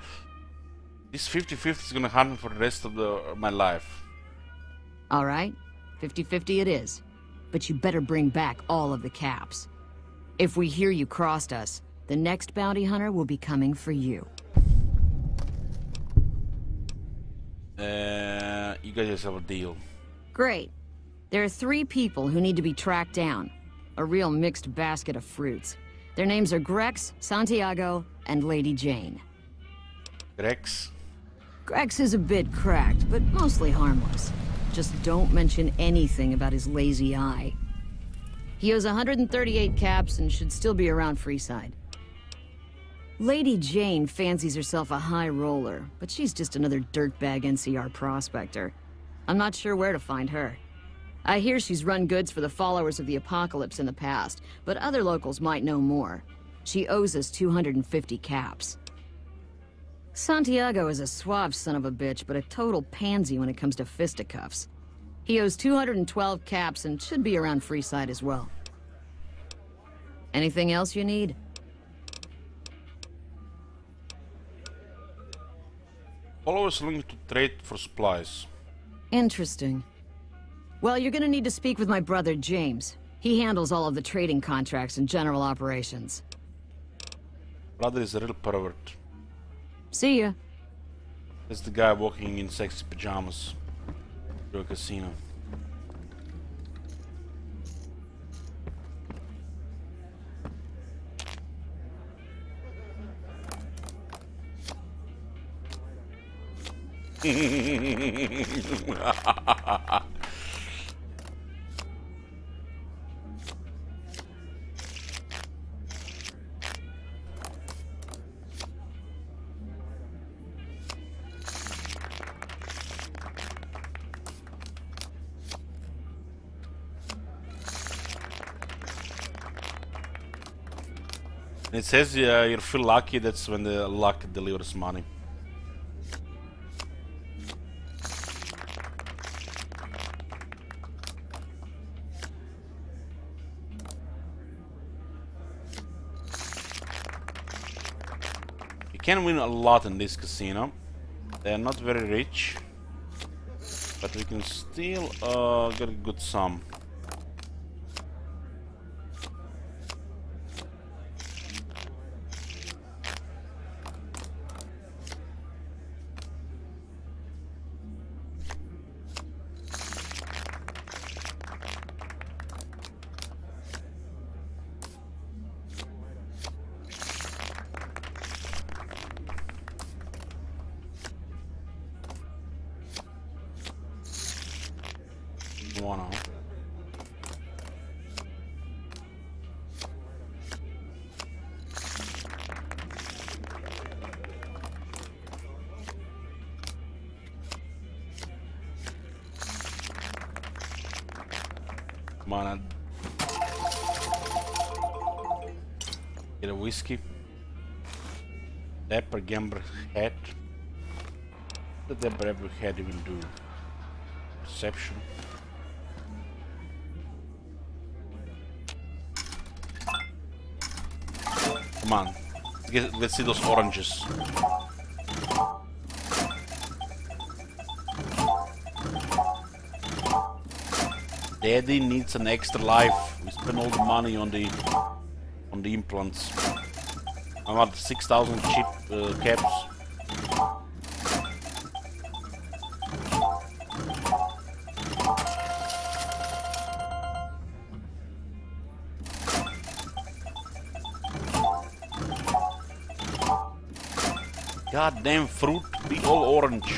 This 50-50 is gonna haunt me for the rest of my life. Alright, 50-50 it is. But you better bring back all of the caps. If we hear you crossed us, the next bounty hunter will be coming for you. You guys have a deal. Great. There are 3 people who need to be tracked down. A real mixed basket of fruits. Their names are Grex, Santiago, and Lady Jane. Grex? Grex is a bit cracked, but mostly harmless. Just don't mention anything about his lazy eye. He owes 138 caps and should still be around Freeside. Lady Jane fancies herself a high roller, but she's just another dirtbag NCR prospector. I'm not sure where to find her. I hear she's run goods for the followers of the Apocalypse in the past, but other locals might know more. She owes us 250 caps. Santiago is a suave son of a bitch, but a total pansy when it comes to fisticuffs. He owes 212 caps and should be around Freeside as well. Anything else you need? Followers looking to trade for supplies. Interesting. Well, you're gonna need to speak with my brother, James. He handles all of the trading contracts and general operations. Brother is a real pervert. See ya. That's the guy walking in sexy pajamas to a casino. It says you feel lucky, that's when the luck delivers money. You can win a lot in this casino. They are not very rich, but we can still get a good sum. Come on, get a whiskey. Dapper Gambler hat. What did Dapper hat even do? Perception. Come on, let's see those oranges. Daddy needs an extra life. We spend all the money on the implants. I want 6,000 cheap caps. goddamn fruit be all orange?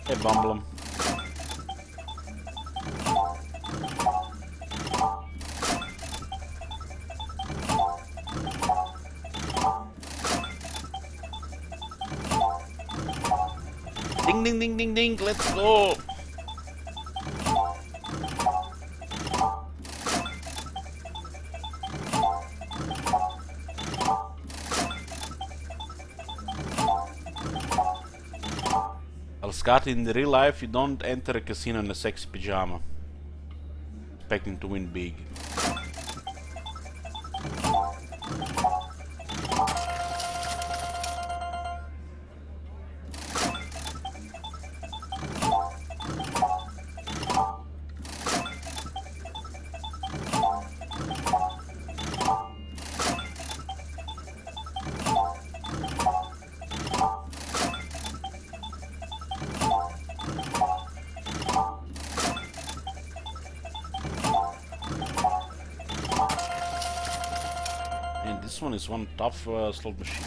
Hey, Bumblem. Ding, ding, ding, ding, ding, let's go! Scott, in the real life, you don't enter a casino in a sexy pajama, expecting to win big. This one is one tough slot machine.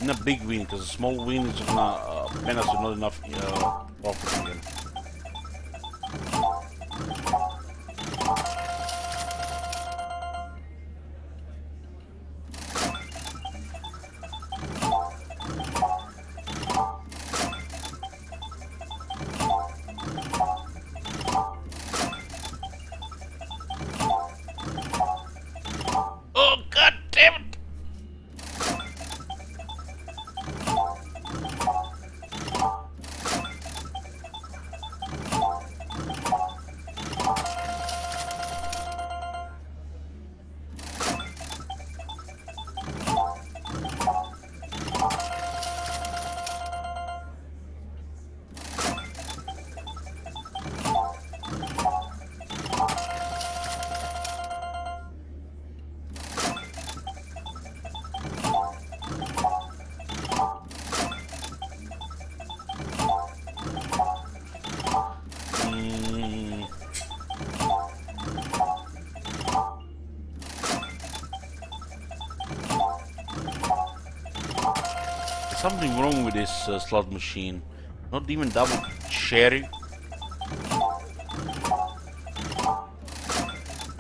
Not a big win, because a small win is gonna manage to not enough profit again. Oh, god damn it! Something wrong with this slot machine. Not even double cherry.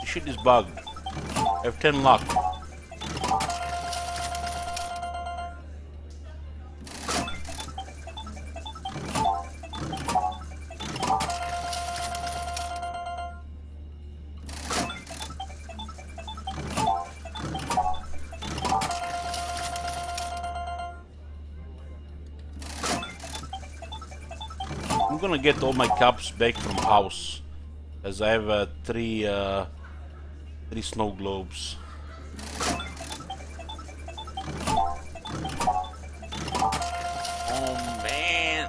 This shit is bugged. I have 10 luck. I'm gonna get all my cups back from house, as I have three snow globes. Oh man!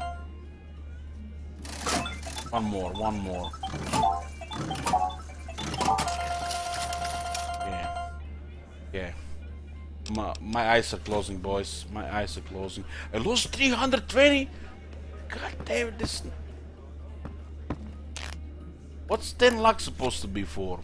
One more. Yeah. My eyes are closing, boys. My eyes are closing. I lost 320. God damn it, this... What's 10 luck supposed to be for?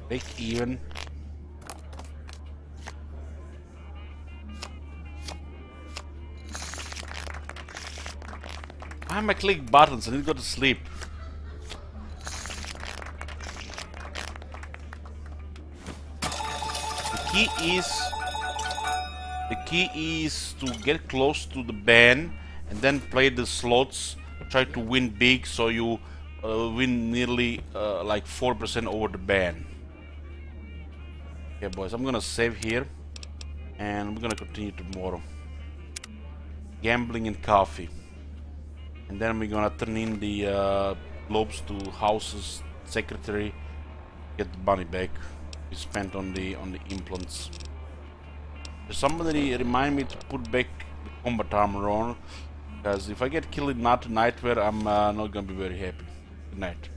Break even. Why am I clicking buttons? I need to go to sleep. The key is to get close to the band and then play the slots. Try to win big, so you win nearly like 4% over the band. Okay, boys, I'm gonna save here, and we're gonna continue tomorrow. Gambling and coffee, and then we're gonna turn in the globes to House's secretary, get the money back we spent on the implants. Somebody remind me to put back the combat armor on, because if I get killed in Nightwear, I'm not gonna be very happy. Good night.